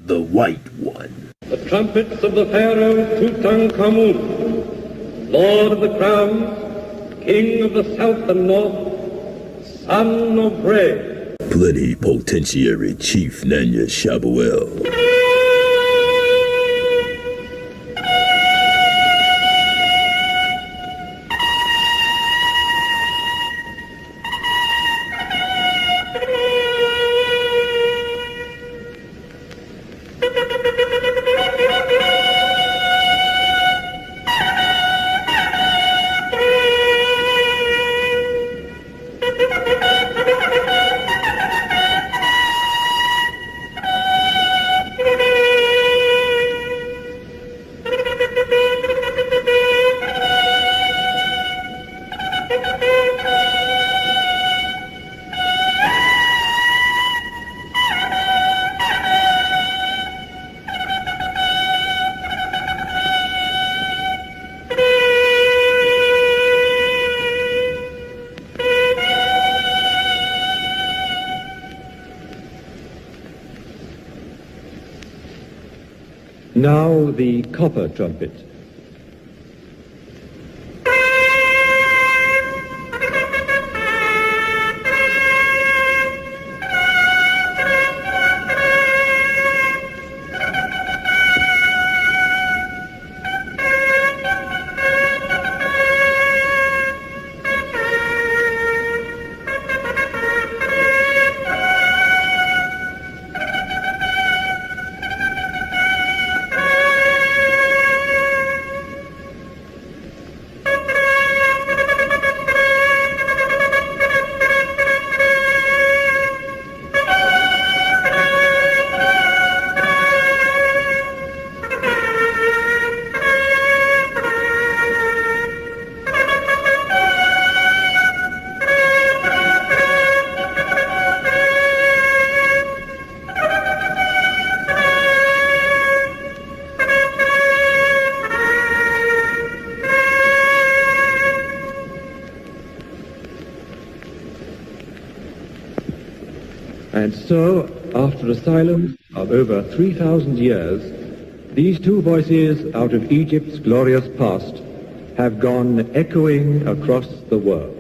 the White One. The trumpets of the Pharaoh Tutankhamun, Lord of the Crowns, King of the South and North, Son of Re. Plenipotentiary Chief Nanya Shabuel. Now the copper trumpet. And so, after a silence of over 3,000 years, these two voices out of Egypt's glorious past have gone echoing across the world.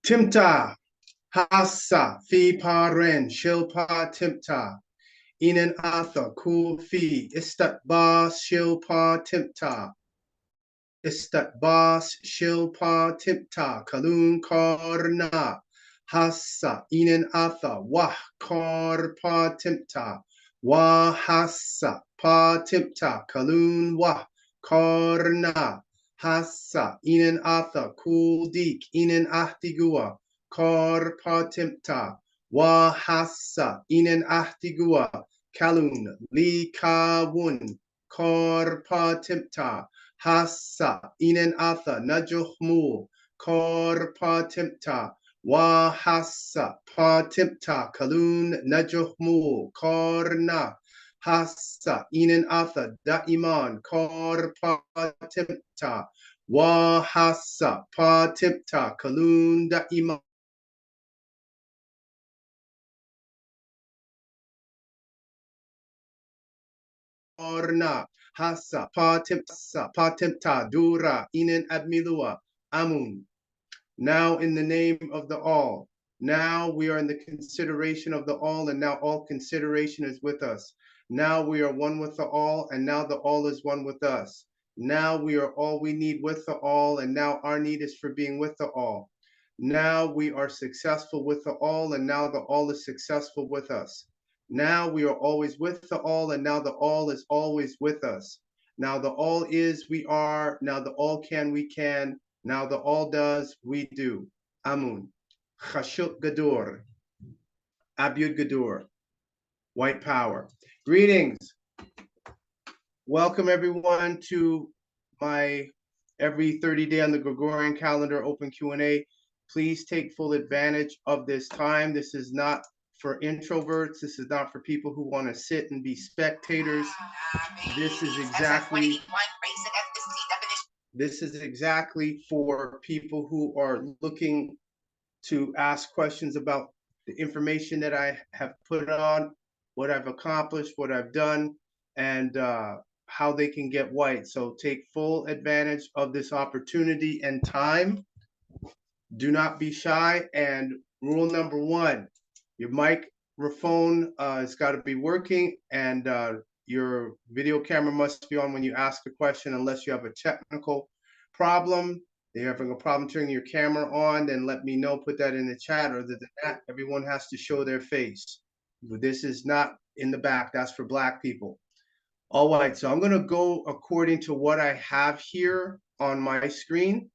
Temt-Ta, Hassa, Fi Paren, Shilpa Temt-Ta, Inan Atha, Kull Fi, Istat Bas, Shilpa Temt-Ta, Istat Bas, Shilpa Temt-Ta, Kalun Karna, Hassa, Inan Atha, Wah Karpa Temt-Ta, Wah Hassa, Pa Temt-Ta, Kalun Wah Karna, Hassa, Inan Atha, Kul Dik, Inan Ahtigua, Kar Patimta, Wa Hassa, Inan Ahtigua, Kalun, Li Kawun, Kar Patimta, Hassa, Inan Atha, Najuhmul, Kar Patimta, Wa Hassa, Patimta, Kalun, Najuhmul, Karna, Hassa, Inan Atha, Da'iman, Kar Patimta, Wa Hassa, Patimta, Kalun, Da'iman, Orna, Hassa, Patimta, Dura, Inan Admilua, Amun. Now in the name of the all. Now we are in the consideration of the all, and now all consideration is with us. Now we are one with the all, and now the all is one with us. Now we are all we need with the all, and now our need is for being with the all. Now we are successful with the all, and now the all is successful with us. Now we are always with the all, and now the all is always with us. Now the all is, we are. Now the all can, we can. Now the all does, we do. Amun. Chashuk Gadur. Abud Gadur. White power. Greetings. Welcome everyone to my every 30 day on the Gregorian calendar open Q&A. Please take full advantage of this time. This is not for introverts. This is not for people who want to sit and be spectators. This is exactly for people who are looking to ask questions about the information that I have put on, what I've accomplished, what I've done, and how they can get white. So take full advantage of this opportunity and time. Do not be shy. And rule number one, your microphone has got to be working, and your video camera must be on when you ask a question, unless you have a technical problem. If you're having a problem turning your camera on, then let me know, put that in the chat. Other than that, everyone has to show their face. This is not in the back, that's for Black people. All right, so I'm gonna go according to what I have here on my screen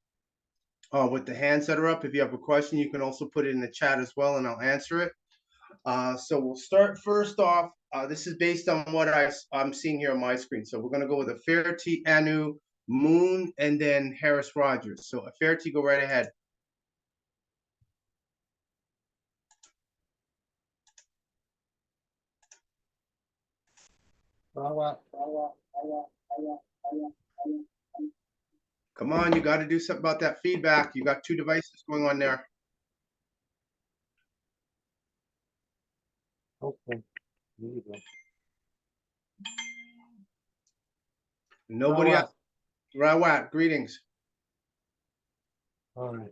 with the hands that are up. If you have a question, you can also put it in the chat as well, and I'll answer it. So we'll start first off. This is based on what I'm seeing here on my screen. So we're gonna go with Aferti, Anu, Moon, and then Harris Rogers. So Aferti, go right ahead. Come on, you got to do something about that feedback. You got two devices going on there. Okay. There you go. Nobody else. Rawat, greetings. All right.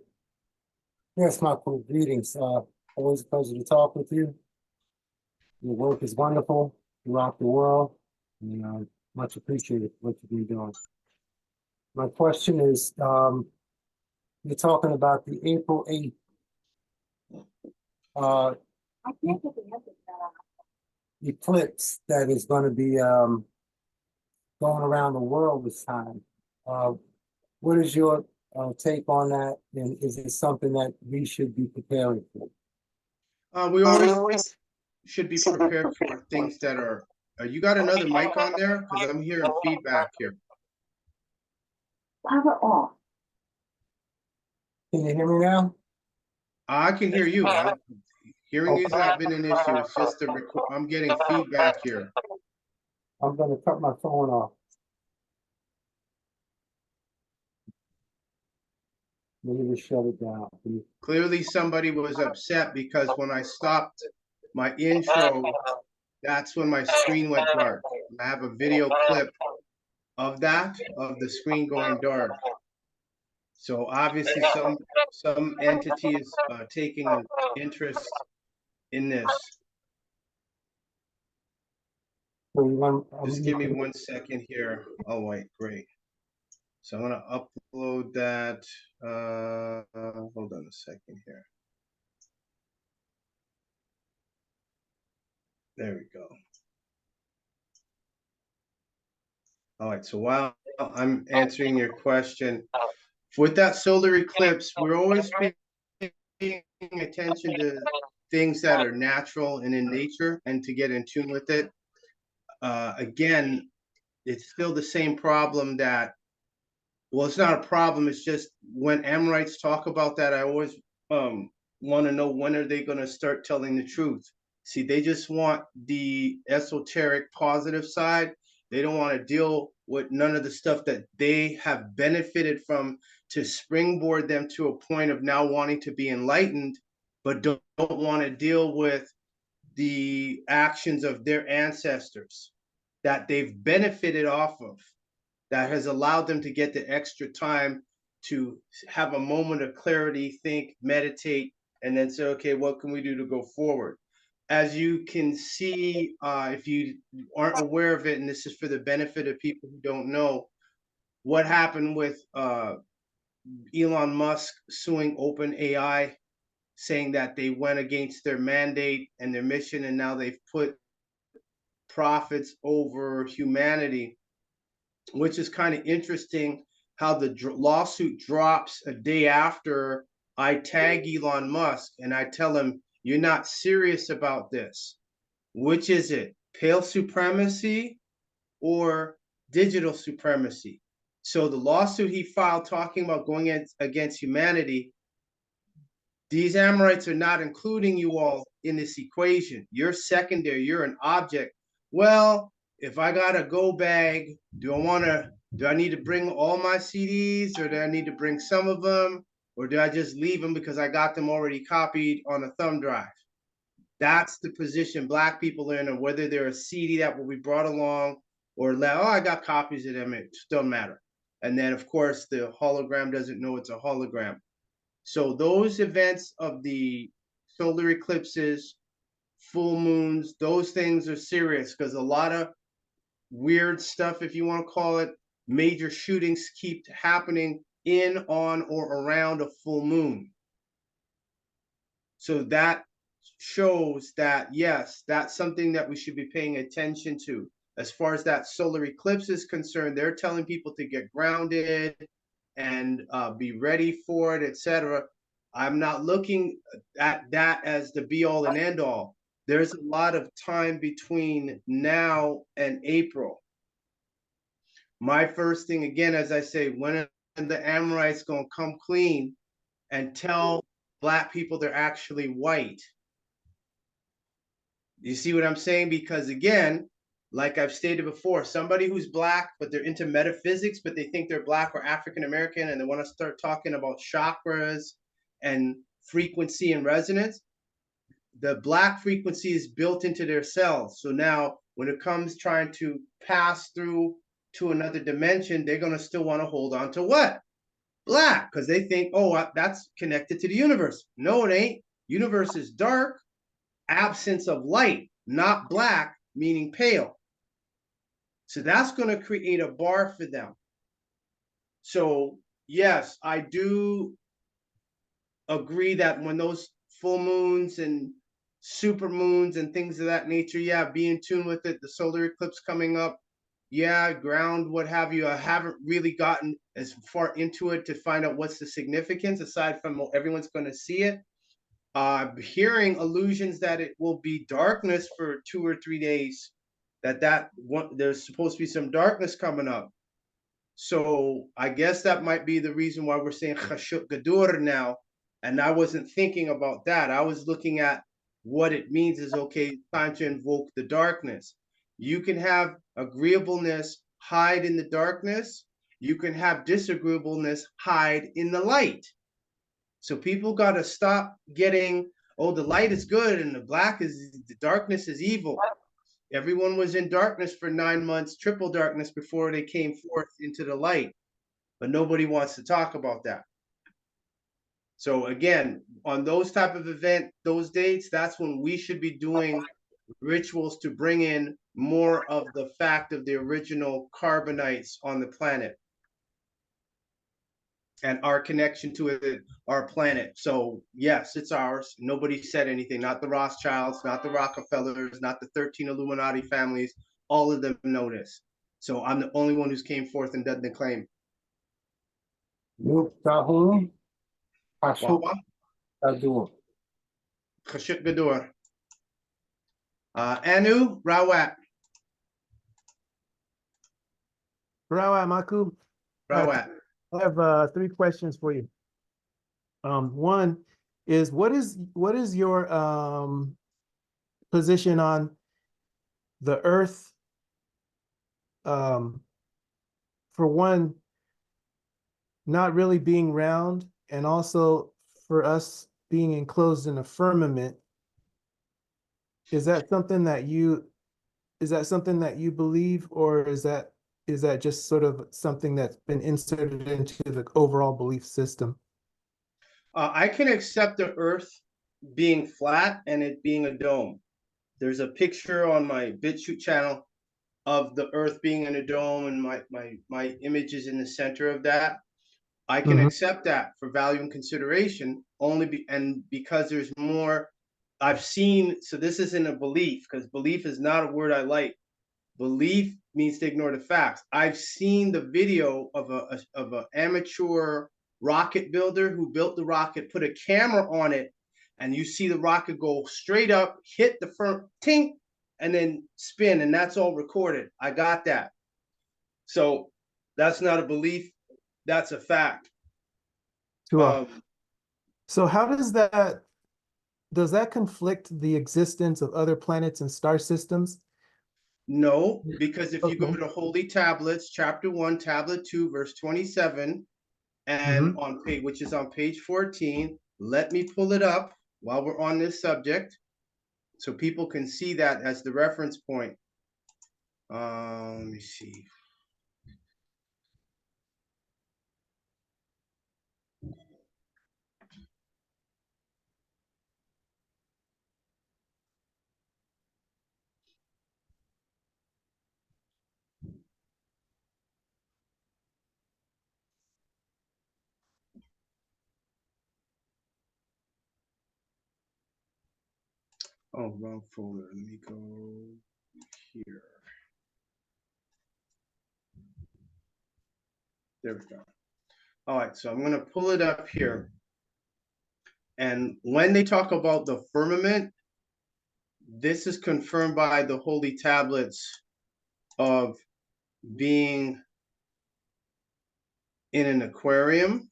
Yes, my cool greetings. Always a pleasure to talk with you. Your work is wonderful throughout the world, and much appreciated what you've been doing. My question is, you're talking about the April 8th eclipse that is going to be going around the world this time. What is your take on that, and is it something that we should be preparing for? We always should be prepared for things that are. You got another mic on there? Because I'm hearing feedback here. Power off. Can you hear me now? I can hear you. Hearing you's not been an issue. It's just I'm getting feedback here. I'm going to cut my phone off. Let me just shut it down. Clearly somebody was upset because when I stopped my intro, that's when my screen went dark. I have a video clip of that, of the screen going dark. So obviously some entity is taking an interest in this. So we want, Just give me 1 second here. Oh wait, great. So I'm gonna upload that. Hold on a second here. There we go. All right, so while I'm answering your question, with that solar eclipse, we're always paying attention to things that are natural and in nature and to get in tune with it. Again, it's still the same problem that, well, it's not a problem. It's just when Amorites talk about that, I always want to know, when are they going to start telling the truth? See, they just want the esoteric positive side. They don't want to deal with none of the stuff that they have benefited from to springboard them to a point of now wanting to be enlightened, but don't want to deal with the actions of their ancestors that they've benefited off of, that has allowed them to get the extra time to have a moment of clarity, think, meditate, and then say, okay, what can we do to go forward? As you can see, if you aren't aware of it, and this is for the benefit of people who don't know, what happened with Elon Musk suing OpenAI, saying that they went against their mandate and their mission, and now they've put profits over humanity, which is kind of interesting how the lawsuit drops a day after I tag Elon Musk and I tell him, you're not serious about this. Which is it? Pale supremacy or digital supremacy? So the lawsuit he filed talking about going against humanity, these Amorites are not including you all in this equation. You're secondary, you're an object. Well, if I got a go bag, do I need to bring all my CDs, or do I need to bring some of them, or do I just leave them because I got them already copied on a thumb drive? That's the position Black people are in, or whether they're a CD that will be brought along, or I got copies of them, it doesn't matter. And then of course the hologram doesn't know it's a hologram. So those events of the solar eclipses, full moons, those things are serious, because a lot of weird stuff, if you want to call it, major shootings keep happening in, on, or around a full moon. So that shows that, yes, that's something that we should be paying attention to. As far as that solar eclipse is concerned, they're telling people to get grounded and be ready for it, etc. I'm not looking at that as the be all and end all. There's a lot of time between now and April. My first thing, again, as I say, when are the Amorites going to come clean and tell Black people they're actually white? You see what I'm saying? Because again, like I've stated before, somebody who's Black, but they're into metaphysics, but they think they're Black or African American, and they want to start talking about chakras and frequency and resonance, the Black frequency is built into their cells. So now when it comes trying to pass through to another dimension, they're going to still want to hold on to what? Black, because they think, oh, that's connected to the universe. No, it ain't. Universe is dark, absence of light, not black, meaning pale. So that's going to create a bar for them. So yes, I do agree that when those full moons and super moons and things of that nature, yeah, be in tune with it. The solar eclipse coming up, yeah, ground, what have you. I haven't really gotten as far into it to find out what's the significance, aside from everyone's going to see it. Hearing allusions that it will be darkness for 2 or 3 days, there's supposed to be some darkness coming up. So I guess that might be the reason why we're saying Chashuk Gadur now. And I wasn't thinking about that. I was looking at what it means is, okay, time to invoke the darkness. You can have agreeableness hide in the darkness. You can have disagreeableness hide in the light. So people got to stop getting, oh, the light is good and the darkness is evil. Everyone was in darkness for 9 months, triple darkness, before they came forth into the light. but nobody wants to talk about that. So again, on those type of event, those dates, that's when we should be doing rituals to bring in more of the fact of the original carbonites on the planet and our connection to it, our planet. So yes, it's ours. Nobody said anything, not the Rothschilds, not the Rockefellers, not the 13 Illuminati families. All of them know this. So I'm the only one who's came forth and done the claim. Nup Tahum, Ashuk Wawa, Adur. Khashuk Gadur. Anu, Rawat, Rawat Maku, Rawat. I have 3 questions for you. One is what is your position on the Earth? For one, not really being round, and also for us being enclosed in a firmament. Is that something that you believe, or is that just sort of something that's been inserted into the overall belief system? I can accept the Earth being flat and it being a dome. There's a picture on my BitChute channel of the Earth being in a dome, and my image is in the center of that. I can accept that for value and consideration because there's more. I've seen, so this isn't a belief, because belief is not a word I like. Belief means to ignore the facts. I've seen the video of a amateur rocket builder who built the rocket, put a camera on it, and you see the rocket go straight up, hit the front, tink, and then spin, and that's all recorded. I got that. So that's not a belief, that's a fact. So how does that conflict the existence of other planets and star systems? No, because if you go to Holy Tablets, chapter 1, tablet 2, verse 27, and on page, which is on page 14, let me pull it up while we're on this subject, so people can see that as the reference point. Let me see. Oh, wrong folder. Let me go here. There we go. All right, so I'm going to pull it up here. And when they talk about the firmament, this is confirmed by the holy tablets of being in an aquarium,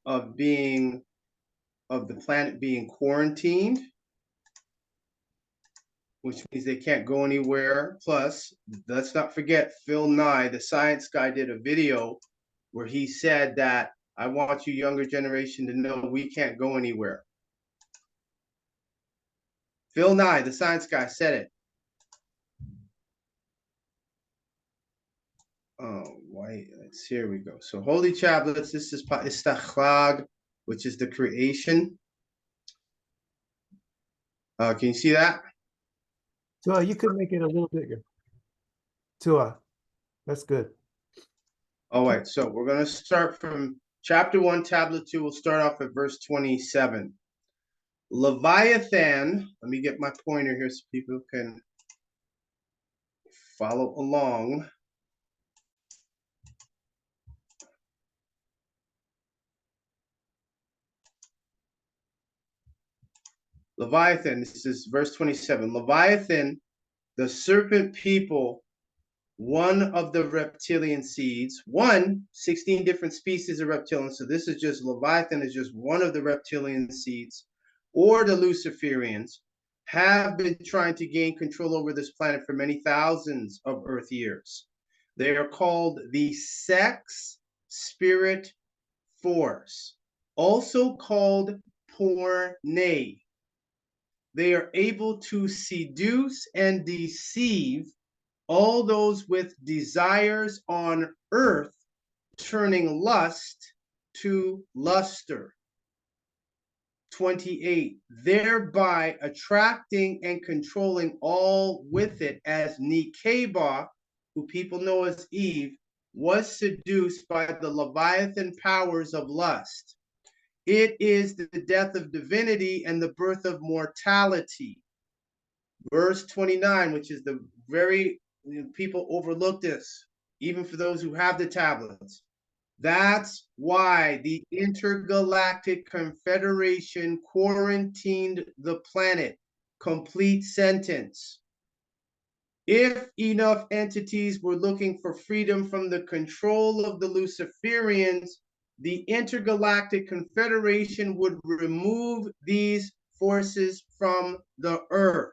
of the planet being quarantined, which means they can't go anywhere. Plus, let's not forget Phil Nye, the science guy, did a video where he said that I want you younger generation to know we can't go anywhere. Phil Nye, the science guy, said it. Oh, wait, here we go. So holy tablets, this is Istachlag, which is the creation. Can you see that? So you could make it a little bigger. That's good. All right, so we're going to start from chapter 1, tablet 2. We'll start off at verse 27. Leviathan, let me get my pointer here so people can follow along. Leviathan, this is verse 27. Leviathan, the serpent people, one of the reptilian seeds, 16 different species of reptilians. So this is just, Leviathan is just one of the reptilian seeds, or the Luciferians, have been trying to gain control over this planet for many thousands of Earth years. They are called the sex spirit force, also called porne. They are able to seduce and deceive all those with desires on earth turning lust to luster. 28, thereby attracting and controlling all with it, as Nikeba, who people know as Eve, was seduced by the Leviathan powers of lust. It is the death of divinity and the birth of mortality. Verse 29, which is the very, people overlook this, even for those who have the tablets. That's why the Intergalactic Confederation quarantined the planet. Complete sentence. If enough entities were looking for freedom from the control of the Luciferians, the Intergalactic Confederation would remove these forces from the Earth.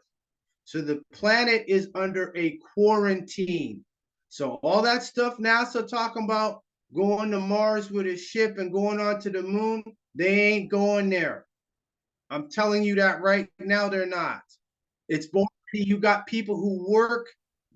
So the planet is under a quarantine. So all that stuff NASA talking about, going to Mars with a ship and going on to the moon, they ain't going there. I'm telling you that right now, they're not. It's both, you got people who work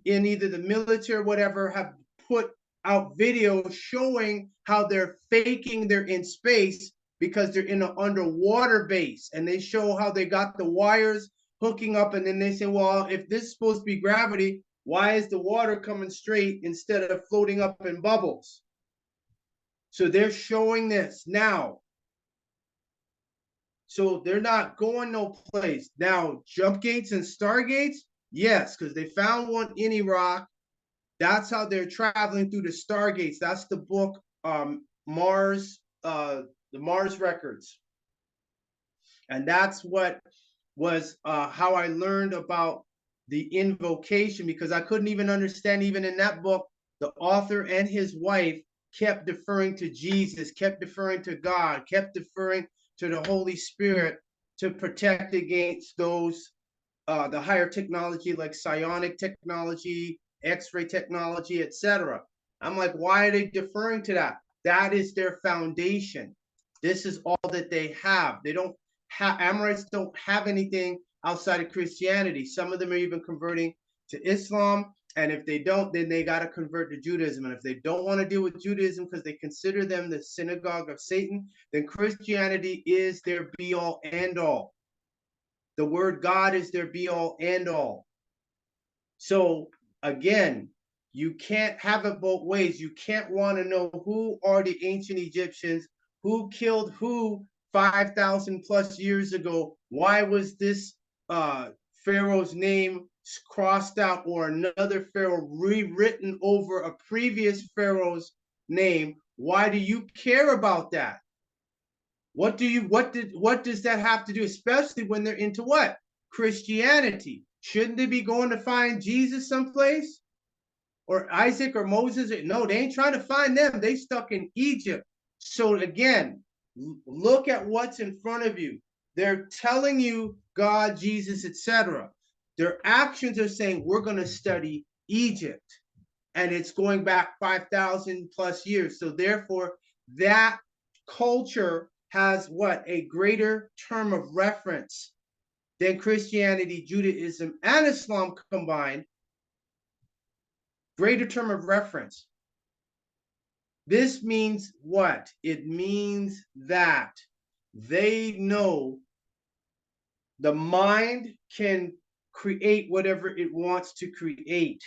in either the military or whatever, have put out videos showing how they're faking they're in space because they're in an underwater base, and they show how they got the wires hooking up, and then they say, well, if this is supposed to be gravity, why is the water coming straight instead of floating up in bubbles? So they're showing this now. So they're not going no place. Now, jump gates and stargates, yes, because they found one in Iraq. That's how they're traveling through the stargates. That's the book, Mars, the Mars Records. And that's what was how I learned about the invocation, because I couldn't even understand, even in that book, the author and his wife kept deferring to Jesus, kept deferring to God, kept deferring to the Holy Spirit to protect against those, the higher technology like psionic technology, X-ray technology, etc. I'm like, why are they deferring to that? That is their foundation. This is all that they have. They don't have, Amorites don't have anything outside of Christianity. Some of them are even converting to Islam. And if they don't, then they got to convert to Judaism. And if they don't want to deal with Judaism because they consider them the synagogue of Satan, then Christianity is their be-all, end-all. The word God is their be-all, end-all. So again, you can't have it both ways. You can't want to know who are the ancient Egyptians, who killed who 5,000 plus years ago. Why was this Pharaoh's name crossed out, or another Pharaoh rewritten over a previous Pharaoh's name? Why do you care about that? What does that have to do, especially when they're into what? Christianity. Shouldn't they be going to find Jesus someplace? Or Isaac or Moses? No, they ain't trying to find them. They stuck in Egypt. So again, look at what's in front of you. They're telling you God, Jesus, etc. Their actions are saying, we're going to study Egypt. And it's going back 5,000 plus years. So therefore, that culture has what? A greater term of reference than Christianity, Judaism, and Islam combined. Greater term of reference. This means what? It means that they know the mind can create whatever it wants to create.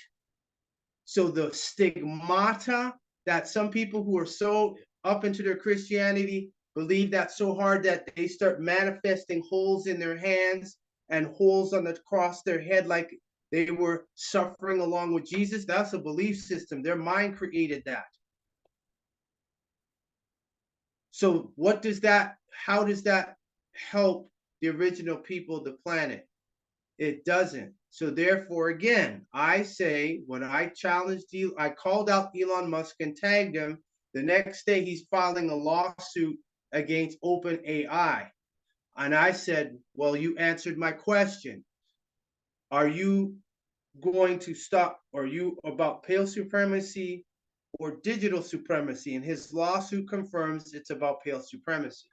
So the stigmata that some people who are so up into their Christianity believe that so hard that they start manifesting holes in their hands and holes on the across their head, like they were suffering along with Jesus. That's a belief system. Their mind created that. So what does that, how does that help the original people of the planet? It doesn't. So therefore, again, I say, when I challenged you, I called out Elon Musk and tagged him. The next day, he's filing a lawsuit against OpenAI. And I said, well, you answered my question. Are you going to stop? Are you about pale supremacy or digital supremacy? And his lawsuit confirms it's about pale supremacy.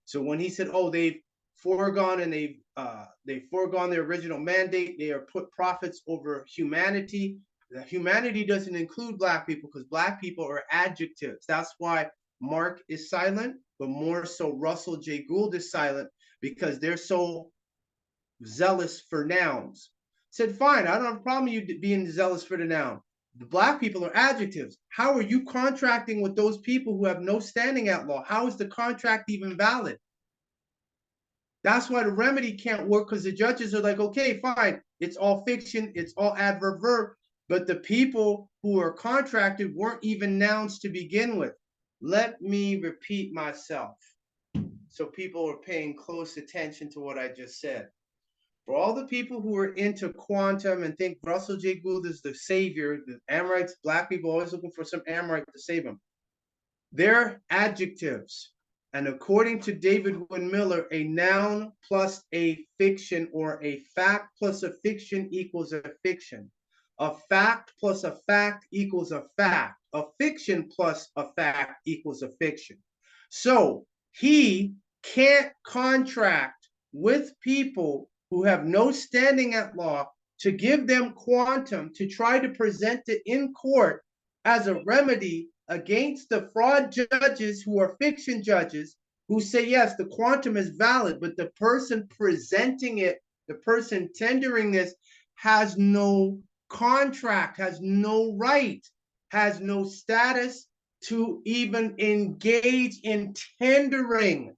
So when he said, oh, they've foregone and they've foregone their original mandate, they are put profits over humanity, Humanity doesn't include black people because black people are adjectives. That's why Mark is silent, but more so Russell J. Gould is silent because they're so zealous for nouns. Said, fine, I don't have a problem with you being zealous for the noun. The black people are adjectives. How are you contracting with those people who have no standing at law? How is the contract even valid? That's why the remedy can't work, because the judges are like, okay, fine, it's all fiction, it's all adverb verb, but the people who are contracted weren't even nouns to begin with. Let me repeat myself so people are paying close attention to what I just said. For all the people who are into quantum and think Russell J. Gould is the savior, the Amorites, black people always looking for some Amorite to save them. They're adjectives. And according to David Wynn Miller, a noun plus a fiction or a fact plus a fiction equals a fiction. A fact plus a fact equals a fact. A fiction plus a fact equals a fiction. So he can't contract with people who have no standing at law to give them quantum to try to present it in court as a remedy against the fraud judges who are fiction judges who say, yes, the quantum is valid, but the person presenting it, the person tendering this, has no contract, has no right, has no status to even engage in tendering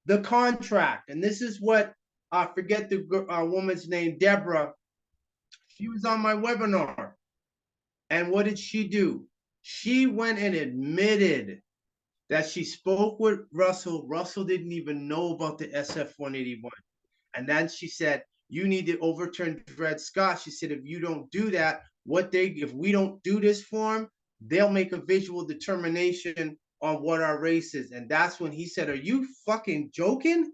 the contract. And this is what, I forget the woman's name, Deborah, she was on my webinar. And what did she do? She went and admitted that she spoke with Russell. Russell didn't even know about the SF-181. And then she said, you need to overturn Dred Scott. She said, if you don't do that, if we don't do this for them, they'll make a visual determination on what our race is. And that's when he said, are you fucking joking?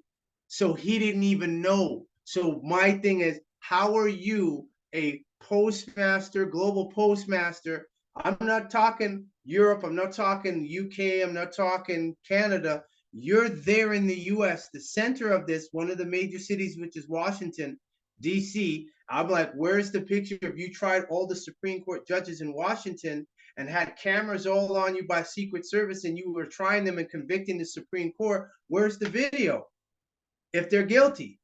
So he didn't even know. So my thing is, how are you a postmaster, global postmaster? I'm not talking Europe, I'm not talking UK, I'm not talking Canada. You're there in the US, the center of this, one of the major cities, which is Washington, DC. I'm like, where's the picture of you tried all the Supreme Court judges in Washington and had cameras all on you by Secret Service and you were trying them and convicting the Supreme Court? Where's the video? If they're guilty,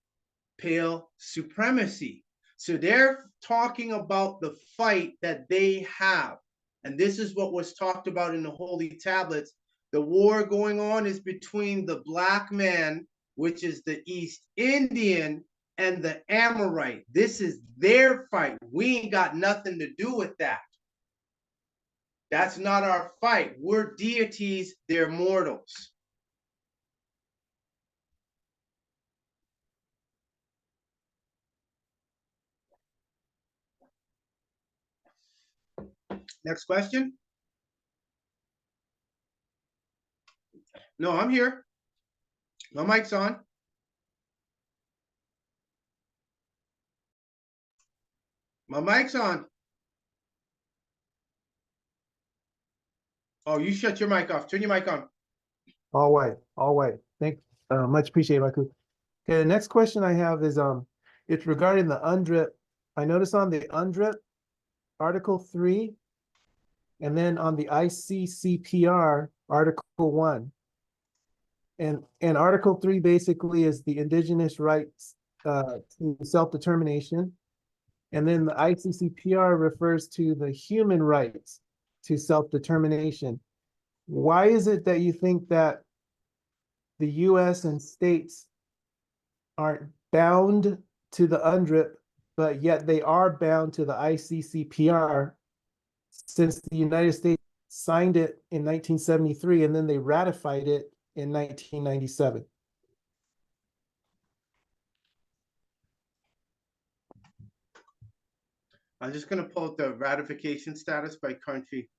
pale supremacy. So they're talking about the fight that they have. And this is what was talked about in the Holy Tablets. The war going on is between the black man, which is the East Indian, and the Amorite. This is their fight. We ain't got nothing to do with that. That's not our fight. We're deities, they're mortals. Next question. No, I'm here. My mic's on. My mic's on. Oh, you shut your mic off. Turn your mic on. All right, all right. Much appreciated, Michael. Okay, the next question I have is it's regarding the UNDRIP. I noticed on the UNDRIP, Article 3, and then on the ICCPR, Article 1. And Article 3 basically is the indigenous rights to self-determination. And then the ICCPR refers to the human rights to self-determination. Why is it that you think that the US and states aren't bound to the UNDRIP, but yet they are bound to the ICCPR since the United States signed it in 1973 and then they ratified it in 1997? I'm just going to pull up the ratification status by country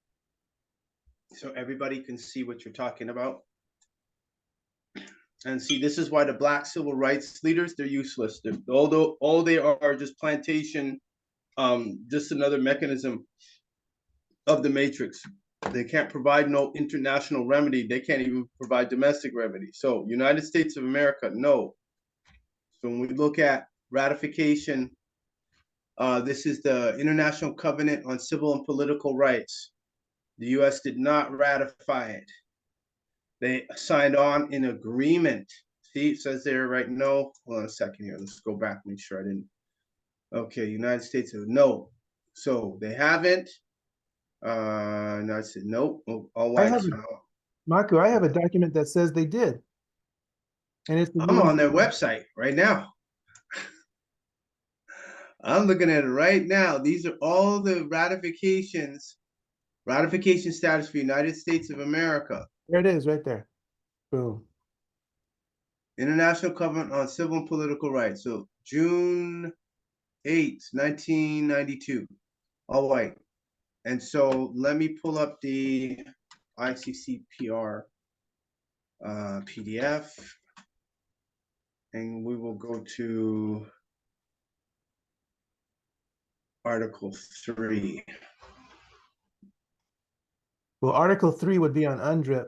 so everybody can see what you're talking about. And see, this is why the black civil rights leaders, they're useless. Although all they are just plantation, just another mechanism of the matrix. They can't provide no international remedy. They can't even provide domestic remedy. So United States of America, no. So when we look at ratification This is the International Covenant on Civil and Political Rights. The U.S. did not ratify it. They signed on in agreement. See, it says there right, no. Hold on a second here. Let's go back, make sure I didn't. Okay, United States, no. So they haven't. And I said, nope, all white. Marco, I have a document that says they did. And it's I'm on their website right now. I'm looking at it right now. These are all the ratifications, ratification status for United States of America. There it is, right there. Boom. International Covenant on Civil and Political Rights. So June 8th, 1992, all white. And so let me pull up the ICCPR PDF, and we will go to Article 3. Well, Article 3 would be on UNDRIP.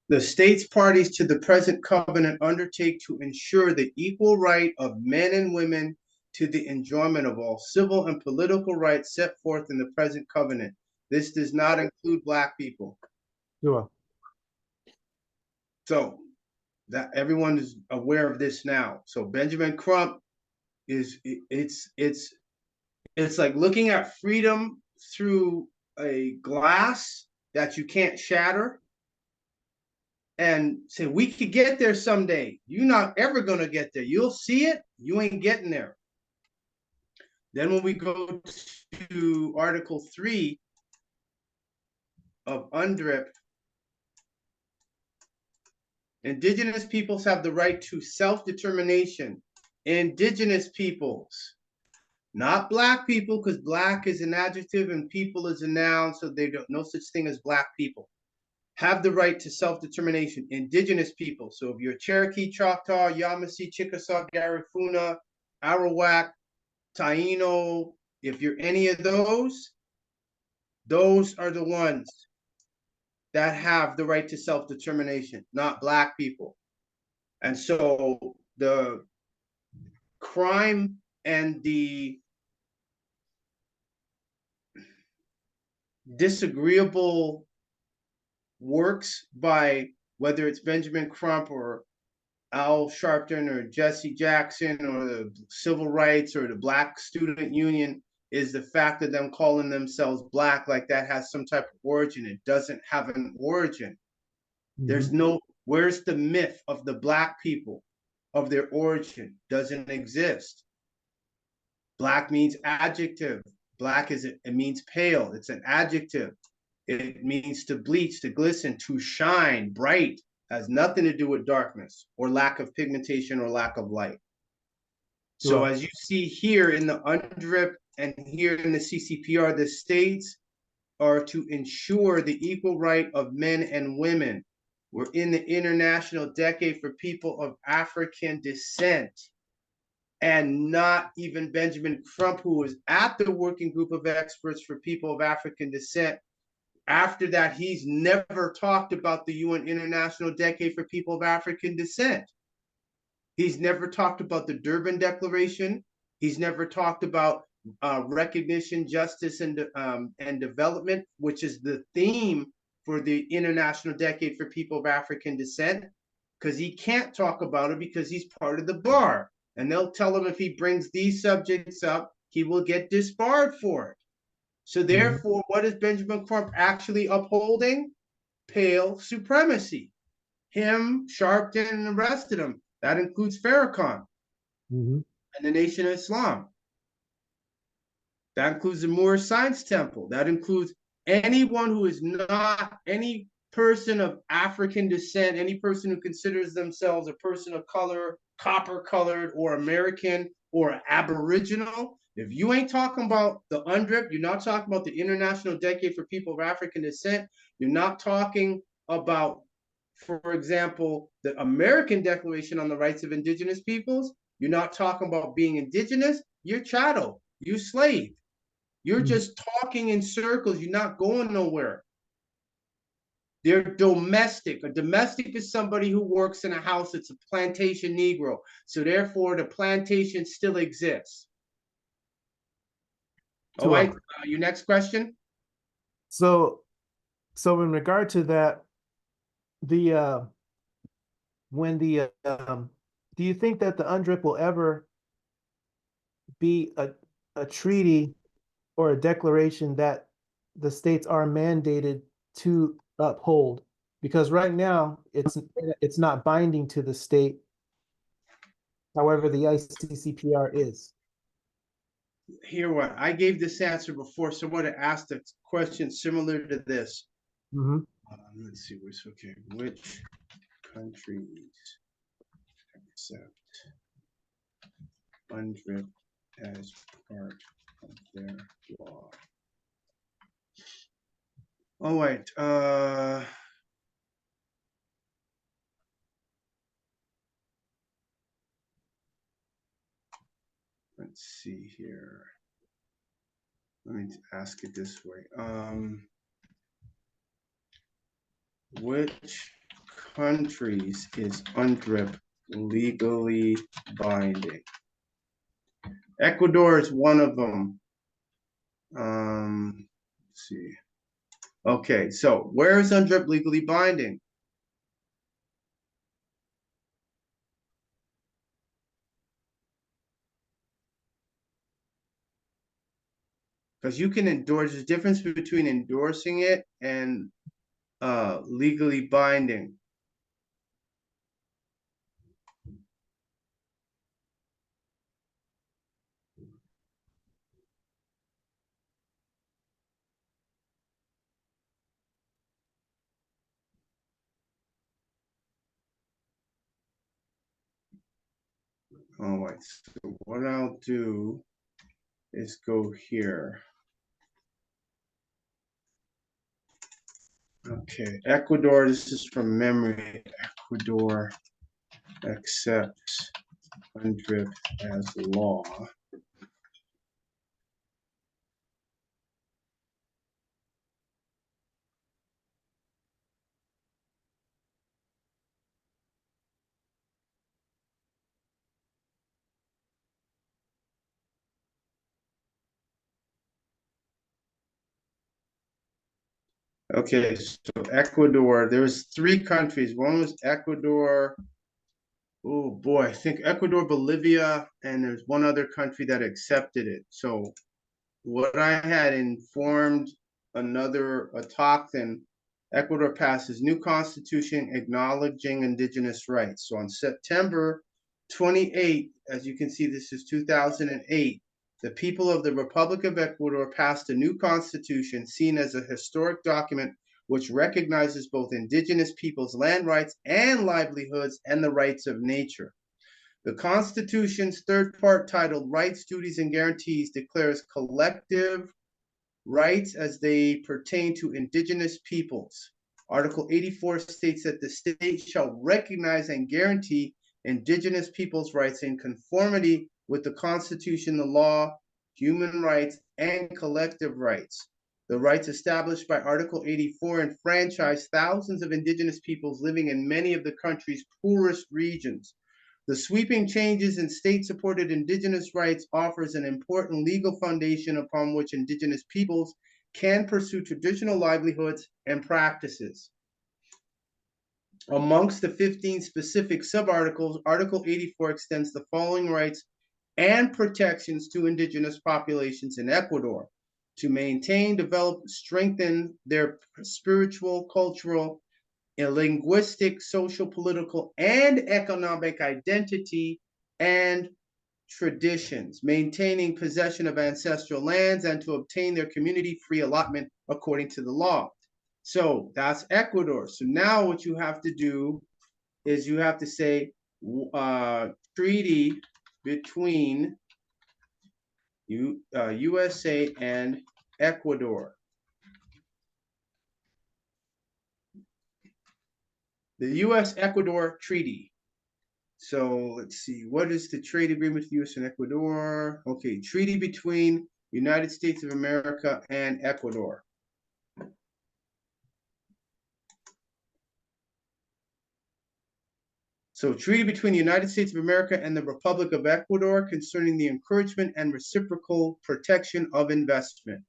The states parties to the present covenant undertake to ensure the equal right of men and women to the enjoyment of all civil and political rights set forth in the present covenant. This does not include Black people. Sure. So that everyone is aware of this now. So Benjamin Crump is it's like looking at freedom through a glass that you can't shatter and say, we could get there someday. You're not ever going to get there. You'll see it. You ain't getting there. Then when we go to Article 3 of UNDRIP, Indigenous peoples have the right to self-determination. Indigenous peoples, not Black people, because Black is an adjective and people is a noun, so they don't, no such thing as Black people, have the right to self-determination. Indigenous people, so if you're Cherokee, Choctaw, Yamasee, Chickasaw, Garifuna, Arawak, Taino, if you're any of those are the ones that have the right to self-determination, not Black people. And so the crime and the disagreeable works by whether it's Benjamin Crump or Al Sharpton or Jesse Jackson or the civil rights or the Black Student Union is the fact of them calling themselves Black, like that has some type of origin. It doesn't have an origin. Mm-hmm. There's no, where's the myth of the Black people, of their origin? Doesn't exist. Black means adjective. Black is, it means pale. It's an adjective. It means to bleach, to glisten, to shine, bright. Has nothing to do with darkness or lack of pigmentation or lack of light. So as you see here in the UNDRIP and here in the CCPR, the states are to ensure the equal right of men and women. We're in the International Decade for People of African Descent. And not even Benjamin Crump, who was at the Working Group of Experts for People of African Descent. After that, he's never talked about the UN International Decade for People of African Descent. He's never talked about the Durban Declaration. He's never talked about recognition, justice, and development, which is the theme for the International Decade for People of African Descent, because he can't talk about it because he's part of the bar. And they'll tell him if he brings these subjects up, he will get disbarred for it. So therefore, what is Benjamin Crump actually upholding? Pale supremacy. Him, Sharpton, and the rest of them. That includes Farrakhan and the Nation of Islam. That includes the Moorish Science Temple. That includes anyone who is not any person of African descent, any person who considers themselves a person of color, copper-colored, or American, or Aboriginal. If you ain't talking about the UNDRIP, you're not talking about the International Decade for People of African Descent, you're not talking about, for example, the American Declaration on the Rights of Indigenous Peoples, you're not talking about being indigenous, you're chattel, you're slave. You're just talking in circles, you're not going nowhere. They're domestic. A domestic is somebody who works in a house. It's a plantation Negro. So therefore, the plantation still exists. All right, your next question? So in regard to that, the when the do you think that the UNDRIP will ever be a treaty or a declaration that the states are mandated to uphold? Because right now it's not binding to the state. However, the ICCPR is. Here what I gave this answer before. Someone asked a question similar to this. Mm-hmm. Let's see, okay. Which countries accept UNDRIP as part of their law? All right. Let's see here. Let me ask it this way. Which countries is UNDRIP legally binding? Ecuador is one of them. Let's see. Okay, so where is UNDRIP legally binding? Because you can endorse, there's a difference between endorsing it and legally binding. All right, so what I'll do is go here. Okay, Ecuador, this is from memory. Ecuador accepts UNDRIP as law. Okay, so Ecuador, there was 3 countries. One was Ecuador. Oh boy, I think Ecuador, Bolivia, and there's one other country that accepted it. So what I had informed another talk, then Ecuador passes new constitution acknowledging indigenous rights. So on September 28th, as you can see, this is 2008, the people of the Republic of Ecuador passed a new constitution seen as a historic document which recognizes both indigenous peoples' land rights and livelihoods and the rights of nature. The Constitution's third part, titled Rights, Duties, and Guarantees, declares collective rights as they pertain to indigenous peoples. Article 84 states that the state shall recognize and guarantee indigenous peoples' rights in conformity with the Constitution, the law, human rights, and collective rights. The rights established by Article 84 enfranchise thousands of indigenous peoples living in many of the country's poorest regions. The sweeping changes in state-supported indigenous rights offers an important legal foundation upon which indigenous peoples can pursue traditional livelihoods and practices. Amongst the 15 specific subarticles, Article 84 extends the following rights and protections to indigenous populations in Ecuador: to maintain, develop, strengthen their spiritual, cultural, linguistic, social, political, and economic identity and traditions, maintaining possession of ancestral lands, and to obtain their community free allotment according to the law. So that's Ecuador. So now what you have to do is you have to say treaty between USA and Ecuador. The U.S.-Ecuador Treaty. So let's see, what is the trade agreement with U.S. and Ecuador? Okay, treaty between United States of America and Ecuador. So treaty between the United States of America and the Republic of Ecuador concerning the encouragement and reciprocal protection of investment.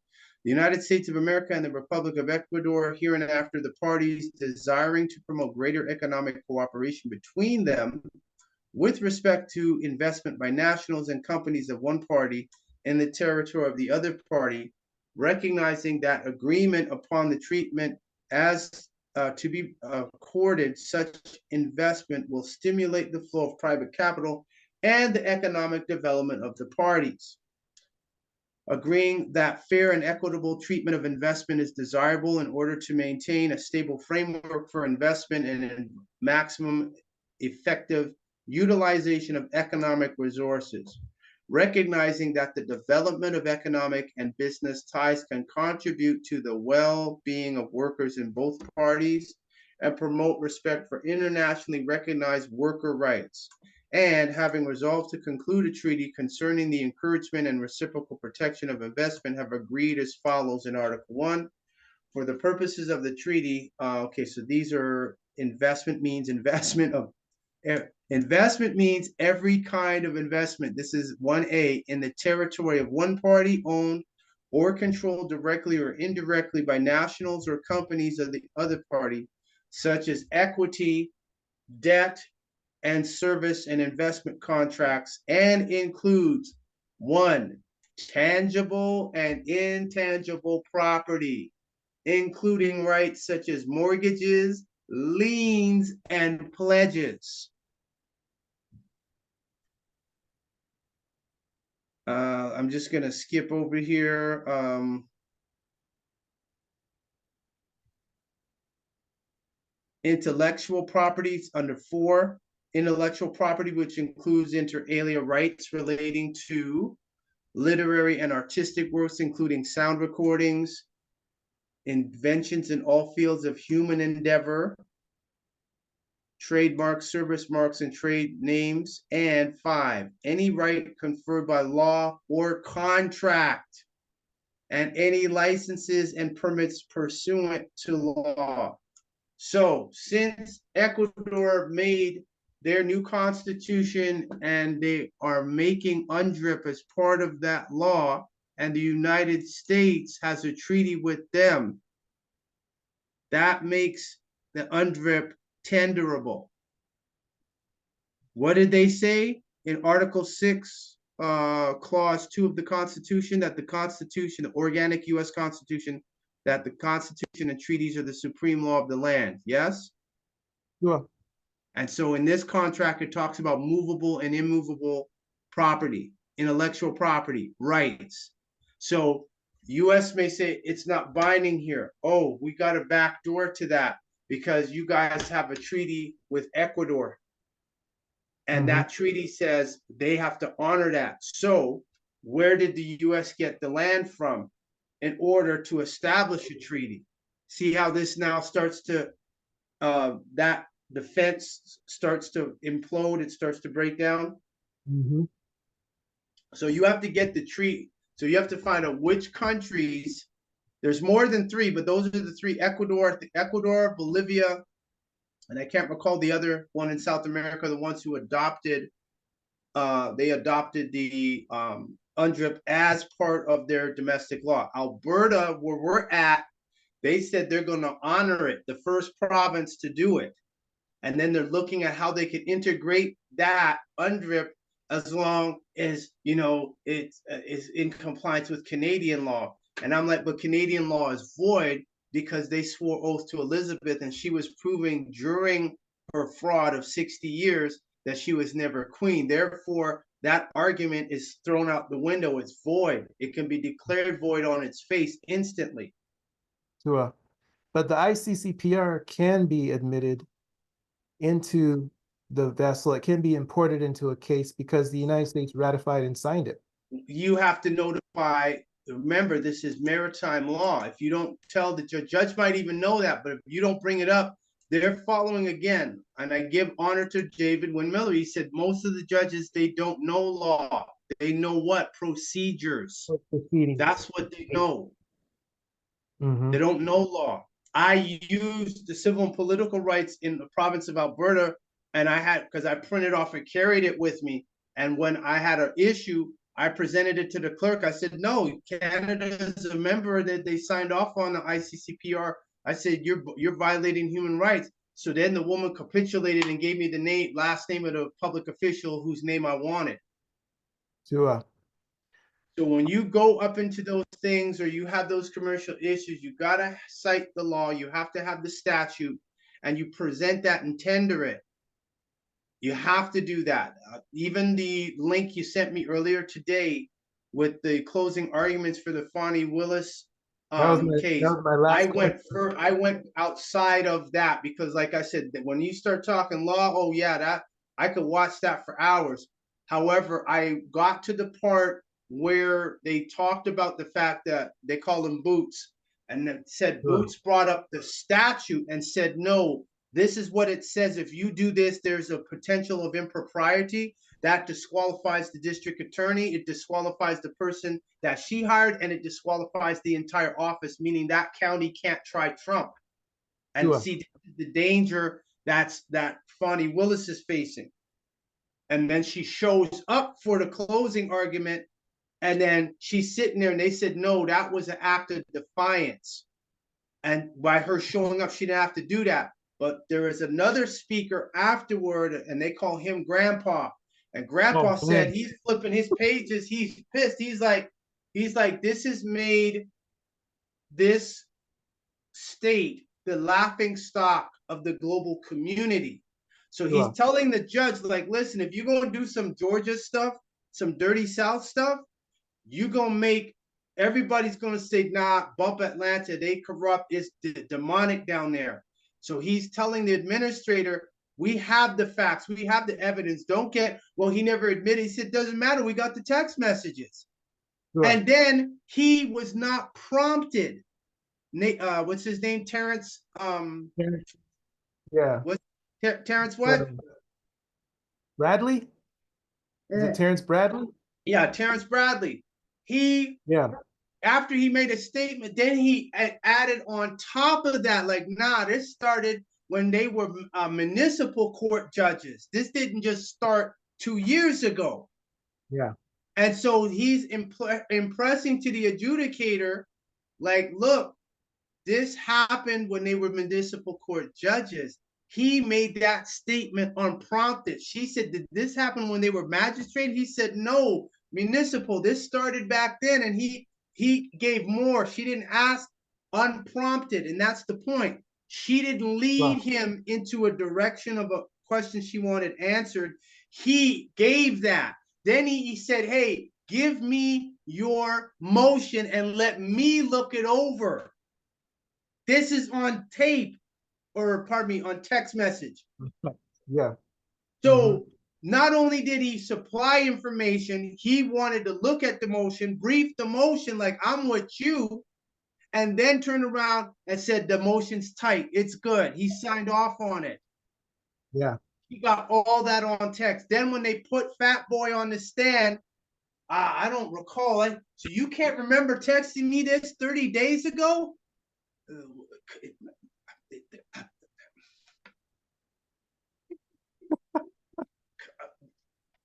The United States of America and the Republic of Ecuador, hereinafter the parties desiring to promote greater economic cooperation between them with respect to investment by nationals and companies of one party in the territory of the other party, recognizing that agreement upon the treatment as to be accorded such investment will stimulate the flow of private capital and the economic development of the parties. Agreeing that fair and equitable treatment of investment is desirable in order to maintain a stable framework for investment and maximum effective utilization of economic resources. Recognizing that the development of economic and business ties can contribute to the well-being of workers in both parties and promote respect for internationally recognized worker rights. And having resolved to conclude a treaty concerning the encouragement and reciprocal protection of investment, have agreed as follows in Article 1. For the purposes of the treaty, okay, so these are investment means investment means every kind of investment. This is 1A in the territory of one party owned or controlled directly or indirectly by nationals or companies of the other party, such as equity, debt, and service and investment contracts, and includes 1, tangible and intangible property, including rights such as mortgages, liens, and pledges. I'm just going to skip over here. Intellectual properties under 4. Intellectual property, which includes inter alia rights relating to literary and artistic works, including sound recordings, inventions in all fields of human endeavor, trademarks, service marks, and trade names. And 5, any right conferred by law or contract, and any licenses and permits pursuant to law. So since Ecuador made their new constitution and they are making UNDRIP as part of that law, and the United States has a treaty with them, that makes the UNDRIP tenderable. What did they say in Article 6, Clause 2 of the Constitution? That the Constitution, the organic U.S. Constitution, that the Constitution and treaties are the supreme law of the land. Yes? Yeah. And so in this contract, it talks about movable and immovable property, intellectual property, rights. So U.S. may say it's not binding here. Oh, we got a backdoor to that because you guys have a treaty with Ecuador. And that treaty says they have to honor that. So where did the U.S. get the land from in order to establish a treaty? See how this now starts to, that the fence starts to implode, it starts to break down. So you have to get the treaty. So you have to find out which countries, there's more than 3, but those are the 3: Ecuador, Bolivia, and I can't recall the other one in South America, the ones who adopted, they adopted the UNDRIP as part of their domestic law. Alberta, where we're at, they said they're going to honor it, the first province to do it. And then they're looking at how they can integrate that UNDRIP as long as, you know, it is in compliance with Canadian law. And I'm like, but Canadian law is void because they swore oath to Elizabeth, and she was proving during her fraud of 60 years that she was never queen. Therefore, that argument is thrown out the window. It's void. It can be declared void on its face instantly. Sure. But the ICCPR can be admitted into the vessel. It can be imported into a case because the United States ratified and signed it. You have to notify. Remember, this is maritime law. If you don't tell the judge might even know that, but if you don't bring it up, they're following again. And I give honor to David Wynn-Miller. He said most of the judges, they don't know law. They know what? Procedures. That's what they know. They don't know law. I used the civil and political rights in the province of Alberta And I had, because I printed off and carried it with me. And when I had an issue, I presented it to the clerk. I said, no, Canada is a member that they signed off on the ICCPR. I said, you're violating human rights. So then the woman capitulated and gave me the last name of the public official whose name I wanted. Sure. So when you go up into those things or you have those commercial issues, you got to cite the law. You have to have the statute and you present that and tender it. You have to do that. Even the link you sent me earlier today with the closing arguments for the Fani Willis case, that was my last question. I went outside of that because, like I said, that when you start talking law, oh yeah, that I could watch that for hours. However, I got to the part where they talked about the fact that they call them boots, and it said Sure. Boots brought up the statute and said, no, this is what it says. If you do this, there's a potential of impropriety that disqualifies the district attorney. It disqualifies the person that she hired, and it disqualifies the entire office, meaning that county can't try Trump. And Sure. see the danger that Fani Willis is facing. And then she shows up for the closing argument, and then she's sitting there, and they said, no, that was an act of defiance. And by her showing up, she didn't have to do that. But there is another speaker afterward, and they call him Grandpa. And Grandpa said he's flipping his pages. He's pissed. He's like, this has made this state the laughing stock of the global community. So he's telling the judge, like, listen, if you're going to do some Georgia stuff, some dirty South stuff, you're going to make everybody's going to say, nah, bump Atlanta. They corrupt. It's demonic down there. So he's telling the administrator, we have the facts. We have the evidence. Don't get, well, he never admitted. He said, doesn't matter. We got the text messages. Sure. And then he was not prompted. What's his name? Terrence. Yeah. What? Terrence what? Bradley? Is it Terrence Bradley? Yeah, Terrence Bradley. After he made a statement, then he added on top of that, like, nah, this started when they were municipal court judges. This didn't just start 2 years ago. Yeah. And so he's impressing to the adjudicator, like, look, this happened when they were municipal court judges. He made that statement unprompted. She said, did this happen when they were magistrate? He said, no, municipal. This started back then. And he gave more. She didn't ask, unprompted. And that's the point. She didn't lead him into a direction of a question she wanted answered. He gave that. Then he said, hey, give me your motion and let me look it over. This is on tape. Or pardon me, on text message. Yeah. So not only did he supply information, he wanted to look at the motion, brief the motion like, I'm with you, and then turned around and said, the motion's tight. It's good. He signed off on it. Yeah. He got all that on text. Then when they put Fat Boy on the stand, I don't recall it. So you can't remember texting me this 30 days ago?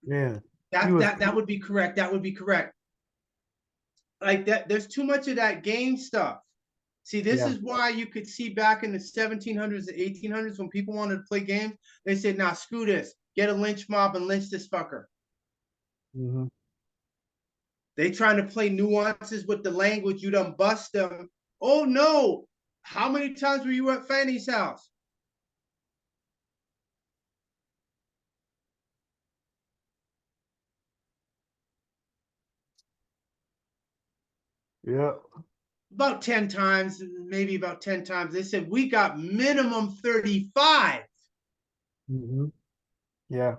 Yeah, that would be correct. That would be correct. Like that, there's too much of that game stuff. See, this is why you could see back in the 1700s and 1800s when people wanted to play games, they said, nah, screw this. Get a lynch mob and lynch this fucker. They trying to play nuances with the language. You done bust them. Oh, no. How many times were you at Fanny's house? Yeah. About 10 times, maybe about 10 times. They said, we got minimum 35. Yeah.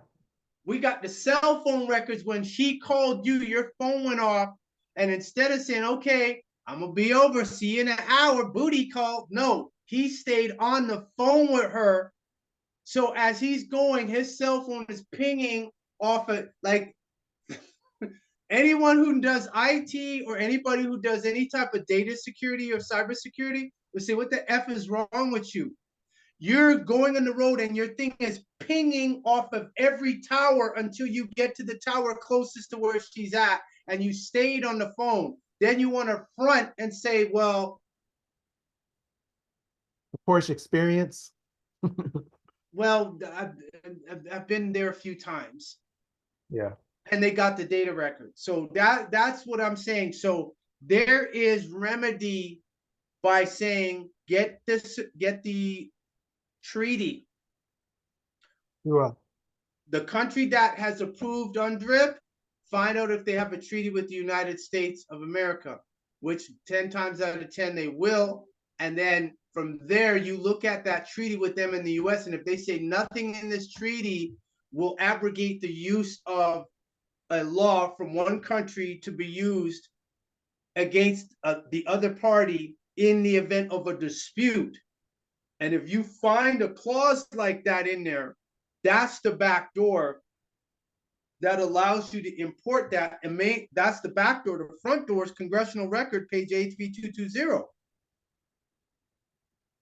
We got the cell phone records when she called you, your phone went off. And instead of saying, okay, I'm going to be over, see you in an hour, booty call. No, he stayed on the phone with her. So as he's going, his cell phone is pinging off of, like, anyone who does IT or anybody who does any type of data security or cybersecurity will say, what the F is wrong with you? You're going on the road and your thing is pinging off of every tower until you get to the tower closest to where she's at, and you stayed on the phone. Then you want to front and say, well, The Porsche experience. I've been there a few times. Yeah. And they got the data record. So that's what I'm saying. So there is remedy by saying get the treaty. Sure. The country that has approved UNDRIP, find out if they have a treaty with the United States of America, which 10 times out of 10 they will. And then from there, you look at that treaty with them in the US, and if they say nothing in this treaty will abrogate the use of a law from one country to be used against the other party in the event of a dispute. And if you find a clause like that in there, that's the back door that allows you to import that. And that's the back door. The front door is congressional record, page HB220.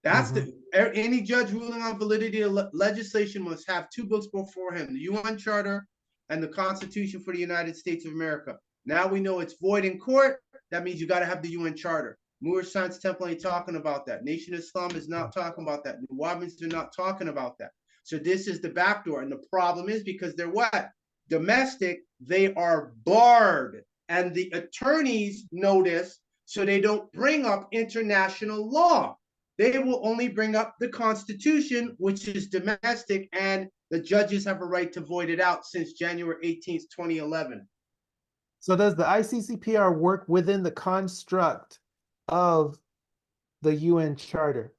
That's any judge ruling on validity of legislation must have two books before him, the UN Charter and the Constitution for the United States of America. Now we know it's void in court. That means you got to have the UN Charter. Moorish Science Temple ain't talking about that. Nation of Islam is not talking about that. The Wahhabis are not talking about that. So this is the back door. And the problem is because they're what? Domestic, they are barred. And the attorneys notice so they don't bring up international law. They will only bring up the Constitution, which is domestic, and the judges have a right to void it out since January 18th, 2011. So does the ICCPR work within the construct of the UN Charter?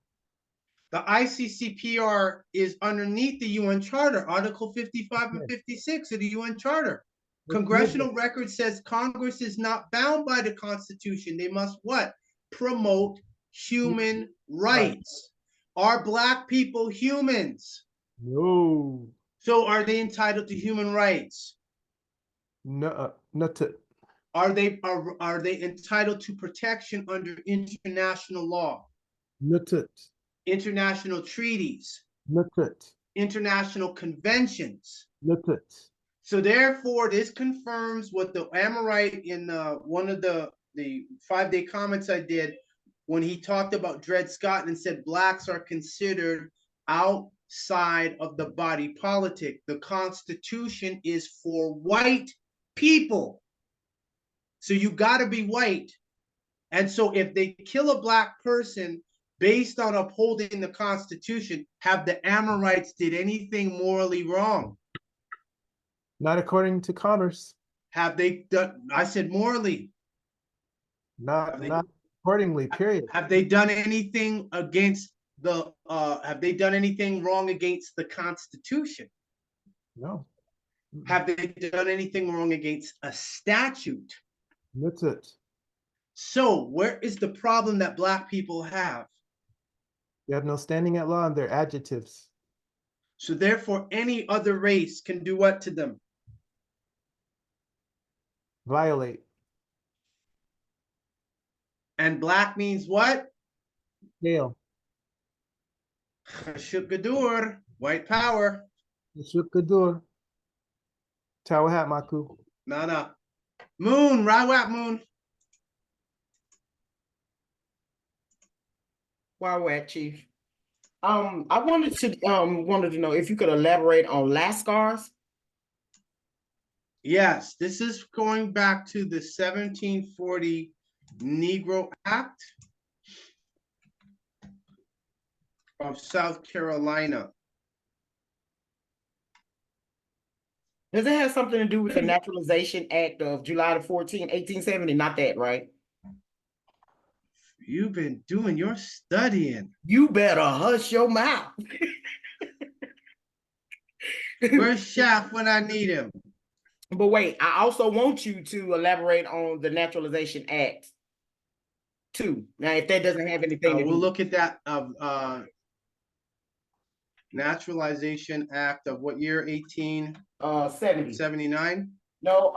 The ICCPR is underneath the UN Charter, Article 55 and 56 of the UN Charter. Congressional record says Congress is not bound by the Constitution. They must what? Promote human rights. Are Black people humans? No. So are they entitled to human rights? No, not to. Are they entitled to protection under international law? Not it. International treaties? Not it. International conventions? Not it. So therefore, this confirms what the Amorite in one of the 5-day comments I did when he talked about Dred Scott and said Blacks are considered outside of the body politic. The Constitution is for white people. So you got to be white. And so if they kill a Black person based on upholding the Constitution, have the Amorites did anything morally wrong? Not according to Commerce. Have they done, I said morally. Not accordingly, period. Have they done anything against the, have they done anything wrong against the Constitution? No. Have they done anything wrong against a statute? That's it. So where is the problem that Black people have? They have no standing at law and they're adjectives. So therefore, any other race can do what to them? Violate. And Black means what? Scale. Shukgadur, white power. Shukgadur. Shaayuaat Maku. No. Moon, Rawat Moon. Shaayuaat, Chief. I wanted to know if you could elaborate on Lascars. Yes, this is going back to the 1740 Negro Act of South Carolina. Does it have something to do with the Naturalization Act of July the 14th, 1870? Not that, right? You've been doing your studying. You better hush your mouth. Where's Shaft when I need him? But wait, I also want you to elaborate on the Naturalization Act too. Now, if that doesn't have anything to We'll do, look at that Naturalization Act of what year? 70. 1879? No,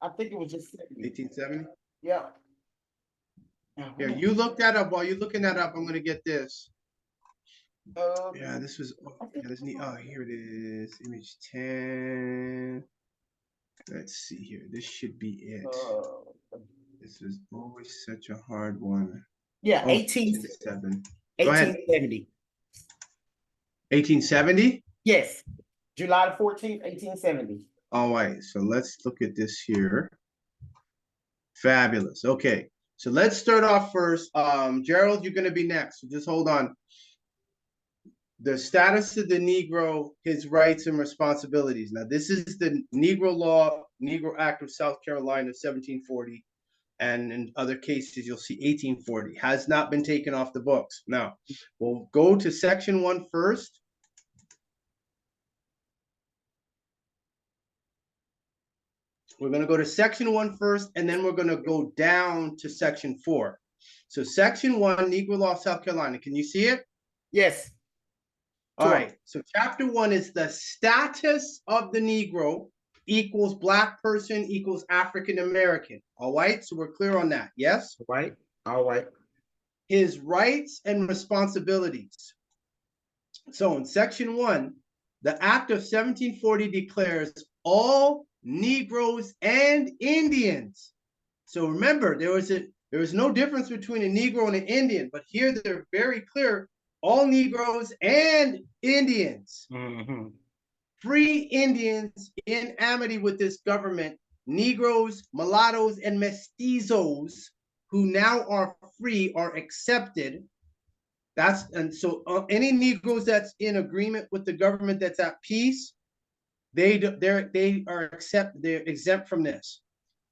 I think it was just 70. 1870? Yeah. Here, you look that up. While you're looking that up, I'm going to get this. Yeah, this was, yeah, this need, oh, here it is, image 10. Let's see here, this should be it. This is always such a hard one. Yeah, Oh, 1807. Go ahead. 1870. 1870? Yes, July the 14th, 1870. All right, so let's look at this here. Fabulous. Okay, so let's start off first. Gerald, you're going to be next. So just hold on. The status of the Negro, his rights and responsibilities. Now, this is the Negro Law, Negro Act of South Carolina, 1740. And in other cases, you'll see 1840. Has not been taken off the books. Now, we'll go to section 1 first. We're going to go to section 1 first, and then we're going to go down to section 4. So section 1, Negro Law, South Carolina. Can you see it? Yes. All right. So chapter 1 is the status of the Negro equals Black person equals African American. All right. So we're clear on that. Yes. All right. All right. His rights and responsibilities. So in section 1, the Act of 1740 declares all Negroes and Indians. So remember, there was no difference between a Negro and an Indian, but here they're very clear, all Negroes and Indians. Mm-hmm. Free Indians in amity with this government, Negroes, mulattoes, and mestizos who now are free are accepted. So any Negroes that's in agreement with the government that's at peace, they're exempt from this.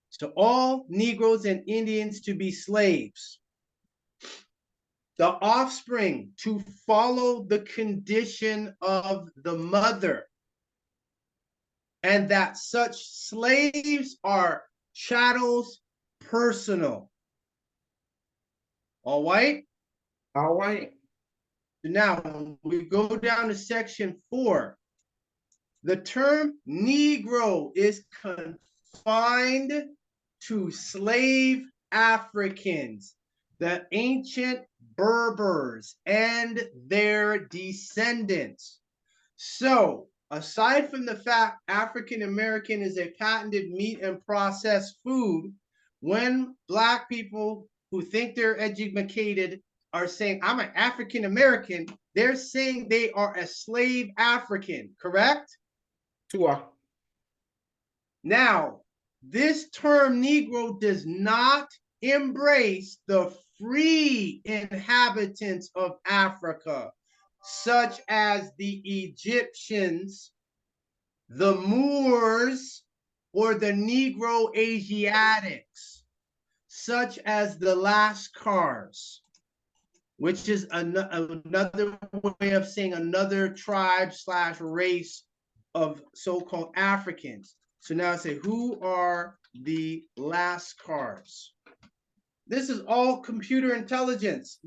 So all Negroes and Indians to be slaves. The offspring to follow the condition of the mother. And that such slaves are chattels personal. All right? All right. Now, when we go down to section 4, the term Negro is confined to slave Africans, the ancient Berbers, and their descendants. So, aside from the fact African American is a patented meat and processed food, when Black people who think they're educated are saying, I'm an African American, they're saying they are a slave African, correct? Tua. Now, this term Negro does not embrace the free inhabitants of Africa, such as the Egyptians, the Moors, or the Negro Asiatics, such as the Lascars, which is another way of saying another tribe / race of so-called Africans. So now I say, who are the Lascars? This is all computer intelligence.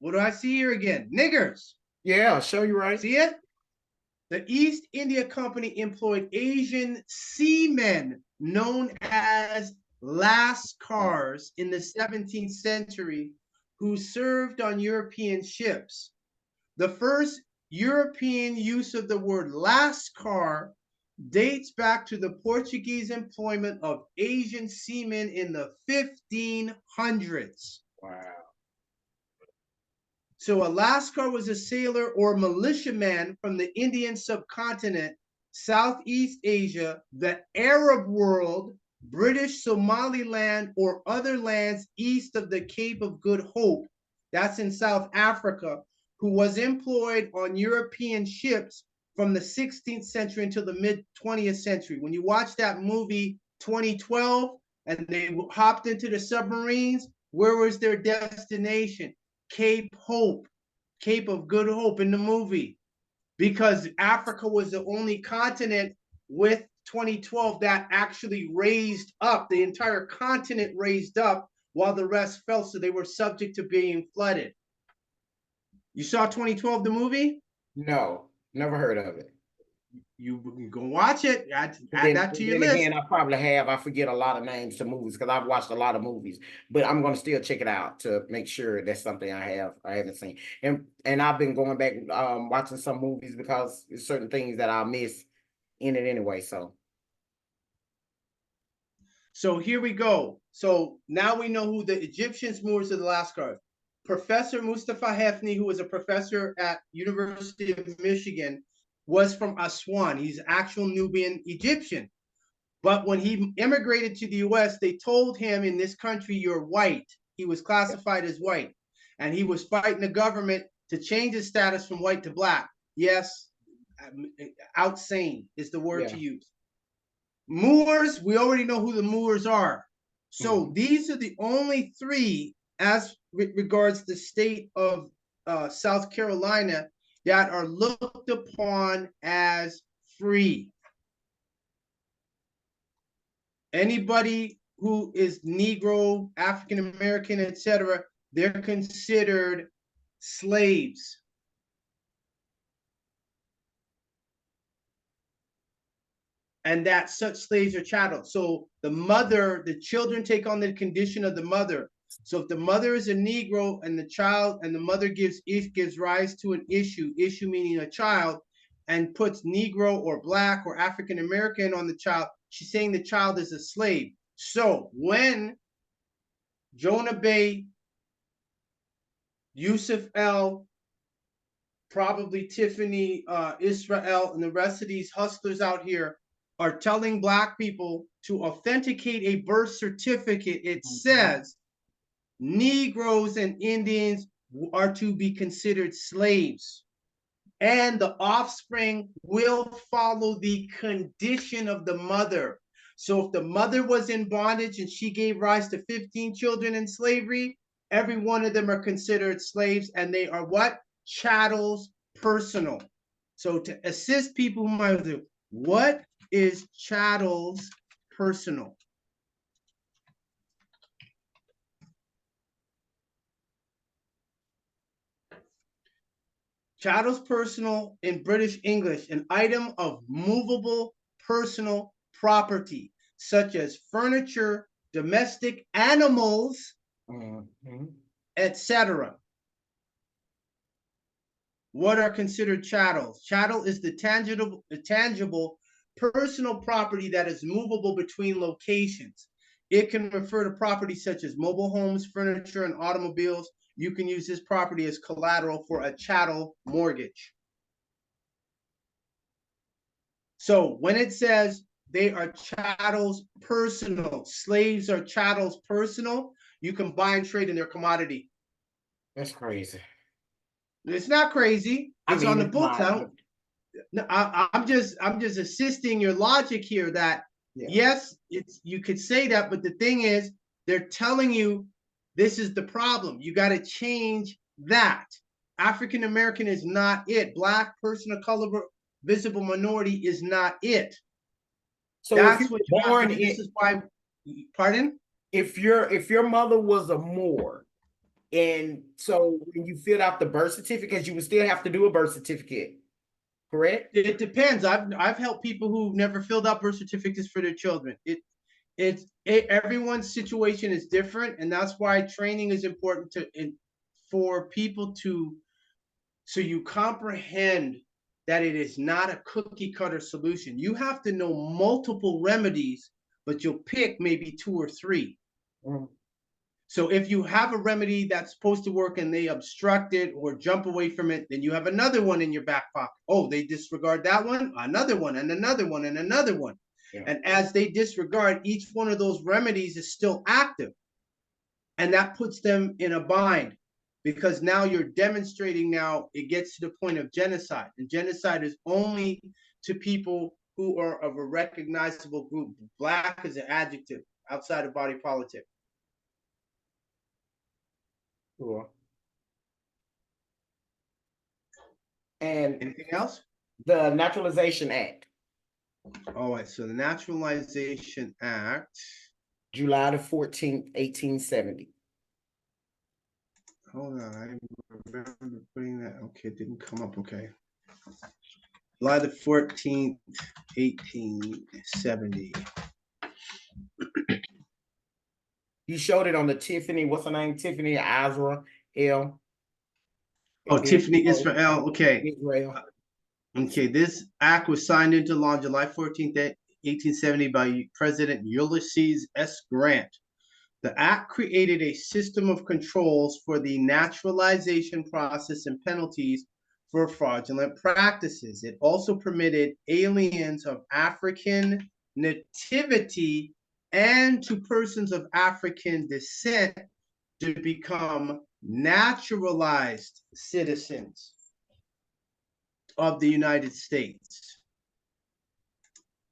What do I see here again? Niggers. Yeah, I'll show you right. See it? The East India Company employed Asian seamen known as Lascars in the 17th century who served on European ships. The first European use of the word Lascar dates back to the Portuguese employment of Asian seamen in the 1500s. Wow. So a Lascar was a sailor or militiaman from the Indian subcontinent, Southeast Asia, the Arab world, British Somaliland, or other lands east of the Cape of Good Hope, that's in South Africa, who was employed on European ships from the 16th century until the mid-20th century. When you watch that movie 2012 and they hopped into the submarines, where was their destination? Cape Hope, Cape of Good Hope in the movie, because Africa was the only continent with 2012 that actually raised up. The entire continent raised up while the rest fell, so they were subject to being flooded. You saw 2012, the movie? No, never heard of it. You can go watch it. Add Then, that to your then list. again, I probably have. I forget a lot of names to movies because I've watched a lot of movies, but I'm gonna still check it out to make sure that's something I haven't seen. And I've been going back watching some movies because there's certain things that I'll miss in it anyway. So here we go. So now we know who the Egyptians, Moors, and the Lascars. Professor Mustafa Hefni, who was a professor at University of Michigan, was from Aswan. He's actual Nubian Egyptian. But when he immigrated to the US, they told him in this country, you're white. He was classified as white. And he was fighting the government to change his status from white to black. Yes, outsane is the word to use. Moors, we already know who the Moors are. So these are the only three, as regards the state of South Carolina, that are looked upon as free. Anybody who is Negro, African American, etc., they're considered slaves. And that such slaves are chattel. So the children take on the condition of the mother. So if the mother is a Negro and the mother gives rise to an issue meaning a child, and puts Negro or Black or African American on the child, she's saying the child is a slave. So when Jonah Bey, Yusuf L, probably Tiffany Israel, and the rest of these hustlers out here are telling Black people to authenticate a birth certificate, it says Negroes and Indians are to be considered slaves, and the offspring will follow the condition of the mother. So if the mother was in bondage and she gave rise to 15 children in slavery, every one of them are considered slaves, and they are what? Chattels personal. So to assist people who might do, what is chattels personal? Chattels personal in British English, an item of movable personal property, such as furniture, domestic animals, etc. What are considered chattels? Chattel is the tangible personal property that is movable between locations. It can refer to property such as mobile homes, furniture, and automobiles. You can use this property as collateral for a chattel mortgage. So when it says they are chattels personal, slaves are chattels personal, you can buy and trade in their commodity. That's crazy. It's not crazy. It's on the books. I'm just assisting your logic here that yes, you could say that, but the thing is, they're telling you this is the problem. You got to change that. African American is not it. Black, person of color, visible minority is not it. So that's if what you're born in, this is why. Pardon? If your mother was a Moor, and so when you filled out the birth certificate, you would still have to do a birth certificate, correct? It depends. I've helped people who never filled out birth certificates for their children. Everyone's situation is different, and that's why training is important for people to, so you comprehend that it is not a cookie cutter solution. You have to know multiple remedies, but you'll pick maybe 2 or 3. So if you have a remedy that's supposed to work and they obstruct it or jump away from it, then you have another one in your back pocket. Oh, they disregard that one, another one, and another one, and another one. Yeah. And as they disregard, each one of those remedies is still active. And that puts them in a bind, because now you're demonstrating, now it gets to the point of genocide. And genocide is only to people who are of a recognizable group. Black is an adjective outside of body politic. Cool. And anything else? The Naturalization Act. All right, so the Naturalization Act. July the 14th, 1870. Hold on, I remember putting that. Okay, it didn't come up. Okay. July the 14th, 1870. You showed it on the Tiffany, what's her name? Tiffany Azra L. Oh, Tiffany Israel. Okay. Israel. Okay, this act was signed into law on July 14th, 1870 by President Ulysses S. Grant. The act created a system of controls for the naturalization process and penalties for fraudulent practices. It also permitted aliens of African nativity and to persons of African descent to become naturalized citizens of the United States.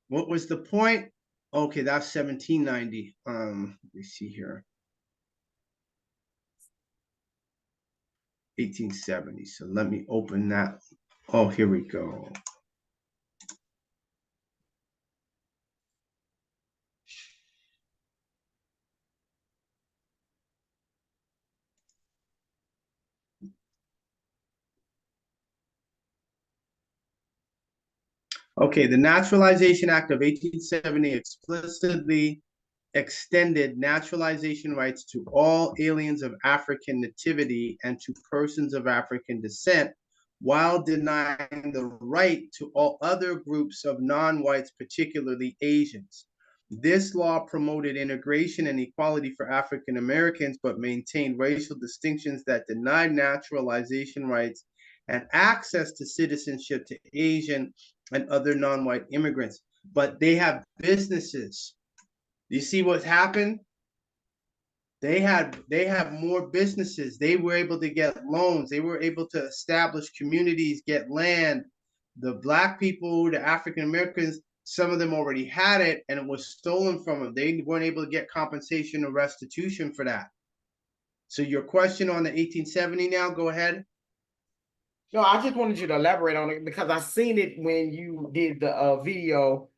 What was the point? Okay, that's 1790. Let me see here. 1870. So let me open that. Oh, here we go. Okay, the Naturalization Act of 1870 explicitly extended naturalization rights to all aliens of African nativity and to persons of African descent, while denying the right to all other groups of non-whites, particularly Asians. This law promoted integration and equality for African Americans, but maintained racial distinctions that denied naturalization rights and access to citizenship to Asian and other non-white immigrants. But they have businesses. You see what's happened? They have more businesses. They were able to get loans. They were able to establish communities, get land. The Black people, the African Americans, some of them already had it and it was stolen from them. They weren't able to get compensation or restitution for that. So your question on the 1870 now, go ahead. No, I just wanted you to elaborate on it because I seen it when you did the video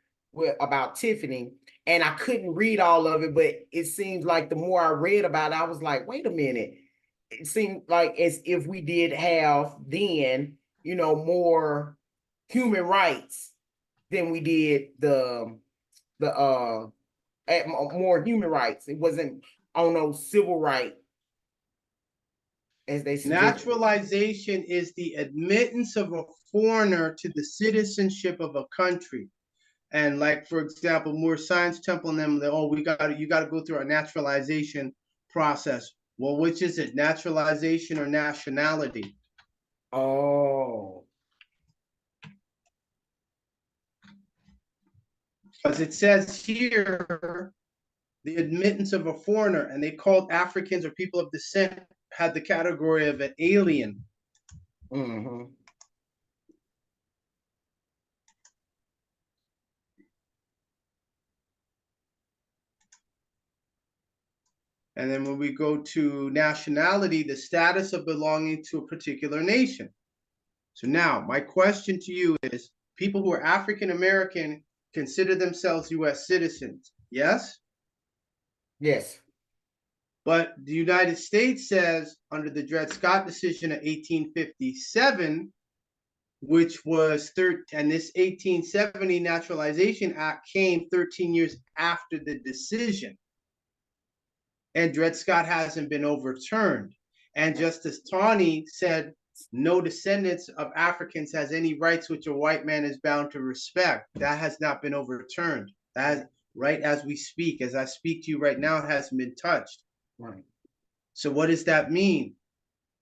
about Tiffany, and I couldn't read all of it, but it seems like the more I read about it, I was like, wait a minute. It seemed like as if we did have then, more human rights than we did the more human rights. It wasn't on no civil right as they suggest. Naturalization is the admittance of a foreigner to the citizenship of a country. And like, for example, Moore Science Temple and them, you got to go through a naturalization process. Well, which is it, naturalization or nationality? Oh. Because it says here, the admittance of a foreigner, and they called Africans or people of descent had the category of an alien. Mm-hmm. And then when we go to nationality, the status of belonging to a particular nation. So now my question to you is, people who are African American consider themselves US citizens, yes? Yes. But the United States says under the Dred Scott decision of 1857, which was and this 1870 Naturalization Act came 13 years after the decision. And Dred Scott hasn't been overturned. And Justice Taney said, no descendants of Africans has any rights which a white man is bound to respect. That has not been overturned. That, right as we speak, as I speak to you right now, it hasn't been touched. Right. So what does that mean?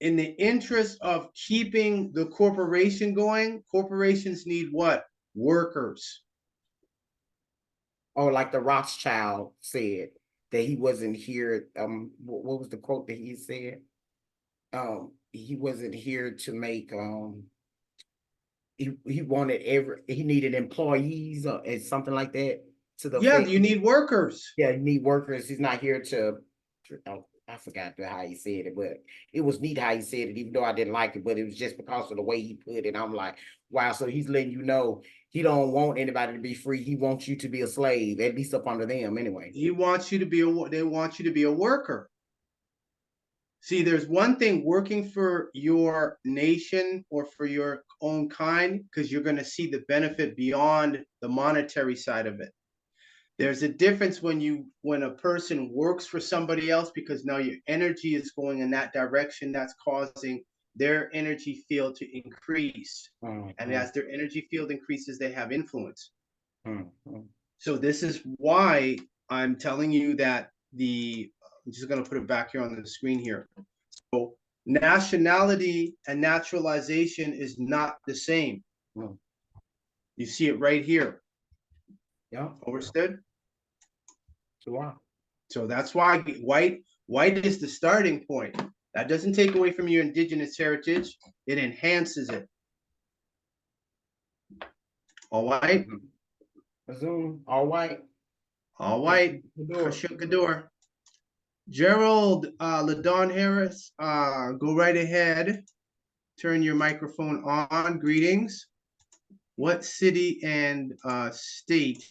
In the interest of keeping the corporation going, corporations need what? Workers. Oh, like the Rothschild said that he wasn't here. What was the quote that he said? He wasn't here to make he wanted he needed employees and something like that to the Yeah, effect. you need workers. Yeah, you need workers. He's not here to I forgot how he said it, but it was neat how he said it, even though I didn't like it, but it was just because of the way he put it. I'm like, wow, so he's letting you know he don't want anybody to be free. He wants you to be a slave, at least up under them anyway. He wants you to be they want you to be a worker. See, there's one thing working for your nation or for your own kind, because you're going to see the benefit beyond the monetary side of it. There's a difference when a person works for somebody else, because now your energy is going in that direction, that's causing their energy field to increase. And as their energy field increases, they have influence. So this is why I'm telling you that I'm just going to put it back here on the screen here. So nationality and naturalization is not the same. You see it right here. Yeah. Understood? Wow. So that's why white is the starting point. That doesn't take away from your indigenous heritage. It enhances it. All white. Zoom. All white. All white. Kador. Gerald LaDon Harris, go right ahead. Turn your microphone on. Greetings. What city and state?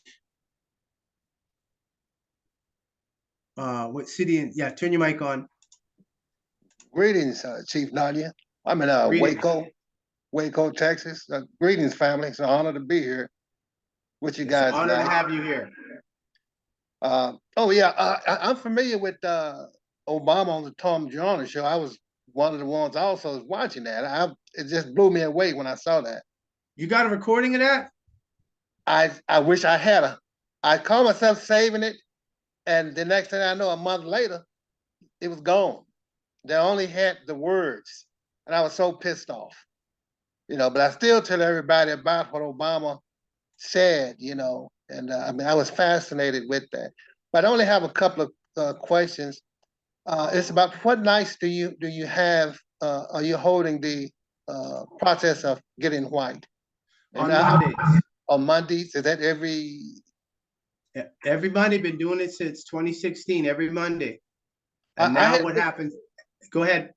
What city and yeah, turn your mic on. Greetings, Chief Nanya. I'm in Greetings. Waco, Texas. Greetings, family. It's an honor to be here with you guys. It's an honor tonight. to have you here. Oh yeah, I'm familiar with Obama on the Tom Jones show. I was one of the ones also was watching that. It just blew me away when I saw that. You got a recording of that? I wish I had I caught myself saving it, and the next thing I know, a month later, it was gone. They only had the words, and I was so pissed off. But I still tell everybody about what Obama said, and I mean, I was fascinated with that. But I only have a couple of questions. It's about what nights do you have? Are you holding the process of getting white? On Mondays. On Mondays, is that every? Every Monday, been doing it since 2016. Every Monday. And now what happens? Go ahead.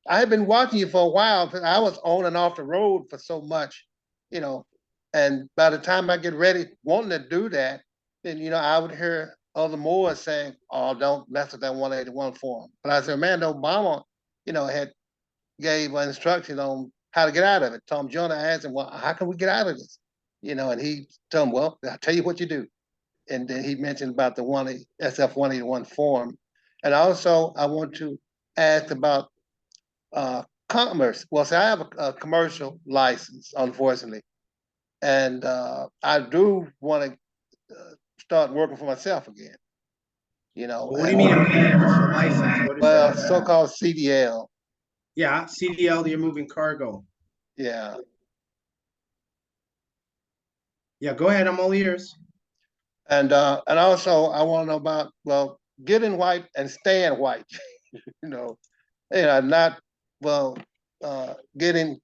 I had been watching you for a while, because I was on and off the road for so much, and by the time I get ready wanting to do that, then, I would hear other Moors saying, oh, don't mess with that 181 form. But I said, man, Obama, had gave instructions on how to get out of it. Tom Jones asked him, well, how can we get out of this? And he told him, well, I'll tell you what you do. And then he mentioned about the SF 181 form. And also I want to ask about commerce. Well, see, I have a commercial license, unfortunately, and I do want to start working for myself again. What do you mean a commercial license? What is well, that? so-called CDL. Yeah, CDL. You're moving cargo. Yeah. Yeah, go ahead. I'm all ears. And also I want to know about getting white and staying white. Not getting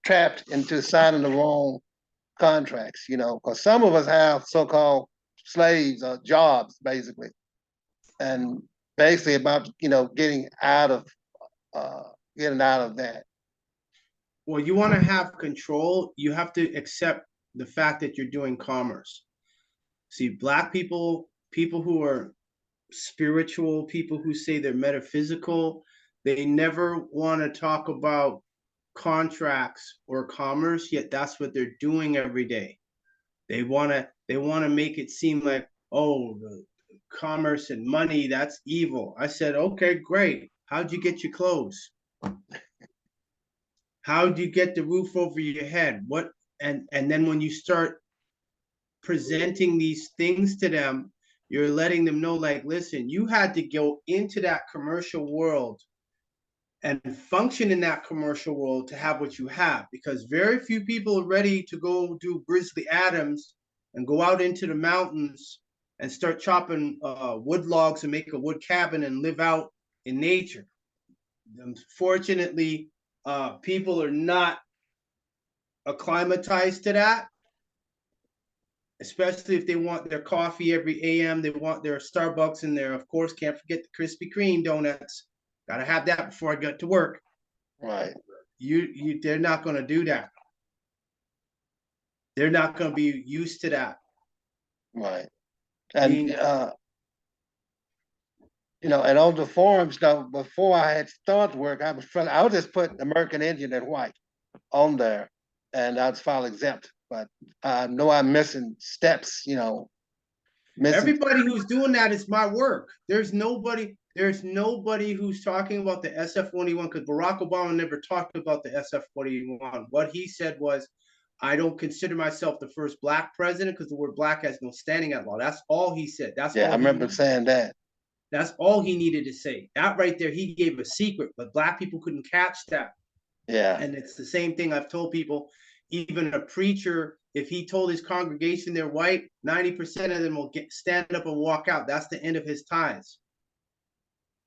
trapped into signing the wrong contracts, because some of us have so-called slaves or jobs, basically, and basically about getting out of that. Well, you want to have control. You have to accept the fact that you're doing commerce. See, Black people who are spiritual, people who say they're metaphysical, they never want to talk about contracts or commerce, yet that's what they're doing every day. They want to make it seem like, oh, the commerce and money, that's evil. I said, okay, great. How'd you get your clothes? How'd you get the roof over your head? What? And then when you start presenting these things to them, you're letting them know, like, listen, you had to go into that commercial world and function in that commercial world to have what you have, because very few people are ready to go do Grizzly Adams and go out into the mountains and start chopping wood logs and make a wood cabin and live out in nature. Unfortunately, people are not acclimatized to that, especially if they want their coffee every AM. They want their Starbucks in there. Of course, can't forget the Krispy Kreme donuts. Gotta have that before I get to work. Right. They're not going to do that. They're not going to be used to that. Right. And You know, and on the forums, now, before I had started work, I would just put American Indian and white on there, and I'd file exempt. But I know I'm missing steps, you know. Everybody who's doing that is my work. There's nobody who's talking about the SF-181 because Barack Obama never talked about the SF-181. What he said was, I don't consider myself the first Black president because the word Black has no standing at law. That's all he said. Yeah, I remember saying that. That's all he needed to say. That right there, he gave a secret, but Black people couldn't catch that. Yeah. And it's the same thing I've told people. Even a preacher, if he told his congregation they're white, 90% of them will stand up and walk out. That's the end of his tithes.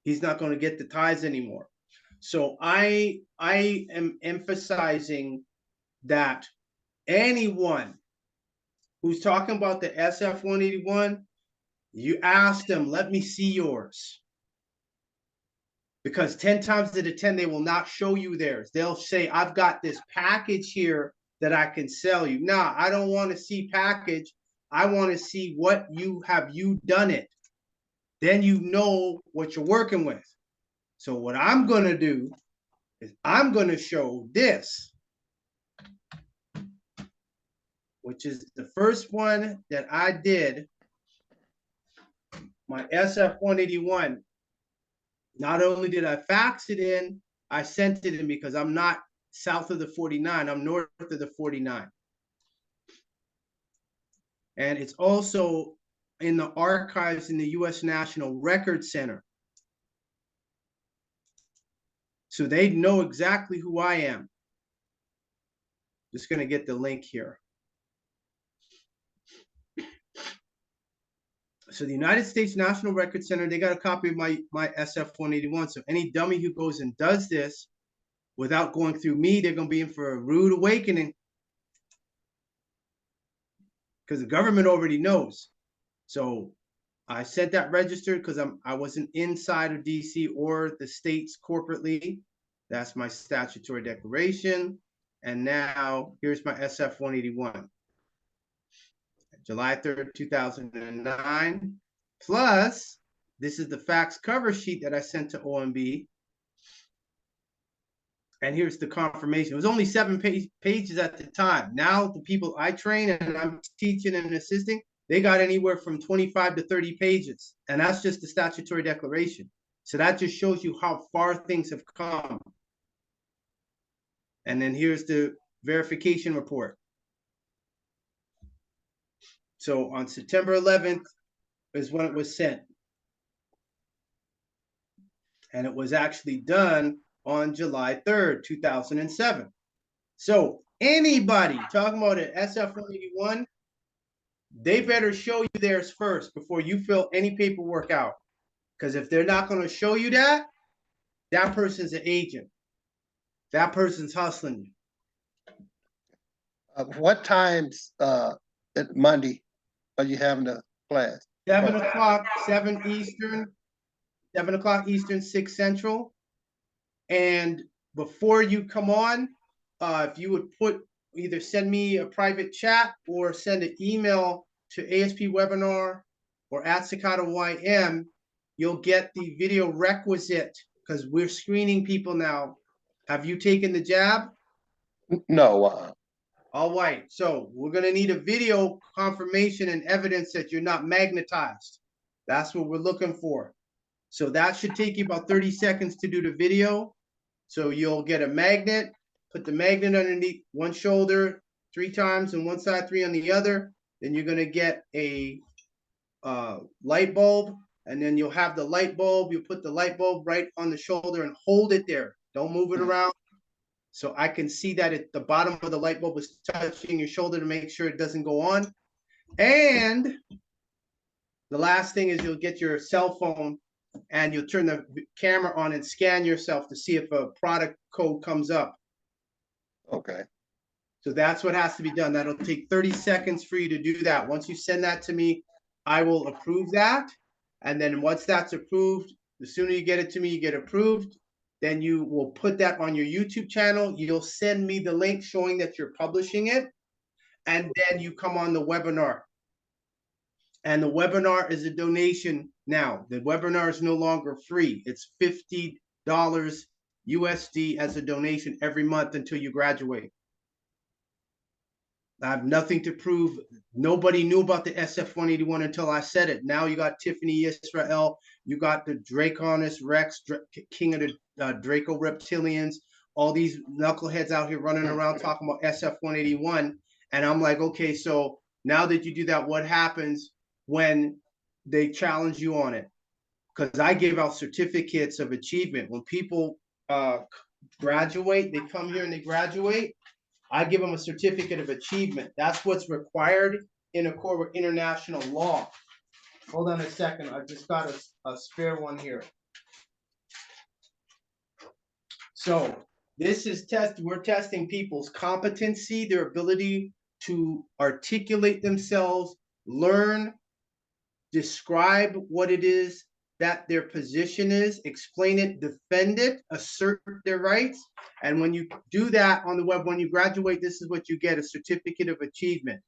He's not going to get the tithes anymore. So I am emphasizing that anyone who's talking about the SF-181, you ask them, let me see yours. Because 10 times out of 10, they will not show you theirs. They'll say, I've got this package here that I can sell you. Nah, I don't want to see package. I want to see what you done it. Then you know what you're working with. So what I'm going to do is I'm going to show this, which is the first one that I did, my SF-181. Not only did I fax it in, I sent it in because I'm not south of the 49, I'm north of the 49. And it's also in the archives in the U.S. National Record Center. So they know exactly who I am. Just going to get the link here. So the United States National Record Center, they got a copy of my SF-181. So any dummy who goes and does this without going through me, they're going to be in for a rude awakening. Because the government already knows. So I sent that registered because I wasn't inside of DC or the states corporately. That's my statutory declaration. And now here's my SF-181. July 3rd, 2009. Plus, this is the fax cover sheet that I sent to OMB. And here's the confirmation. It was only 7 pages at the time. Now the people I train and I'm teaching and assisting, they got anywhere from 25 to 30 pages. And that's just the statutory declaration. So that just shows you how far things have come. And then here's the verification report. So on September 11th is when it was sent. And it was actually done on July 3rd, 2007. So anybody talking about an SF-181, they better show you theirs first before you fill any paperwork out. Because if they're not going to show you that, that person's an agent. That person's hustling you. What times at Monday are you having the class? 7 o'clock, 7 Eastern, 7 o'clock Eastern, 6 Central. And before you come on, if you would either send me a private chat or send an email to ASP Webinar or At-sik-hata YM, you'll get the video requisite because we're screening people now. Have you taken the jab? No. All right. So we're going to need a video confirmation and evidence that you're not magnetized. That's what we're looking for. So that should take you about 30 seconds to do the video. So you'll get a magnet, put the magnet underneath one shoulder 3 times on one side, 3 on the other. Then you're going to get a light bulb, and then you'll have the light bulb. You put the light bulb right on the shoulder and hold it there. Don't move it around. So I can see that at the bottom of the light bulb is touching your shoulder to make sure it doesn't go on. And the last thing is you'll get your cell phone and you'll turn the camera on and scan yourself to see if a product code comes up. Okay. So that's what has to be done. That'll take 30 seconds for you to do that. Once you send that to me, I will approve that. And then once that's approved, the sooner you get it to me, you get approved. Then you will put that on your YouTube channel. You'll send me the link showing that you're publishing it. And then you come on the webinar. And the webinar is a donation now. The webinar is no longer free. It's $50 USD as a donation every month until you graduate. I have nothing to prove. Nobody knew about the SF-181 until I said it. Now you got Tiffany Israel, you got the Draconis Rex, king of the Draco reptilians, all these knuckleheads out here running around talking about SF-181. And I'm like, okay, so now that you do that, what happens when they challenge you on it? Because I give out certificates of achievement. When people graduate, they come here and they graduate, I give them a certificate of achievement. That's what's required in accord with international law. Hold on a second. I just got a spare one here. So this is we're testing people's competency, their ability to articulate themselves, learn, describe what it is that their position is, explain it, defend it, assert their rights. And when you do that on the web, when you graduate, this is what you get, a certificate of achievement.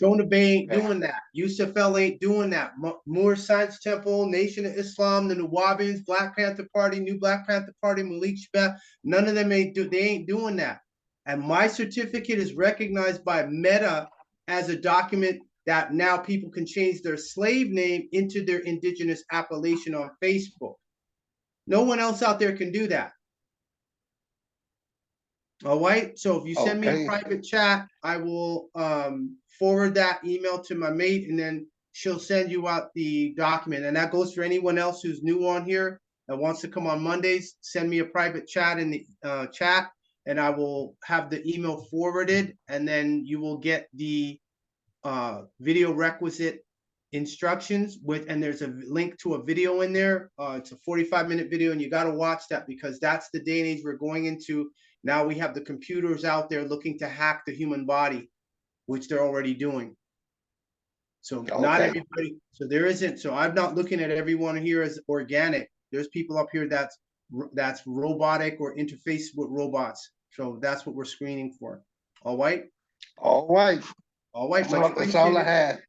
Jonah Bay ain't doing that. Yusuf-El ain't doing that. Moor Science Temple, Nation of Islam, the Nawabians, Black Panther Party, New Black Panther Party, Malik Shbeh, none of them they ain't doing that. And my certificate is recognized by Meta as a document that now people can change their slave name into their indigenous appellation on Facebook. No one else out there can do that. All right. So if you send me a private chat, I will forward that email to my mate, and then she'll send you out the document. And that goes for anyone else who's new on here that wants to come on Mondays. Send me a private chat in the chat, and I will have the email forwarded, and then you will get the video requisite instructions and there's a link to a video in there. It's a 45-minute video, and you got to watch that, because that's the day and age we're going into. Now we have the computers out there looking to hack the human body, which they're already doing. So not everybody, so there isn't, so I'm not looking at everyone here as organic. There's people up here that's robotic or interface with robots. So that's what we're screening for. All right? All right. All right. That's all I had.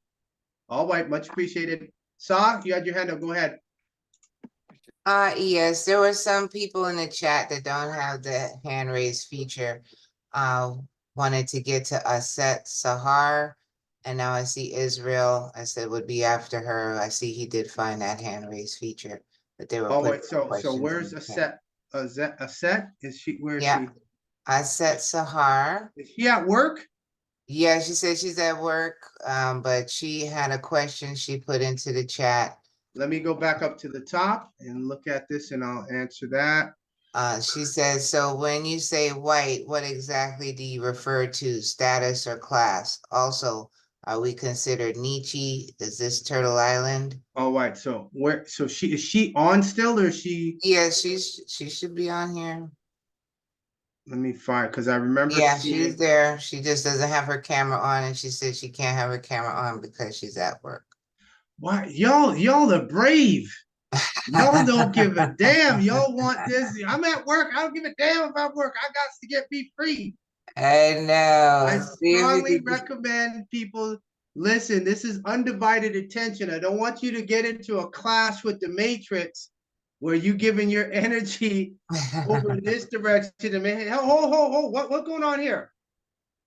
All right, much appreciated. Sa, you had your hand up. Go ahead. Yes, there were some people in the chat that don't have the hand raise feature. Wanted to get to At-sik-hata, and now I see Israel. I said would be after her. I see he did find that hand raise feature, but they were. Oh wait, so where's At-sik? At-sik? Is she? Where is she? At-sik-hata. Is she at work? Yeah, she said she's at work, but she had a question she put into the chat. Let me go back up to the top and look at this, and I'll answer that. She says, so when you say white, what exactly do you refer to, status or class? Also, are we considered Nietzsche? Is this Turtle Island? All right, so is she on still, or is she? Yeah, she should be on here. Let me find, because I remember. Yeah, she's there. She just doesn't have her camera on, and she said she can't have her camera on because she's at work. Why, y'all are brave. Y'all don't give a damn. Y'all want this. I'm at work. I don't give a damn if I work. I got to get me free. I know. I strongly recommend people listen. This is undivided attention. I don't want you to get into a clash with the Matrix where you giving your energy over in this direction. And hey, ho, what's going on here?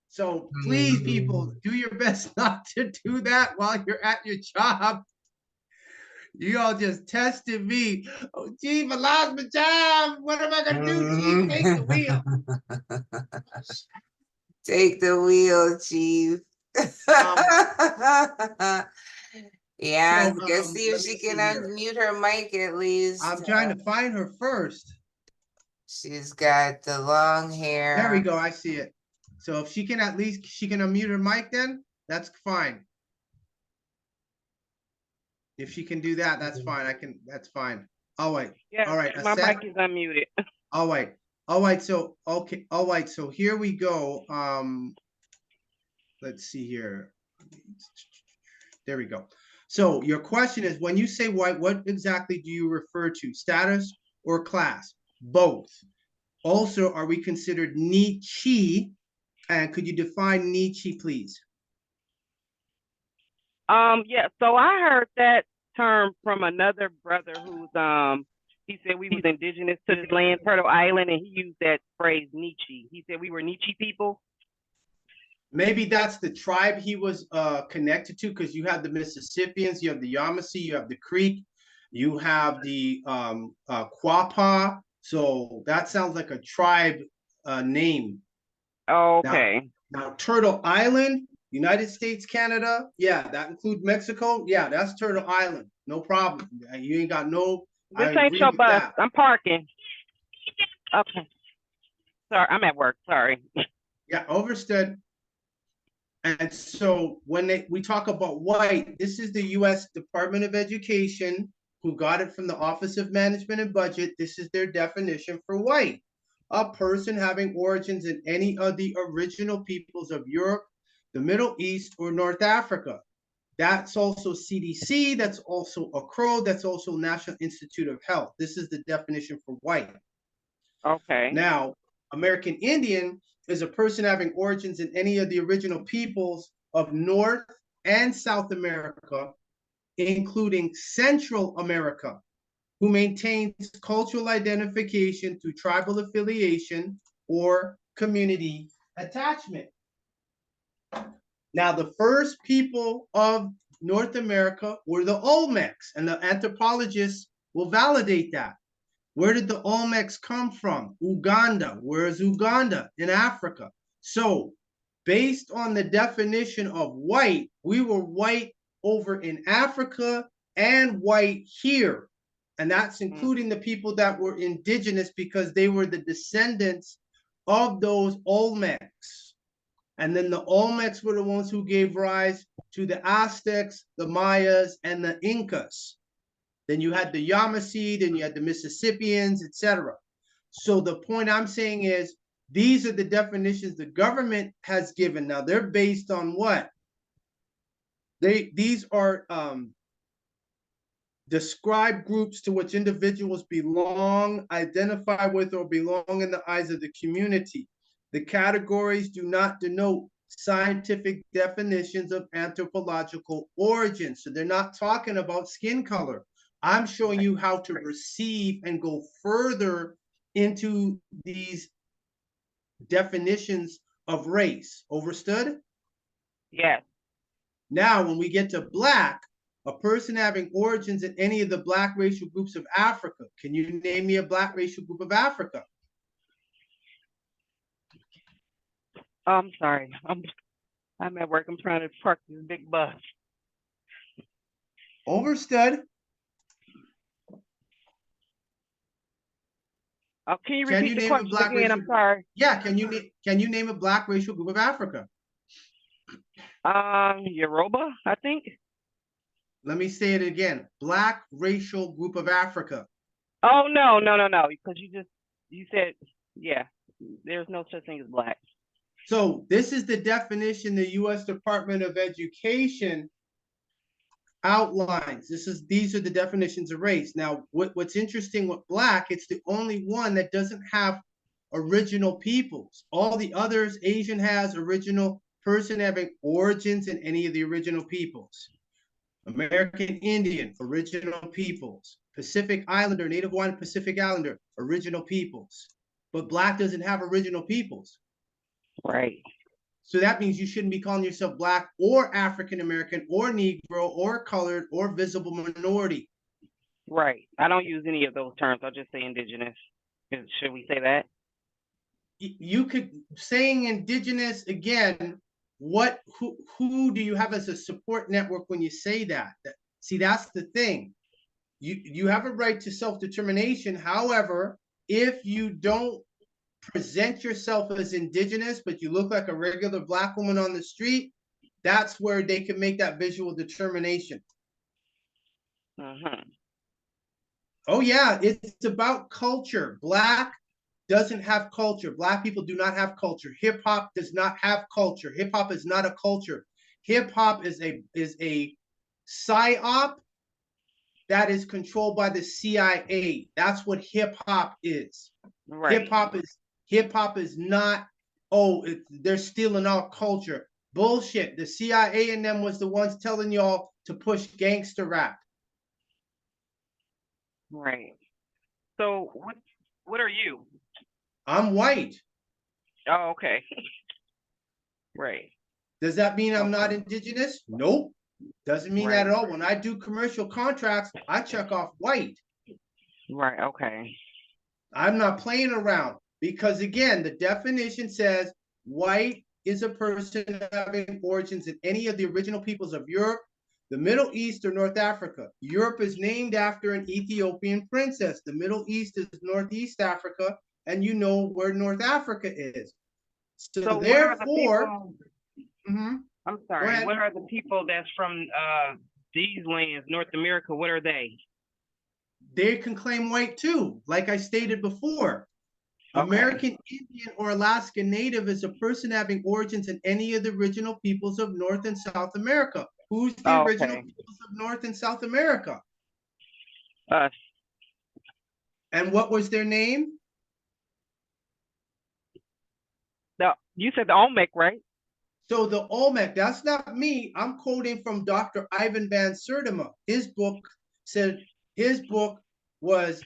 So please, people, do your best not to do that while you're at your job. You all just tested me. Oh, Chief, I lost my job. What am I going to do, Chief? Take the wheel. Take the wheel, Chief. Yeah, So, let's see if she can unmute her mic at least. I'm trying to find her first. She's got the long hair. There we go. I see it. So if she can unmute her mic, then that's fine. If she can do that, that's fine. That's fine. All right. Yeah, all right. my mic is unmuted. All right. All right. So, okay. All right. So here we go. Let's see here. There we go. So your question is, when you say white, what exactly do you refer to? Status or class? Both. Also, are we considered Nietzsche? And could you define Nietzsche, please? Yeah, so I heard that term from another brother who's he said we was indigenous to the land, Turtle Island, and he used that phrase Nietzsche. He said we were Nietzsche people. Maybe that's the tribe he was connected to, because you have the Mississippians, you have the Yamasee, you have the Creek, you have the Quapaw. So that sounds like a tribe name. Okay. Now, Turtle Island, United States, Canada, yeah, that includes Mexico. Yeah, that's Turtle Island. No problem. You ain't got no. This I ain't agree your with bus. that. I'm parking. Okay. Sorry, I'm at work. Sorry. Yeah, overstood. And so when we talk about white, this is the U.S. Department of Education, who got it from the Office of Management and Budget. This is their definition for white: a person having origins in any of the original peoples of Europe, the Middle East, or North Africa. That's also CDC, that's also ACRO, that's also National Institute of Health. This is the definition for white. Okay. Now, American Indian is a person having origins in any of the original peoples of North and South America, including Central America, who maintains cultural identification through tribal affiliation or community attachment. Now, the first people of North America were the Olmecs, and the anthropologists will validate that. Where did the Olmecs come from? Uganda. Where is Uganda? In Africa. So, based on the definition of white, we were white over in Africa and white here. And that's including the people that were indigenous, because they were the descendants of those Olmecs. And then the Olmecs were the ones who gave rise to the Aztecs, the Mayas, and the Incas. Then you had the Yamasee, then you had the Mississippians, etc. So the point I'm saying is, these are the definitions the government has given. Now they're based on what? These are described groups to which individuals belong, identify with, or belong in the eyes of the community. The categories do not denote scientific definitions of anthropological origin. So they're not talking about skin color. I'm showing you how to receive and go further into these definitions of race. Overstood? Yes. Now, when we get to Black, a person having origins in any of the Black racial groups of Africa. Can you name me a Black racial group of Africa? I'm sorry. I'm at work. I'm trying to park this big bus. Overstood. Can you repeat the question again? I'm sorry. Yeah, can you name a Black racial group of Africa? Yoruba, I think. Let me say it again. Black racial group of Africa. Oh, no, because you said, yeah, there's no such thing as Black. So this is the definition the U.S. Department of Education outlines. These are the definitions of race. Now, what's interesting with Black, it's the only one that doesn't have original peoples. All the others, Asian has original person having origins in any of the original peoples. American Indian, original peoples. Pacific Islander, Native Hawaiian, Pacific Islander, original peoples. But Black doesn't have original peoples. Right. So that means you shouldn't be calling yourself Black or African American or Negro or colored or visible minority. Right. I don't use any of those terms. I'll just say indigenous. Should we say that? You could, saying indigenous again, who do you have as a support network when you say that? See, that's the thing. You have a right to self-determination. However, if you don't present yourself as indigenous, but you look like a regular Black woman on the street, that's where they can make that visual determination. Oh yeah, it's about culture. Black doesn't have culture. Black people do not have culture. Hip hop does not have culture. Hip hop is not a culture. Hip hop is a psyop that is controlled by the CIA. That's what hip hop is. Right. Hip hop is not, they're stealing our culture. Bullshit. The CIA and them was the ones telling y'all to push gangster rap. Right. So what are you? I'm white. Oh, okay. Right. Does that mean I'm not Okay. indigenous? Nope. Doesn't mean that Right. at all. When I do commercial contracts, I check off white. Right. Okay. I'm not playing around because, again, the definition says white is a person having origins in any of the original peoples of Europe, the Middle East, or North Africa. Europe is named after an Ethiopian princess. The Middle East is Northeast Africa, and you know where North Africa is. So So what are the therefore, people? mhm, I'm go sorry. ahead. What are the people that's from these lands, North America? What are they? They can claim white too, like I stated before. Okay. American Indian or Alaskan Native is a person having origins in any of the original peoples of North and South America. Who's the Oh, original okay. peoples of North and South America? Us. And what was their name? No, you said the Olmec, right? So the Olmec, that's not me. I'm quoting from Dr. Ivan van Sertima. His book said, his book was,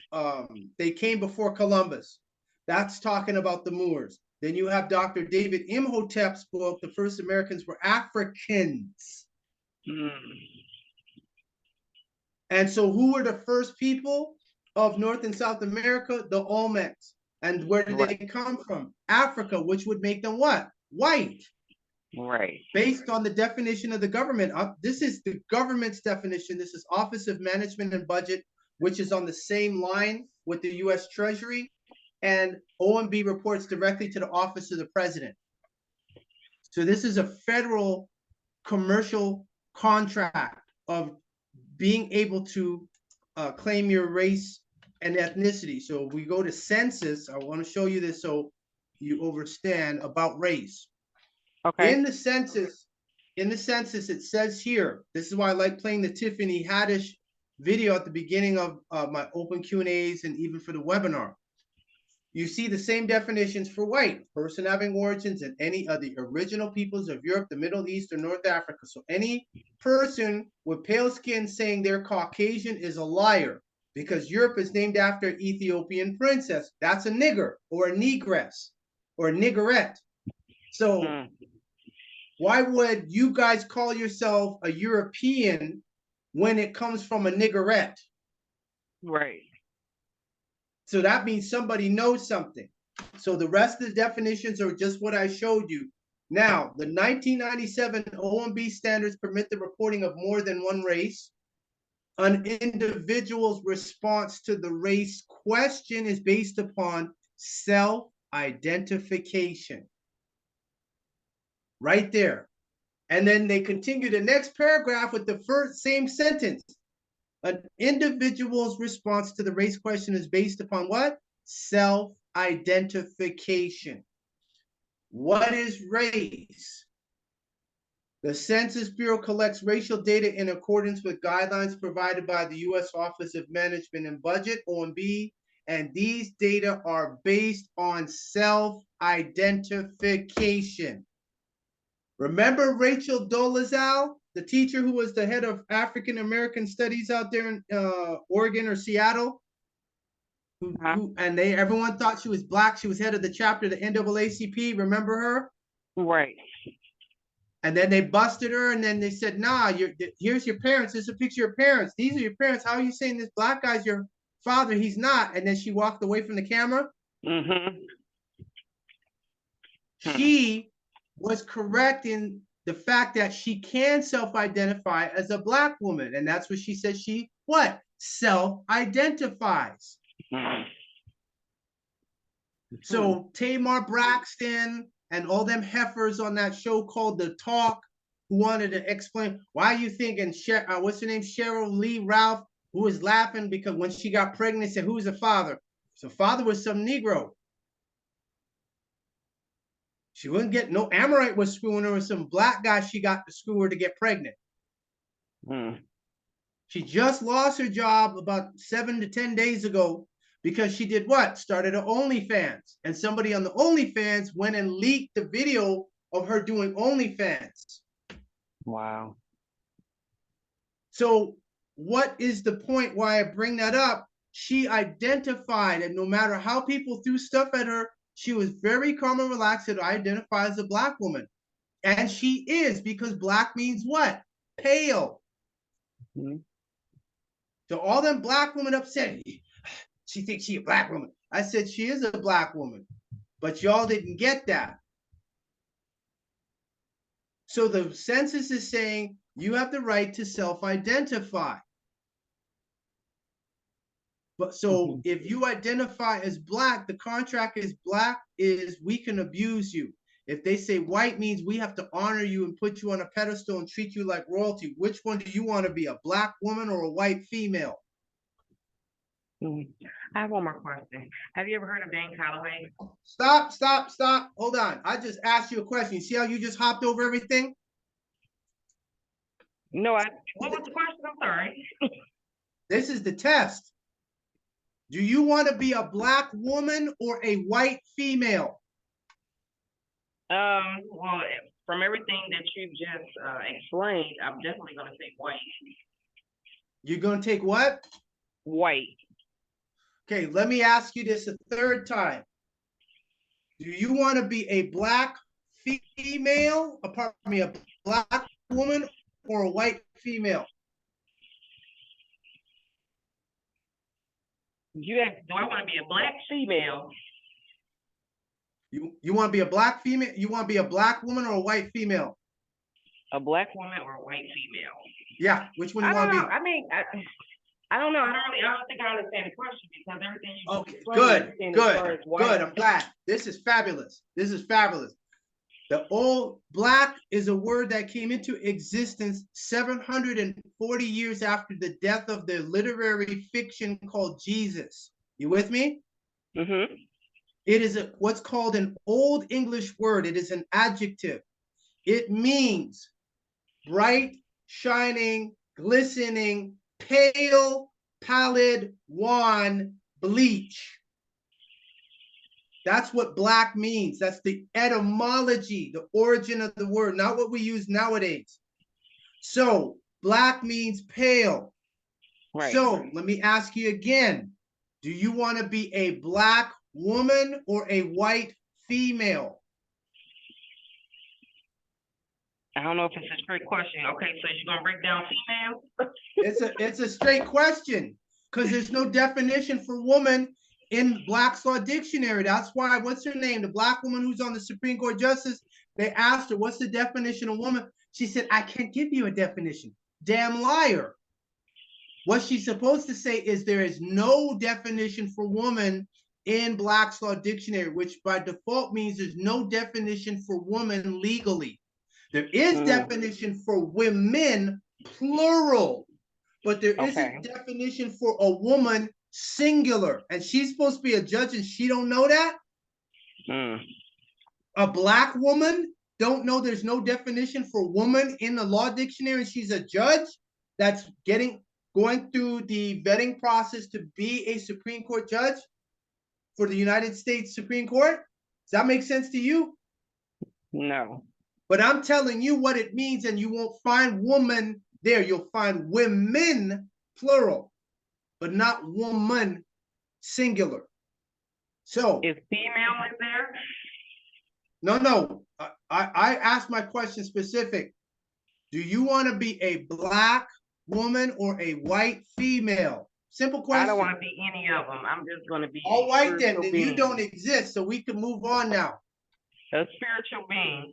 they came before Columbus. That's talking about the Moors. Then you have Dr. David Imhotep's book, The First Americans Were Africans. Mm. And so who were the first people of North and South America? The Olmecs. And where did they come from? Africa, which would make them what? White. Right. Based on the definition of the government. This is the government's definition. This is Office of Management and Budget, which is on the same line with the U.S. Treasury. And OMB reports directly to the Office of the President. So this is a federal commercial contract of being able to claim your race and ethnicity. So if we go to census, I want to show you this so you understand about race. Okay. In the census, it says here, this is why I like playing the Tiffany Haddish video at the beginning of my open Q&As and even for the webinar. You see the same definitions for white, person having origins in any of the original peoples of Europe, the Middle East, or North Africa. So any person with pale skin saying they're Caucasian is a liar because Europe is named after an Ethiopian princess. That's a nigger or a negress or a niggerette. So why would you guys call yourself a European when it comes from a niggerette? Right. So that means somebody knows something. So the rest of the definitions are just what I showed you. Now, the 1997 OMB standards permit the reporting of more than one race. An individual's response to the race question is based upon self-identification. Right there. And then they continue the next paragraph with the first same sentence. An individual's response to the race question is based upon what? Self-identification. What is race? The Census Bureau collects racial data in accordance with guidelines provided by the U.S. Office of Management and Budget, OMB, and these data are based on self-identification. Remember Rachel Dolezal, the teacher who was the head of African American studies out there in Oregon or Seattle? And everyone thought she was black. She was head of the chapter of the NAACP. Remember her? Right. And then they busted her, and then they said, nah, here's your parents. This is a picture of your parents. These are your parents. How are you saying this black guy's your father? He's not. And then she walked away from the camera. Mm-hmm. She was correct in the fact that she can self-identify as a black woman. And that's what she says she, what? Self-identifies. Mm-hmm. So Tamar Braxton and all them heifers on that show called The Talk who wanted to explain why you thinking, what's her name? Cheryl Lee Ralph, who was laughing because when she got pregnant, said, who's the father? So father was some Negro. She wouldn't get, no Amorite was screwing her with some black guy she got to screw her to get pregnant. She just lost her job about 7 to 10 days ago because she did what? Started an OnlyFans. And somebody on the OnlyFans went and leaked the video of her doing OnlyFans. Wow. So what is the point why I bring that up? She identified, and no matter how people threw stuff at her, she was very calm and relaxed to identify as a Black woman. And she is, because Black means what? Pale. Mm-hmm. So all them Black women upset, she thinks she a Black woman. I said she is a Black woman, but y'all didn't get that. So the census is saying you have the right to self-identify. But so if you identify as Black, the contract is Black is we can abuse you. If they say white means we have to honor you and put you on a pedestal and treat you like royalty, which one do you want to be, a Black woman or a white female? I have one more question. Have you ever heard of Dan Calloway? Stop. Hold on. I just asked you a question. You see how you just hopped over everything? No, what was the question? I'm sorry. This is the test. Do you want to be a Black woman or a white female? Well, from everything that you just explained, I'm definitely going to say white. You're going to take what? White. Okay, let me ask you this a third time. Do you want to be a Black female, a Black woman, or a white female? You asked, do I want to be a Black female? You want to be a Black female? You want to be a Black woman or a white female? A Black woman or a white female? Yeah, which one do you want to be? I mean, I don't know. I don't think I understand the question because everything you Okay, good. I'm glad. This is fabulous. The old Black is a word that came into existence 740 years after the death of the literary fiction called Jesus. You with me? Mm-hmm. It is what's called an Old English word. It is an adjective. It means bright, shining, glistening, pale, pallid, wan, bleach. That's what Black means. That's the etymology, the origin of the word, not what we use nowadays. So Black means pale. Right. So let me ask you again. Do you want to be a Black woman or a white female? I don't know if it's a straight question. Okay, so you're gonna break down female? It's a straight question because there's no definition for woman in Black's Law Dictionary. That's why, what's her name? The Black woman who's on the Supreme Court justice, they asked her, what's the definition of woman? She said, I can't give you a definition. Damn liar. What she's supposed to say is there is no definition for woman in Black's Law Dictionary, which by default means there's no definition for woman legally. There is definition for women, plural, but there isn't definition for a woman, singular. And she's supposed to be a judge and she don't know that? A Black woman don't know there's no definition for woman in the law dictionary and she's a judge that's going through the vetting process to be a Supreme Court judge for the United States Supreme Court? Does that make sense to you? No. But I'm telling you what it means, and you won't find woman there. You'll find women, plural, but not woman, singular. So is female in there? No. I asked my question specific. Do you want to be a Black woman or a white female? Simple question. I don't want to be any of them. I'm just going to be all white then you don't exist, so we can move on now. A spiritual being.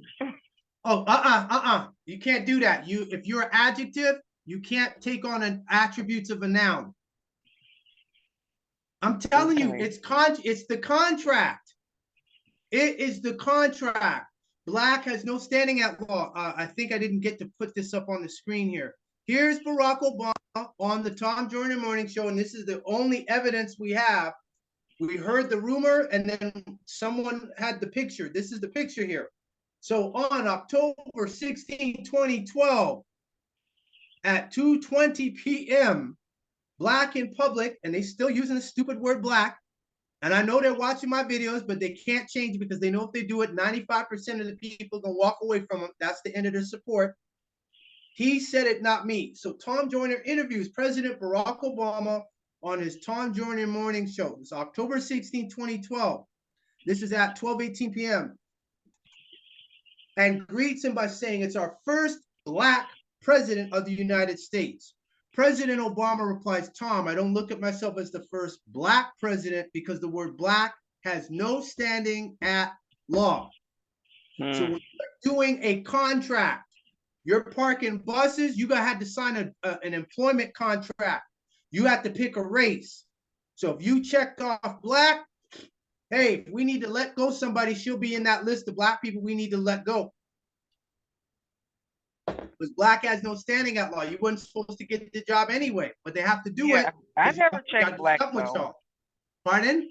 Oh, you can't do that. If you're an adjective, you can't take on an attributes of a noun. I'm telling you, it's the contract. It is the contract. Black has no standing at law. I think I didn't get to put this up on the screen here. Here's Barack Obama on the Tom Joyner Morning Show, and this is the only evidence we have. We heard the rumor, and then someone had the picture. This is the picture here. So on October 16, 2012, at 2:20 p.m., Black in public, and they still using the stupid word Black, And I know they're watching my videos, but they can't change it because they know if they do it, 95% of the people are gonna walk away from them. That's the end of their support. He said it, not me. So Tom Joyner interviews President Barack Obama on his Tom Joyner morning show. It's October 16, 2012. This is at 12:18 p.m. And greets him by saying, it's our first Black president of the United States. President Obama replies, Tom, I don't look at myself as the first Black president because the word Black has no standing at law. So when you're doing a contract, you're parking buses, you had to sign an employment contract. You have to pick a race. So if you checked off Black, hey, if we need to let go somebody, she'll be in that list of Black people we need to let go. Because Black has no standing at law. You weren't supposed to get the job anyway, but they have to do it. I never checked Black though. Pardon?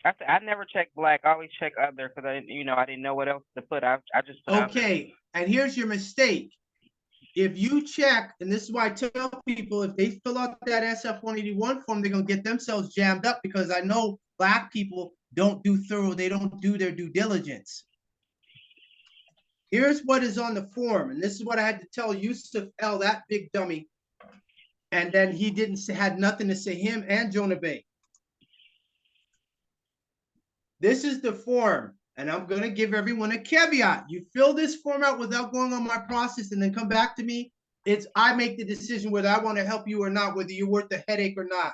I never checked Black. I always check other because I didn't know what else to put. I just put okay. And here's your mistake. If you check, and this is why I tell people, if they fill out that SF-181 form, they're gonna get themselves jammed up because I know Black people don't do thorough. They don't do their due diligence. Here's what is on the form, and this is what I had to tell Yusuf L, that big dummy, and then he had nothing to say, him and Jonah Bay. This is the form, and I'm going to give everyone a caveat. You fill this form out without going on my process and then come back to me. I make the decision whether I want to help you or not, whether you're worth the headache or not,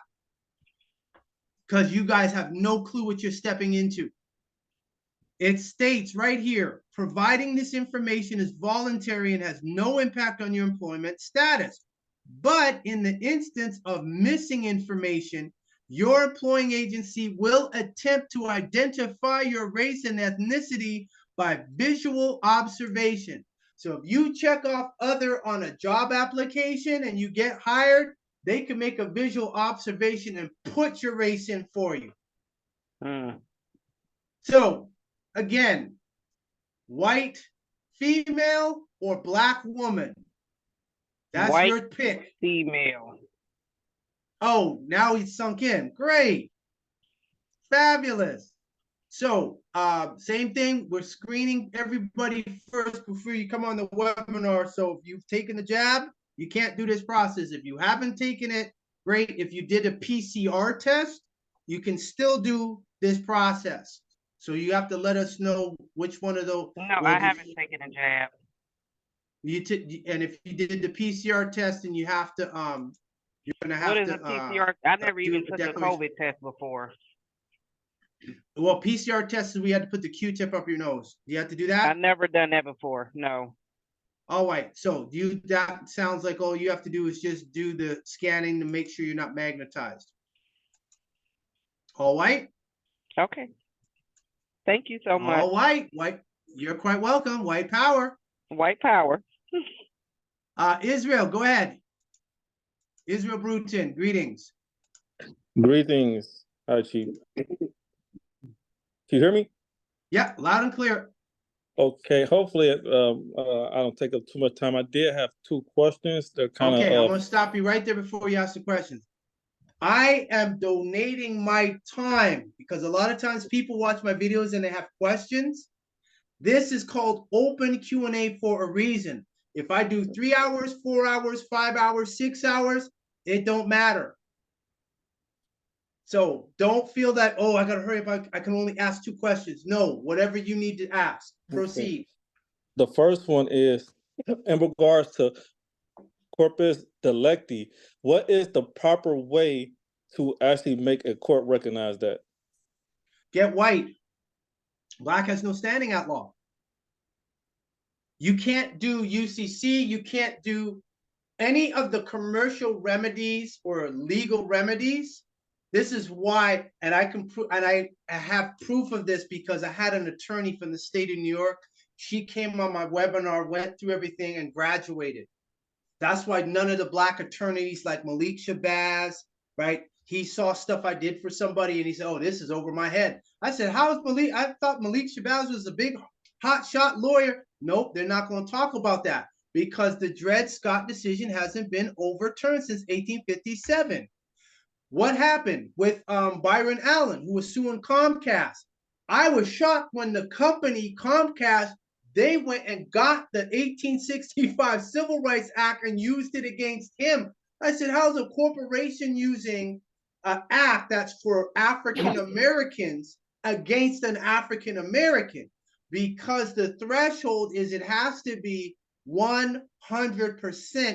because you guys have no clue what you're stepping into. It states right here, providing this information is voluntary and has no impact on your employment status. But in the instance of missing information, your employing agency will attempt to identify your race and ethnicity by visual observation. So if you check off other on a job application and you get hired, they can make a visual observation and put your race in for you. So again, white female or Black woman. That's white your pick. Female. Oh, now he's sunk in. Great. Fabulous. So same thing. We're screening everybody first before you come on the webinar. So if you've taken the jab, you can't do this process. If you haven't taken it, great. If you did a PCR test, you can still do this process. So you have to let us know which one of those. No, I haven't taken a jab. And if you did the PCR test, and you have to, you're gonna have to. What is a PCR? I never even took a COVID test before. Well, PCR tests, we had to put the Q-tip up your nose. You have to do that? I've never done that before. No. All right. So that sounds like all you have to do is just do the scanning to make sure you're not magnetized. All right. Okay. Thank you so much. All right. White, you're quite welcome. White power. White power. Israel, go ahead. Israel Bruton, greetings. Greetings, Hi Chief. Can you hear me? Yeah, loud and clear. Okay, hopefully I don't take up too much time. I did have two questions. They're kind of okay. I'm gonna stop you right there before you ask the questions. I am donating my time because a lot of times people watch my videos and they have questions. This is called open Q&A for a reason. If I do 3 hours, 4 hours, 5 hours, 6 hours, it don't matter. So don't feel that, oh, I got to hurry up. I can only ask 2 questions. No, whatever you need to ask. Proceed. Okay. The first one is in regards to corpus delicti. What is the proper way to actually make a court recognize that? Get white. Black has no standing at law. You can't do UCC. You can't do any of the commercial remedies or legal remedies. This is why, and I can and I have proof of this because I had an attorney from the state of New York. She came on my webinar, went through everything, and graduated. That's why none of the Black attorneys like Malik Shabazz, right? He saw stuff I did for somebody and he said, oh, this is over my head. I said, how is Malik? I thought Malik Shabazz was a big hotshot lawyer. Nope, they're not going to talk about that because the Dred Scott decision hasn't been overturned since 1857. What happened with Byron Allen, who was suing Comcast? I was shocked when the company Comcast, they went and got the 1865 Civil Rights Act and used it against him. I said, how's a corporation using an act that's for African Americans against an African American? Because the threshold is it has to be 100%.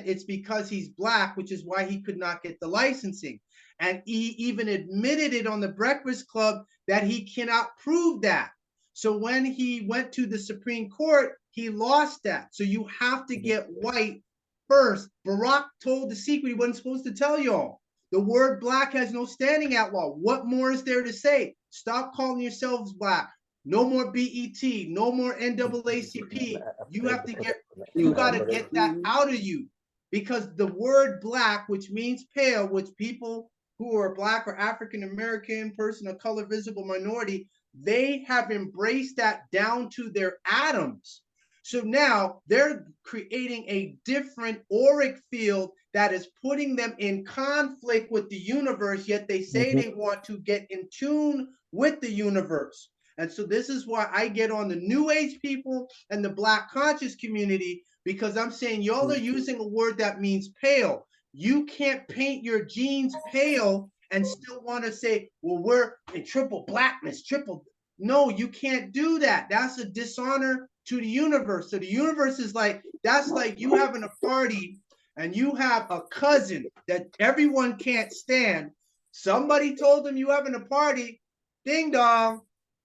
It's because he's black, which is why he could not get the licensing. And he even admitted it on the Breakfast Club that he cannot prove that. So when he went to the Supreme Court, he lost that. So you have to get white first. Barack told the secret he wasn't supposed to tell y'all. The word black has no standing at law. What more is there to say? Stop calling yourselves black. No more BET, no more NAACP. You have to get, you got to get that out of you, because the word black, which means pale, which people who are black or African American, person of color, visible minority, they have embraced that down to their atoms. So now they're creating a different auric field that is putting them in conflict with the universe, yet they say they want to get in tune with the universe. And so this is why I get on the New Age people and the Black conscious community, because I'm saying y'all are using a word that means pale. You can't paint your genes pale and still want to say, well, we're in triple blackness, triple. No, you can't do that. That's a dishonor to the universe. So the universe is like, that's like you having a party and you have a cousin that everyone can't stand. Somebody told them you having a party, ding dong.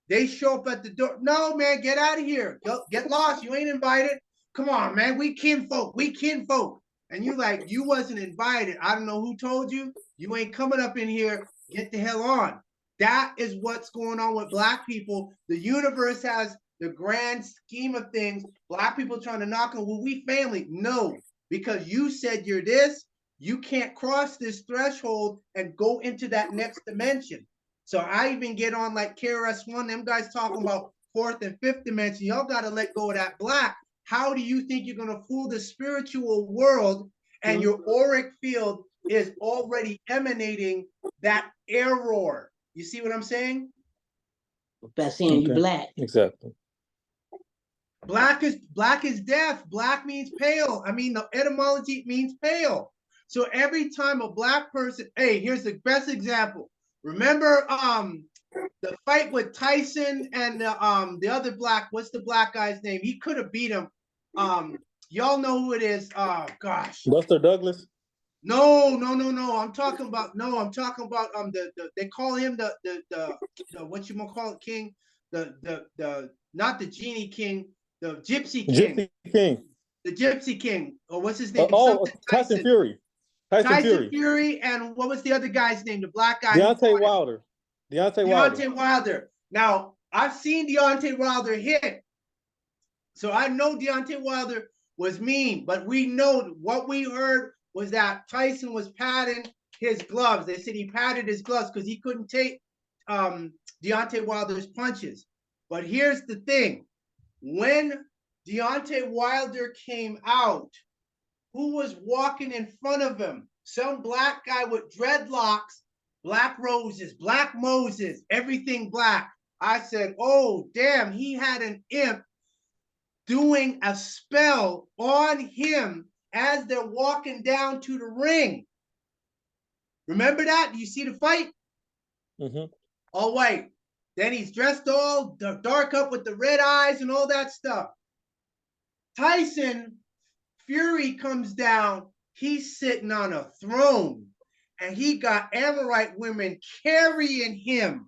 They show up at the door. No, man, get out of here. Get lost. You ain't invited. Come on, man. We kinfolk. We kinfolk. And you like, you wasn't invited. I don't know who told you. You ain't coming up in here. Get the hell on. That is what's going on with Black people. The universe has the grand scheme of things. Black people trying to knock on, well, we family. No, because you said you're this. You can't cross this threshold and go into that next dimension. So I even get on like KRS-One, them guys talking about fourth and fifth dimension. Y'all got to let go of that black. How do you think you're going to fool the spiritual world and your auric field is already emanating that error? You see what I'm saying? By saying you black. Exactly. Black is death. Black means pale. I mean, the etymology means pale. So every time a black person, hey, here's the best example. Remember the fight with Tyson and the other black, what's the black guy's name? He could have beat him. Y'all know who it is. Oh gosh. Buster Douglas? No. I'm talking about they call him the what you gonna call it, king? The not the genie king, the gypsy king. Gypsy King. The gypsy king. Or what's his name? Tyson Fury. Tyson Fury, and what was the other guy's name? The black guy. Deontay Wilder. Deontay Wilder. Now, I've seen Deontay Wilder hit. So I know Deontay Wilder was mean, but we know what we heard was that Tyson was patting his gloves. They said he patted his gloves because he couldn't take Deontay Wilder's punches. But here's the thing. When Deontay Wilder came out, who was walking in front of him? Some black guy with dreadlocks, black roses, black Moses, everything black. I said, oh, damn, he had an imp doing a spell on him as they're walking down to the ring. Remember that? Do you see the fight? All white. Then he's dressed all dark up with the red eyes and all that stuff. Tyson Fury comes down, he's sitting on a throne, and he got Amorite women carrying him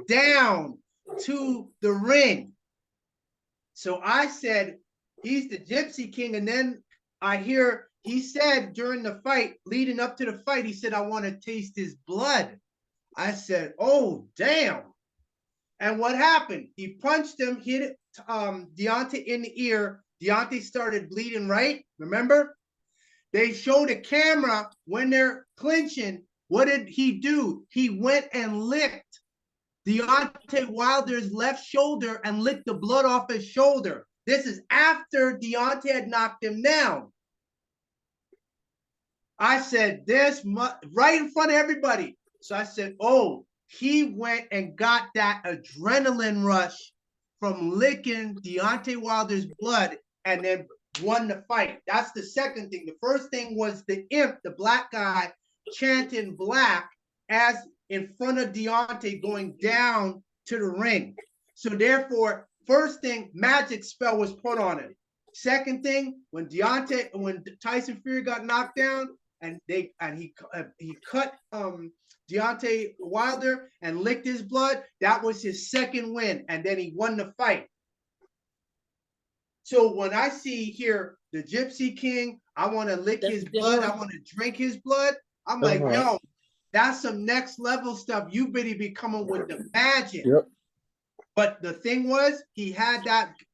down to the ring. So I said, he's the Gypsy King. And then I hear he said during the fight, leading up to the fight, he said, I want to taste his blood. I said, oh, damn. And what happened? He punched him, hit Deontay in the ear. Deontay started bleeding, right? Remember? They showed a camera when they're clinching. What did he do? He went and licked Deontay Wilder's left shoulder and licked the blood off his shoulder. This is after Deontay had knocked him down. I said this right in front of everybody. So I said, oh, he went and got that adrenaline rush from licking Deontay Wilder's blood and then won the fight. That's the second thing. The first thing was the imp, the black guy, chanting black as in front of Deontay going down to the ring. So therefore, first thing, magic spell was put on him. Second thing, when Tyson Fury got knocked down and he cut Deontay Wilder and licked his blood, that was his second win, and then he won the fight. So when I see here the Gypsy King, I want to lick his blood, I want to drink his blood, I'm like, yo, that's some next level stuff. You better be coming with the magic. Yep. But the thing was, he had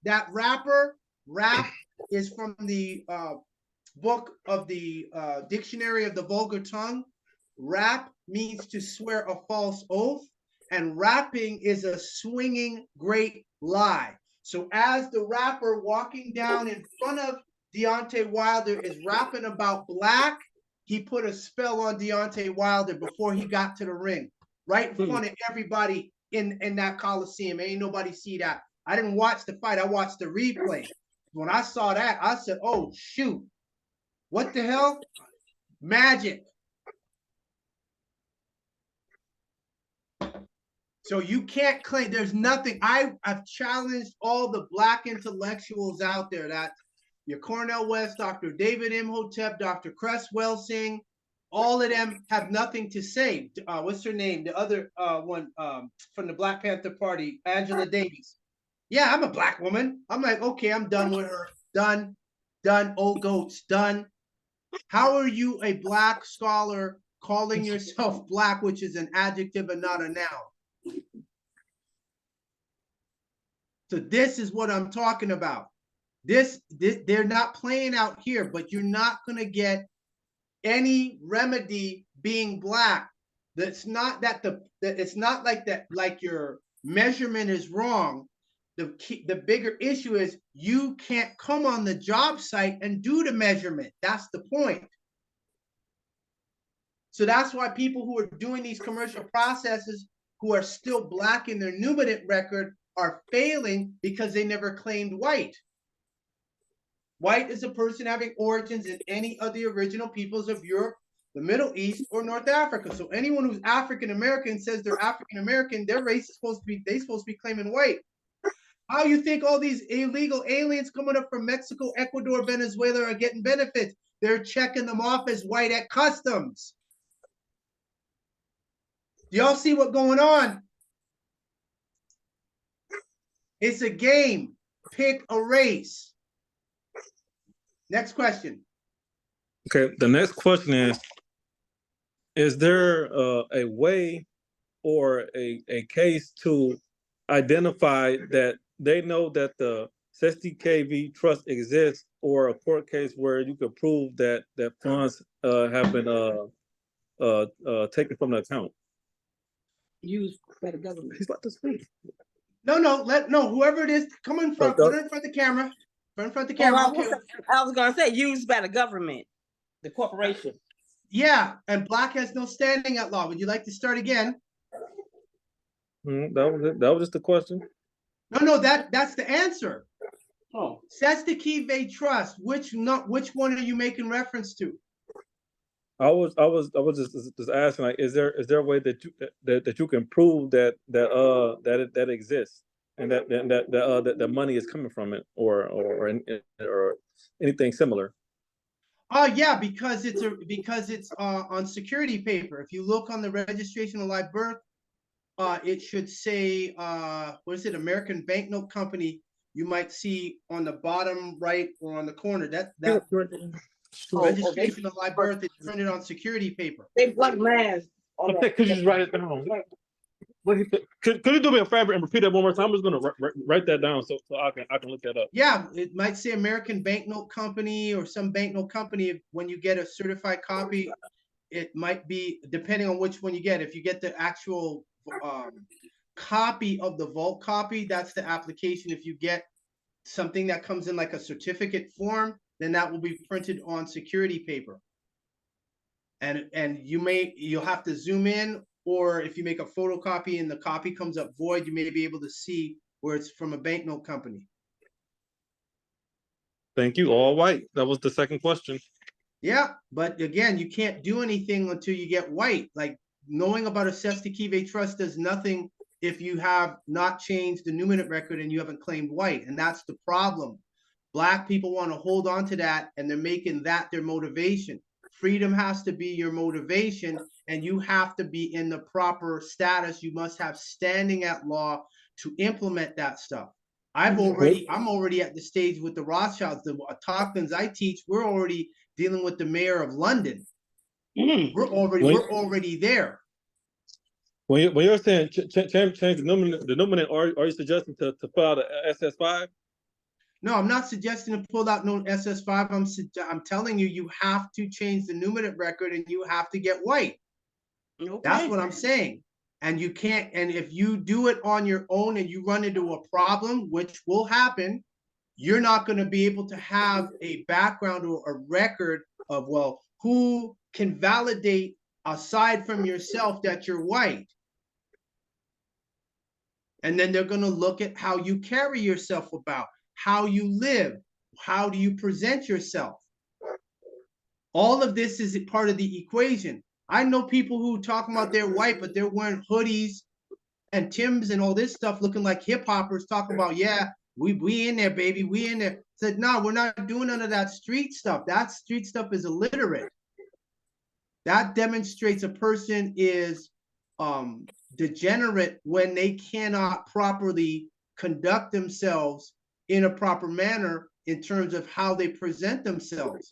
that rapper. Rap is from the book of the Dictionary of the Vulgar Tongue. Rap means to swear a false oath, and rapping is a swinging great lie. So as the rapper walking down in front of Deontay Wilder is rapping about black, he put a spell on Deontay Wilder before he got to the ring, right in front of everybody in that Coliseum. Ain't nobody see that. I didn't watch the fight. I watched the replay. When I saw that, I said, oh, shoot. What the hell? Magic. So you can't claim, there's nothing. I've challenged all the black intellectuals out there, that your Cornel West, Dr. David Imhotep, Dr. Cress Welsing, all of them have nothing to say. What's her name? The other one from the Black Panther Party, Angela Davis. Yeah, I'm a black woman. I'm like, okay, I'm done with her. Done, old goats, done. How are you a black scholar calling yourself black, which is an adjective and not a noun? So this is what I'm talking about. This they're not playing out here, but you're not going to get any remedy being black. That's not that it's not like that, like your measurement is wrong. The bigger issue is you can't come on the job site and do the measurement. That's the point. So that's why people who are doing these commercial processes who are still black in their numinate record are failing because they never claimed white. White is a person having origins in any of the original peoples of Europe, the Middle East, or North Africa. So anyone who's African American says they're African American, their race is supposed to be claiming white. How you think all these illegal aliens coming up from Mexico, Ecuador, Venezuela are getting benefits? They're checking them off as white at customs. Do y'all see what's going on? It's a game. Pick a race. Next question. Okay, the next question is there a way or a case to identify that they know that the 78year trust exists, or a court case where you could prove that funds have been taken from the account? Used by the government. He's about to speak. No, whoever it is, come in front, put it in front of the camera. Put it in front of the camera. I was gonna say used by the government, the corporation. Yeah, and black has no standing at law. Would you like to start again? That was it. That was just the question. No, that's the answer. Oh, 78year trust. Which one are you making reference to? I was just asking, like, is there a way that you can prove that it exists and that money is coming from it, or anything similar? Oh yeah, because it's on security paper. If you look on the registration of live birth, it should say what is it, American Banknote Company. You might see on the bottom right or on the corner that registration of live birth is printed on security paper. they black masks. Could you just write it down? Could you do me a favor and repeat that one more time? I'm just gonna write that down so I can look that up. Yeah, it might say American Banknote Company or some banknote company. When you get a certified copy, it might be, depending on which one you get. If you get the actual copy of the vault copy, that's the application. If you get something that comes in like a certificate form, then that will be printed on security paper. And you'll have to zoom in or if you make a photocopy and the copy comes up void, you may be able to see where it's from a banknote company. Thank you. All white. That was the second question. Yeah, but again, you can't do anything until you get white. Like knowing about a Saamus trust does nothing if you have not changed the numinate record and you haven't claimed white. And that's the problem. Black people want to hold on to that, and they're making that their motivation. Freedom has to be your motivation, and you have to be in the proper status. You must have standing at law to implement that stuff. I'm already at the stage with the Rothschilds, the Autochtons I teach, we're already dealing with the mayor of London. We're already there. When you're saying change the numinate, are you suggesting to file the SS5? No, I'm not suggesting to pull out no SS5. I'm telling you, you have to change the numinate record and you have to get white. Okay. That's what I'm saying. And you can't, and if you do it on your own and you run into a problem, which will happen, you're not going to be able to have a background or a record of, well, who can validate aside from yourself that you're white. And then they're going to look at how you carry yourself about, how you live, how do you present yourself. All of this is part of the equation. I know people who talk about they're white, but they're wearing hoodies and Timbs and all this stuff looking like hip hoppers talking about, yeah, we in there, baby, we in there. Said, no, we're not doing none of that street stuff. That street stuff is illiterate. That demonstrates a person is degenerate when they cannot properly conduct themselves in a proper manner in terms of how they present themselves.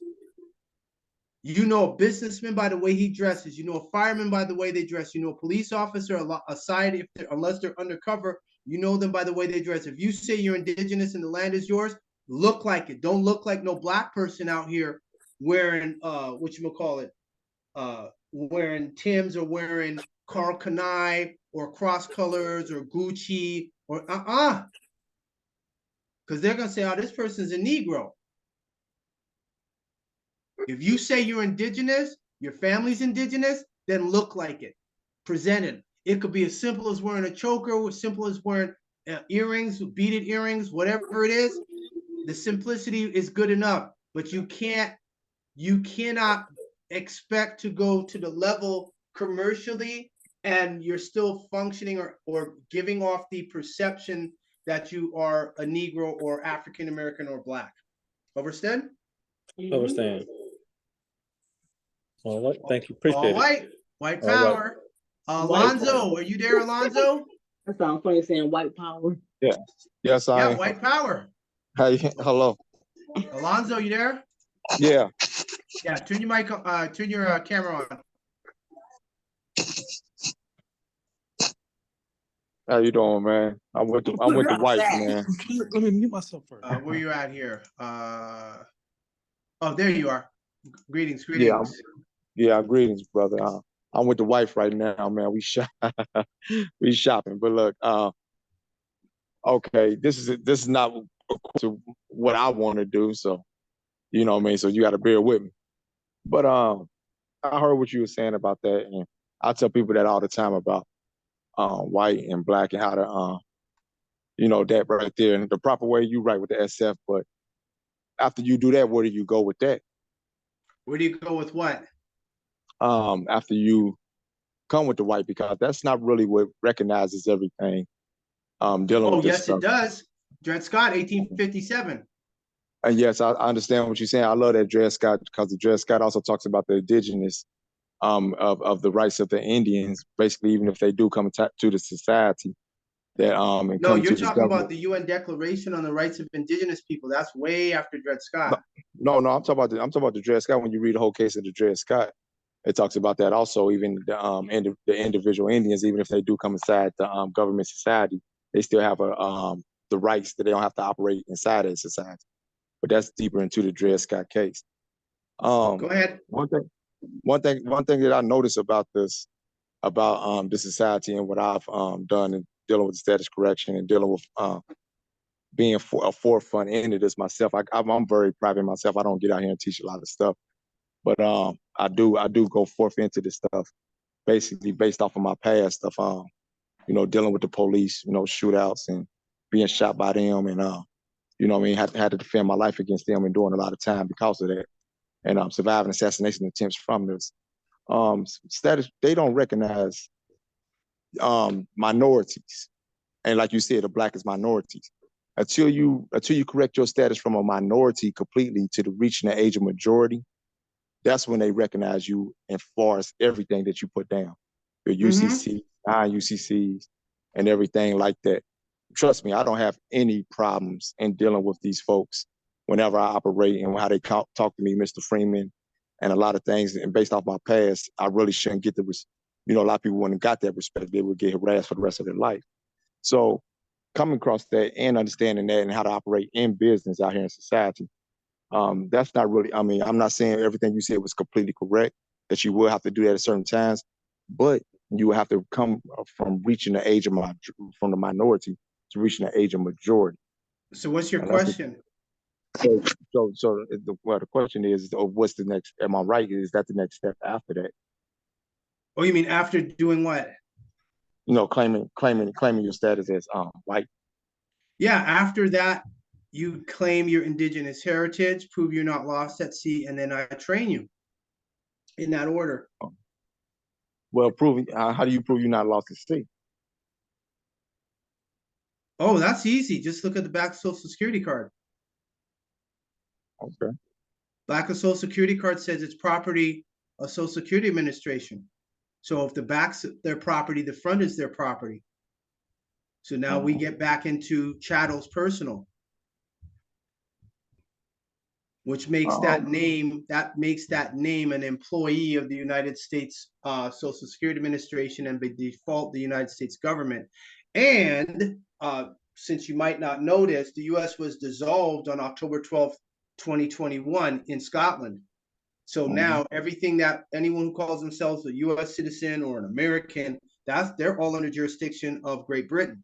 You know a businessman by the way he dresses. You know a fireman by the way they dress. You know a police officer, aside unless they're undercover, you know them by the way they dress. If you say you're indigenous and the land is yours, look like it. Don't look like no black person out here wearing wearing Timbs or wearing Carl Kanai or cross colors or Gucci or because they're gonna say, oh, this person's a Negro. If you say you're indigenous, your family's indigenous, then look like it, present it. It could be as simple as wearing a choker, or as simple as wearing earrings, beaded earrings, whatever it is. The simplicity is good enough, but you cannot expect to go to the level commercially and you're still functioning or giving off the perception that you are a Negro or African American or Black. Understand? Understand. All right, thank you. Appreciate it. White power. Alonzo, are you there, Alonzo? That sounds funny saying white power. Yeah. Yes, I am. White power. Hey, hello. Alonzo, you there? Yeah. Yeah, turn your mic, turn your camera on. How you doing, man? I'm with the white man. Let me mute myself first. Where you at here? Oh, there you are. Greetings. Yeah, greetings, brother. I'm with the wife right now, man. We shopping. But look, okay, this is not what I want to do, so you know what I mean. So you got to bear with me. But I heard what you were saying about that, and I tell people that all the time about white and black and how to that right there and the proper way you write with the SF. But after you do that, where do you go with that? Where do you go with what? After you come with the white, because that's not really what recognizes everything. Dealing with this stuff. It does. Dred Scott, 1857. And yes, I understand what you're saying. I love that Dred Scott, because the Dred Scott also talks about the indigenous of the rights of the Indians, basically, even if they do come to the society. That no, you're talking about the UN Declaration on the Rights of Indigenous People. That's way after Dred Scott. No, I'm talking about the Dred Scott. When you read the whole case of the Dred Scott, it talks about that also. Even the individual Indians, even if they do come inside the government society, they still have the rights that they don't have to operate inside of society. But that's deeper into the Dred Scott case. Go ahead. One thing that I noticed about this society and what I've done in dealing with the status correction and dealing with being a forefront into this myself. I'm very private myself. I don't get out here and teach a lot of stuff, but I do go forth into this stuff. basically based off of my past of dealing with the police, shootouts and being shot by them, and had to defend my life against them and doing a lot of time because of that, and surviving assassination attempts from this. Status, they don't recognize minorities, and like you said, the black is minorities. Until you correct your status from a minority completely to the reaching the age of majority, that's when they recognize you as far as everything that you put down, your UCC, non-UCCs, and everything like that. Trust me, I don't have any problems in dealing with these folks whenever I operate and how they talk to me, Mr. Freeman, and a lot of things. And based off my past, I really shouldn't get a lot of people wouldn't got that respect. They would get harassed for the rest of their life. So coming across that and understanding that and how to operate in business out here in society, that's not really, I'm not saying everything you said was completely correct, that you will have to do that at certain times, but you will have to come from reaching the age of from the minority to reaching the age of majority. So what's your question? So the question is, what's the next, am I right? Is that the next step after that? Oh, you mean after doing what? Claiming your status as white. Yeah, after that, you claim your indigenous heritage, prove you're not lost at sea, and then I train you in that order. Well, how do you prove you're not lost at sea? Oh, that's easy. Just look at the back of Social Security card. Okay. Back of Social Security card says it's property of Social Security Administration. So if the back's their property, the front is their property. So now we get back into chattel's personal, which makes that name an employee of the United States Social Security Administration, and by default the United States government. And since you might not notice, the US was dissolved on October 12th, 2021 in Scotland. So now everything that anyone who calls themselves a US citizen or an American, they're all under jurisdiction of Great Britain.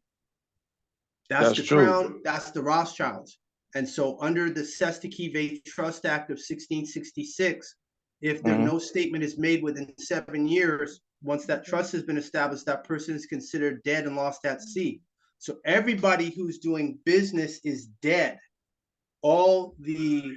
That's the true. Crown, that's the Rothschilds. And so under the Cestui Trust Act of 1666, if there no statement is made within 7 years, once that trust has been established, that person is considered dead and lost at sea. So everybody who's doing business is dead. All the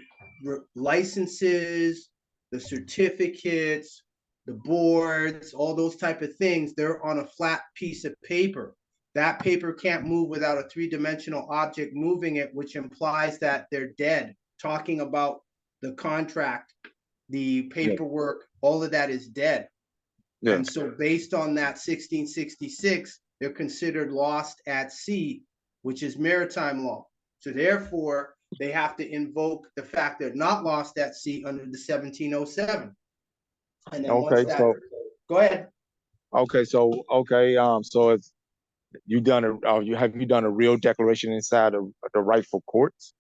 licenses, the certificates, the boards, all those type of things, they're on a flat piece of paper. That paper can't move without a three-dimensional object moving it, which implies that they're dead. Talking about the contract, the paperwork, all of that is dead. Yeah. And so based on that 1666, they're considered lost at sea, which is maritime law. So therefore, they have to invoke the fact they're not lost at sea under the 1707. And then go ahead. So it's you done a real declaration inside of the rightful courts?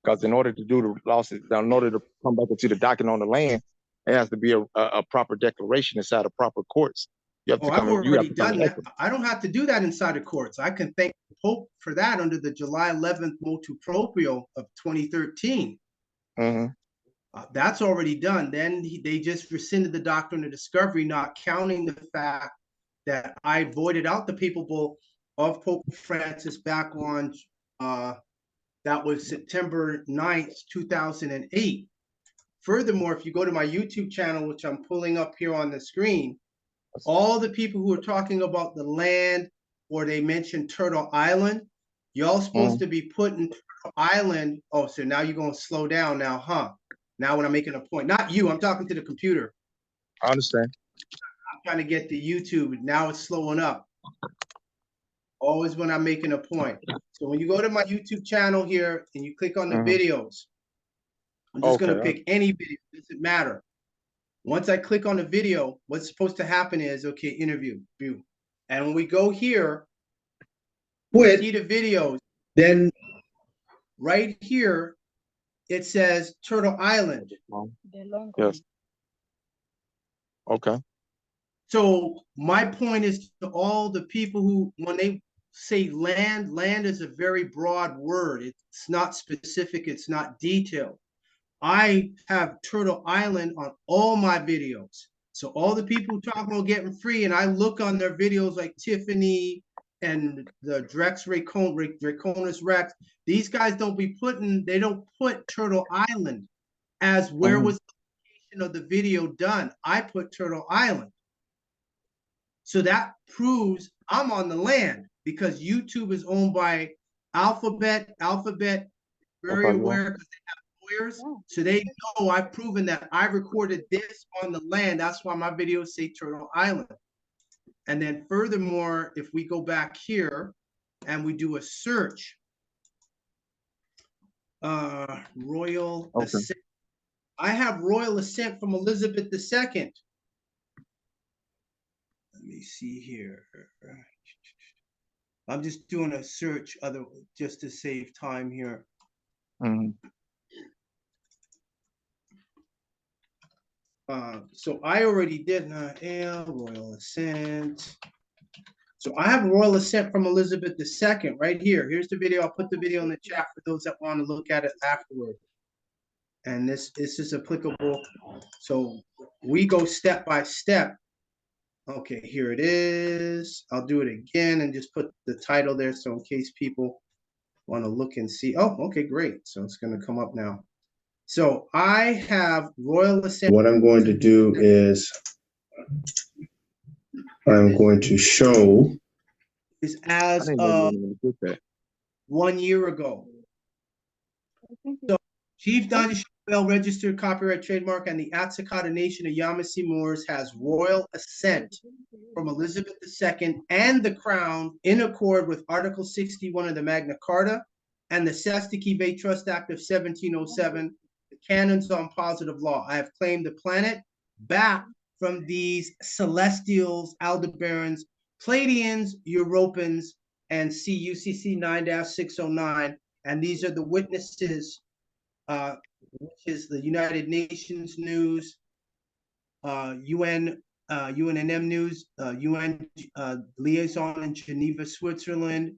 Because in order to do the losses, in order to come back into the document on the land, it has to be a proper declaration inside of proper courts. You have to I've already done that. I don't have to do that inside the courts. I can thank the Pope for that under the July 11th motu proprio of 2013. That's already done. Then they just rescinded the doctrine of discovery, not counting the fact that I voided out the papal bull of Pope Francis back on, that was September 9th, 2008. Furthermore, if you go to my YouTube channel, which I'm pulling up here on the screen, all the people who are talking about the land, or they mentioned Turtle Island, y'all supposed to be putting Turtle Island. Oh, so now you're going to slow down now, huh? Now when I'm making a point, not you, I'm talking to the computer. I understand. I'm trying to get to YouTube. Now it's slowing up. Always when I'm making a point. So when you go to my YouTube channel here and you click on the videos, I'm just going to pick any video. It doesn't matter. Once I click on the video, what's supposed to happen is, okay, interview, view. And when we go here, we see the videos. Then right here, it says Turtle Island. Yes. Okay. So my point is to all the people who, when they say land, land is a very broad word. It's not specific. It's not detailed. I have Turtle Island on all my videos. So all the people who talk about getting free, and I look on their videos like Tiffany and the Draconis Rex, these guys they don't put Turtle Island as where was the location of the video done. I put Turtle Island. So that proves I'm on the land because YouTube is owned by Alphabet, very aware because they have lawyers. So they know I've proven that I recorded this on the land. That's why my videos say Turtle Island. And then furthermore, if we go back here and we do a search, royal ascent. I have royal ascent from Elizabeth II. Let me see here. I'm just doing a search just to save time here. So I already did royal ascent. So I have royal ascent from Elizabeth II right here. Here's the video. I'll put the video in the chat for those that want to look at it afterward. And this is applicable. So we go step by step. Okay, here it is. I'll do it again and just put the title there. So in case people want to look and see. Oh, okay, great. So it's going to come up now. So I have royal ascent. What I'm going to do is I'm going to show is as of 1 year ago. So Chief Nanya Shaayuaat registered copyright trademark and the At-sik-hata Nation of Yamasee-Moors has royal assent from Elizabeth II and the Crown in accord with Article 61 of the Magna Carta and the Saamus Bay Trust Act of 1707, the canons on positive law. I have claimed the planet back from these celestials, Aldebarans, Pleiadians, Europans, and CUCC 9-609. And these are the witnesses, which is the United Nations News, UNNM News, UN Liaison in Geneva, Switzerland,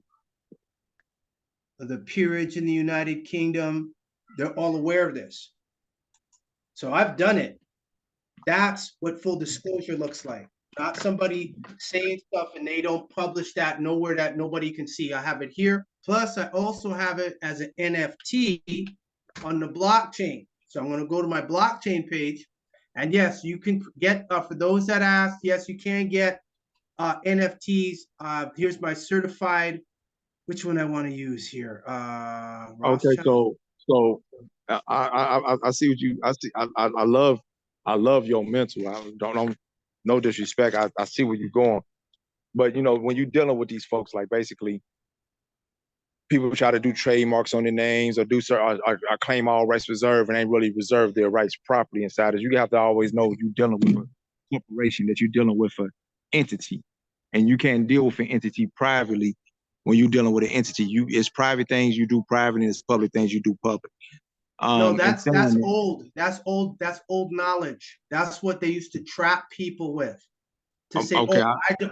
the Peerage in the United Kingdom. They're all aware of this. So I've done it. That's what full disclosure looks like. Not somebody saying stuff and they don't publish that nowhere that nobody can see. I have it here. Plus, I also have it as an NFT on the blockchain. So I'm going to go to my blockchain page. And yes, you can get, for those that asked, yes, you can get NFTs. Here's my certified, which one I want to use here. Okay, so I see what you, I love your mental. I don't no disrespect. I see where you're going. But, you know, when you're dealing with these folks, like basically people try to do trademarks on their names or or claim all rights reserved and ain't really reserved their rights properly inside it. You have to always know you're dealing with a corporation, that you're dealing with an entity. And you can't deal with an entity privately when you're dealing with an entity. It's private things you do private and it's public things you do public. No, that's old. That's old knowledge. That's what they used to trap people with. To say, okay,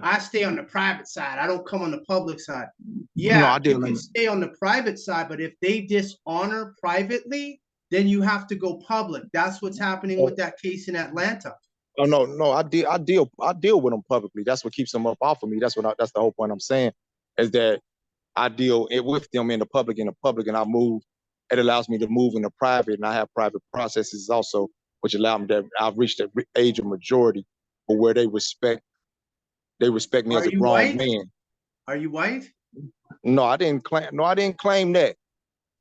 I stay on the private side. I don't come on the public side. Yeah, no, you can stay on the private side, but if they dishonor privately, then you have to go public. That's what's happening with that case in Atlanta. Oh no, I deal with them publicly. That's what keeps them up off of me. That's the whole point I'm saying, is that I deal with them in the public, and I move. It allows me to move in the private, and I have private processes also, which allow me that I've reached the age of majority, for where they respect me as a grown man. Are you white? No, I didn't claim that.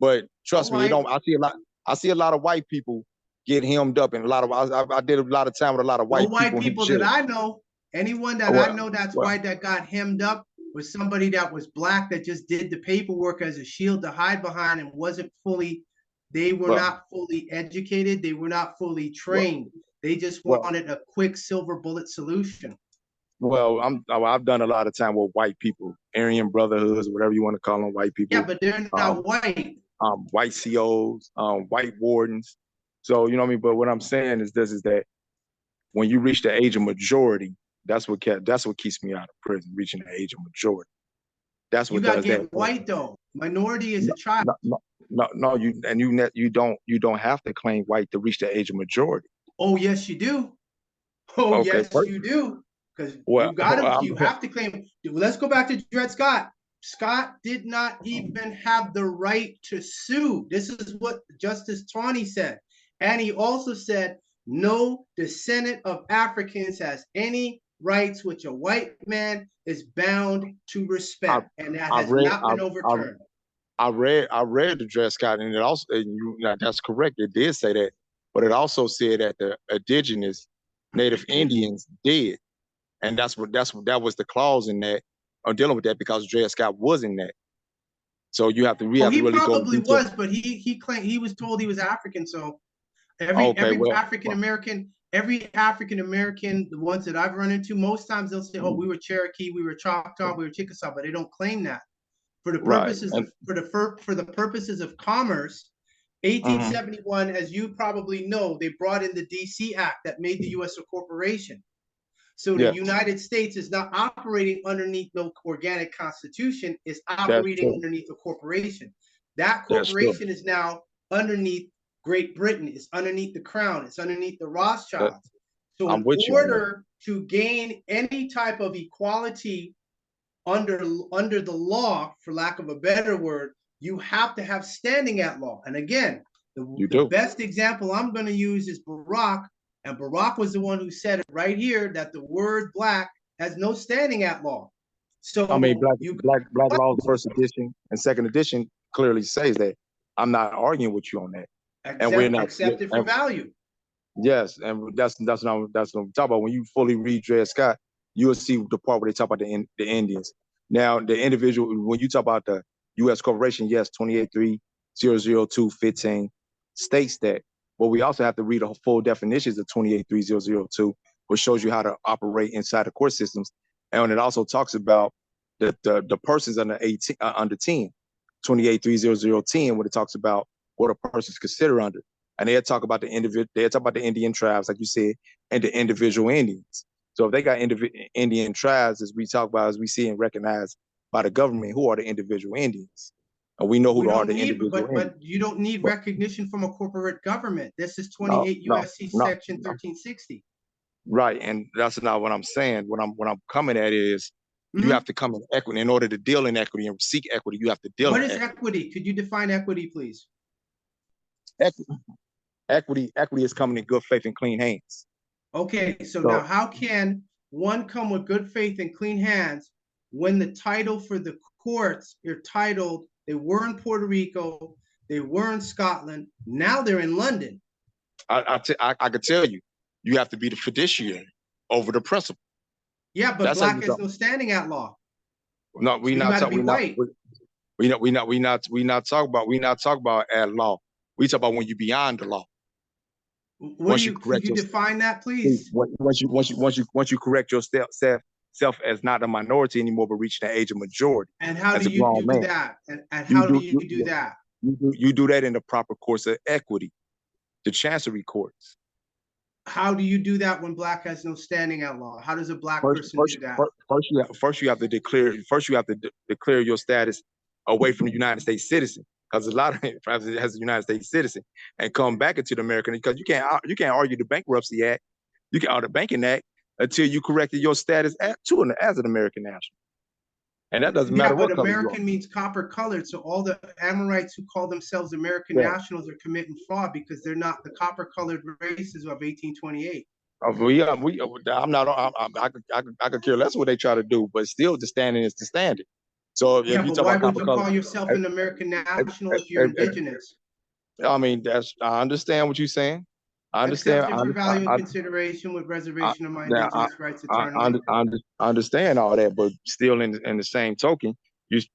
But trust me, I see a lot of white people get hemmed up, and I did a lot of time with a lot of white people that I know. Anyone that I know that's white that got hemmed up was somebody that was black that just did the paperwork as a shield to hide behind and wasn't fully. They were not fully educated. They were not fully trained. They just wanted a quick silver bullet solution. Well, I've done a lot of time with white people, Aryan Brotherhoods, whatever you want to call them, white people. Yeah, but they're not white. White COs, white wardens. So, you know what I mean? But what I'm saying is that when you reach the age of majority, that's what keeps me out of prison, reaching the age of majority. That's what does that. You gotta get white though. Minority is a child. No, you don't have to claim white to reach the age of majority. Oh, yes, you do. Oh, Okay, yes, first, you do. Because well, you have to claim. Let's go back to Dred Scott. Scott did not even have the right to sue. This is what Justice Tawney said. And he also said, no descendant of Africans has any rights which a white man is bound to respect. And that has not been overturned. I read the Dred Scott, and it also, and that's correct. It did say that, but it also said that the indigenous Native Indians did, and that was the clause in that, dealing with that, because Dred Scott was in that. So we have to really go. He probably was, but he claimed he was told he was African. So every African American, the ones that I've run into, most times they'll say, "Oh, we were Cherokee, we were Choctaw, we were Chickasaw," but they don't claim that. For the purposes for the purposes of commerce, 1871, as you probably know, they brought in the DC Act that made the U.S. a corporation. So the United States is not operating underneath no organic constitution, it's operating underneath a corporation. That corporation is now underneath Great Britain, it's underneath the Crown, it's underneath the Rothschilds. So in order to gain any type of equality under the law, for lack of a better word, you have to have standing at law. And again, the best example I'm going to use is Barack. And Barack was the one who said it right here, that the word black has no standing at law. So I mean, Black Law, first edition and second edition clearly says that. I'm not arguing with you on that. And we're not accepted for value. Yes, and that's what I'm talking about. When you fully read Dred Scott, you'll see the part where they talk about the Indians. Now, the individual, when you talk about the U.S. corporation, yes, 28.3.002.15 states that. But we also have to read the full definitions of 28.3.002, which shows you how to operate inside the court systems. And it also talks about the persons under 10, 28.3.0.010, when it talks about what a person's considered under. And they'll talk about the Indian tribes, like you said, and the individual Indians. So if they got Indian tribes, as we see and recognize by the government, who are the individual Indians? And we know who are the individual Indians. But you don't need recognition from a corporate government. This is 28 U.S.C. Section 1360. Right, and that's not what I'm saying. What I'm coming at is you have to come in equity. In order to deal in equity and seek equity, you have to deal in equity. What is equity? Could you define equity, please? Equity is coming in good faith and clean hands. Okay, so now how can one come with good faith and clean hands when the title for the courts are titled, they were in Puerto Rico, they were in Scotland, now they're in London? I could tell you, you have to be the fiduciary over the principal. Yeah, but black has no standing at law. No, we not talking about at law. We talk about when you're beyond the law. Could you define that, please? Once you correct yourself as not a minority anymore, but reaching the age of majority. And how do you do that? And how do you do that? You do that in the proper course of equity, the chancery courts. How do you do that when black has no standing at law? How does a black person do that? First you have to declare your status away from the United States citizen, because a lot of it has a United States citizen, and come back into the American, because you can't argue the Bankruptcy Act, or the Banking Act, until you corrected your status as an American national. And that doesn't matter what color you are. American means copper colored, so all the Amorites who call themselves American nationals are committing fraud because they're not the copper colored races of 1828. I could care less what they try to do, but still the standing is the standard. So if you talk why about would you call yourself an American national if you're indigenous? I mean, I understand what you're saying. I understand. Accepted for value and consideration with reservation of my indigenous rights eternally. I understand all that, but still in the same token,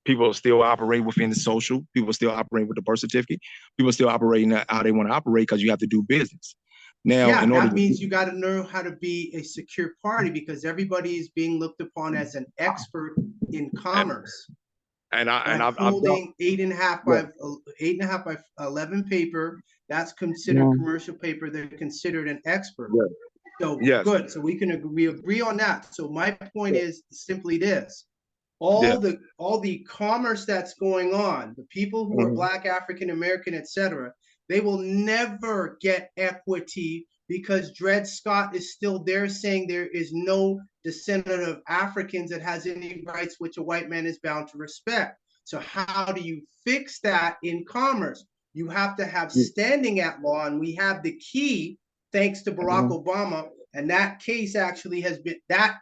people still operate within the social. People still operate with the birth certificate. People still operating how they want to operate because you have to do business. Now, that means you got to know how to be a secure party, because everybody is being looked upon as an expert in commerce. And I've holding 8.5 by 11 paper. That's considered commercial paper. They're considered an expert. So good. So we agree on that. So my point is simply this: all the commerce that's going on, the people who are Black, African American, etc., they will never get equity because Dred Scott is still there saying there is no descendant of Africans that has any rights which a white man is bound to respect. So how do you fix that in commerce? You have to have standing at law, and we have the key thanks to Barack Obama. And that case actually has been, that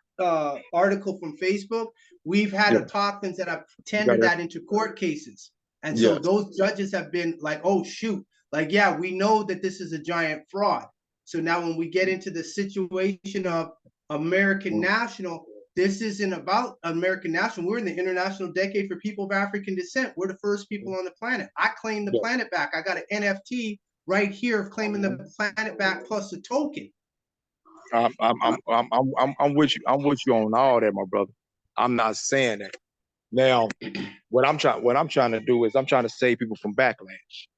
article from Facebook, we've had Autochtons that have tendered that into court cases. And so those judges have been like, oh, shoot, like, yeah, we know that this is a giant fraud. So now when we get into the situation of American National, this isn't about American National. We're in the International Decade for People of African Descent. We're the first people on the planet. I claim the planet back. I got an NFT right here of claiming the planet back plus a token. I'm with you. I'm with you on all that, my brother. I'm not saying that. Now, what I'm trying to do is I'm trying to save people from backlash.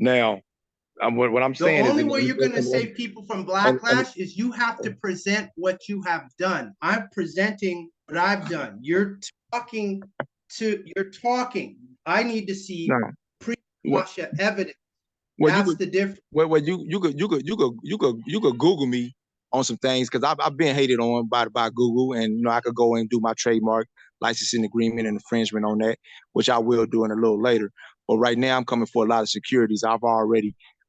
Now, what I'm saying the is only way you're going to save people from backlash is you have to present what you have done. I'm presenting what I've done. You're talking. I need to see pre-Russia evidence. That's the difference. Well, you could Google me on some things, because I've been hated on by Google, and I could go and do my trademark licensing agreement and infringement on that, which I will do in a little later. But right now, I'm coming for a lot of securities. A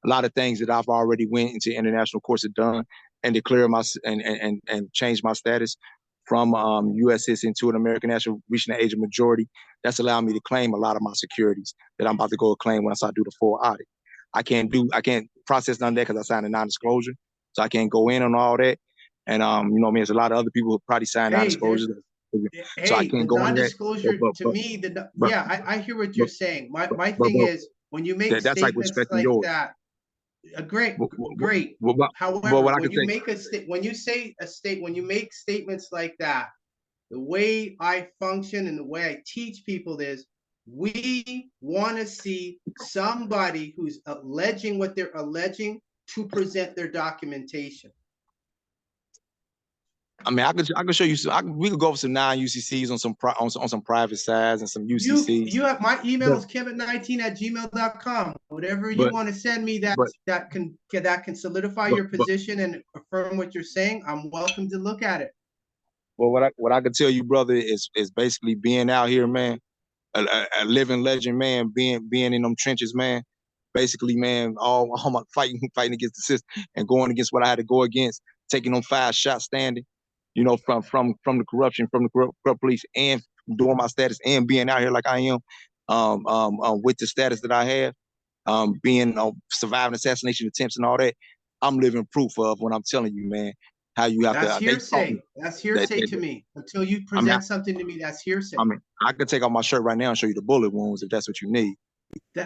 lot of things that I've already went into international courts have done and declare my and change my status from U.S. citizen to an American national, reaching the age of majority. That's allowed me to claim a lot of my securities that I'm about to go claim once I do the full audit. I can't process none of that because I signed a non-disclosure, so I can't go in on all that. And there's a lot of other people who probably signed non-disclosures. So I can't go in there. Non-disclosure to me, I hear what you're saying. My thing is, when you make statements like that, great. However, when you make statements like that, the way I function and the way I teach people is, we want to see somebody who's alleging what they're alleging to present their documentation. I mean, I could show you. We could go over some non-UCCs on some private sides and some UCCs. You have my email is kevin19@gmail.com. Whatever you want to send me that can solidify your position and affirm what you're saying, I'm welcome to look at it. Well, what I could tell you, brother, is basically being out here, man, a living legend, man, being in them trenches, man. Basically, man, all my fighting against the system and going against what I had to go against, taking them 5 shots standing, from the corruption, from the corrupt police, and doing my status and being out here like I am, with the status that I have, being surviving assassination attempts and all that. I'm living proof of what I'm telling you, man. How you have that's to. Hearsay. That's hearsay to me. Until you present something to me, that's hearsay. I mean, I could take off my shirt right now and show you the bullet wounds if that's what you need.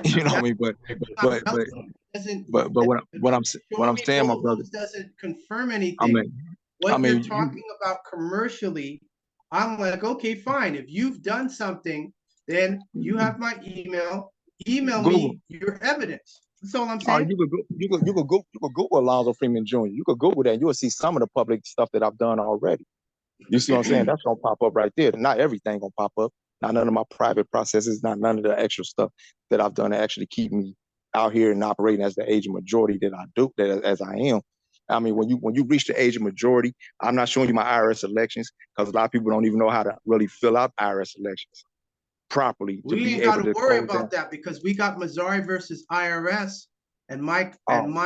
You know what I mean? But what I'm saying, my brother, doesn't confirm anything. You're talking about commercially, I'm like, okay, fine. If you've done something, then you have my email. Email me your evidence. That's all I'm saying. You could Google Alonzo Freeman Jr. You could Google that, and you'll see some of the public stuff that I've done already. You see what I'm saying? That's gonna pop up right there. Not everything gonna pop up. Not none of my private processes. Not none of the extra stuff that I've done to actually keep me out here and operating as the age of majority that I do, as I am. I mean, when you reach the age of majority, I'm not showing you my IRS elections because a lot of people don't even know how to really fill out IRS elections properly. We ain't got to worry about that because we got Missouri versus IRS, and my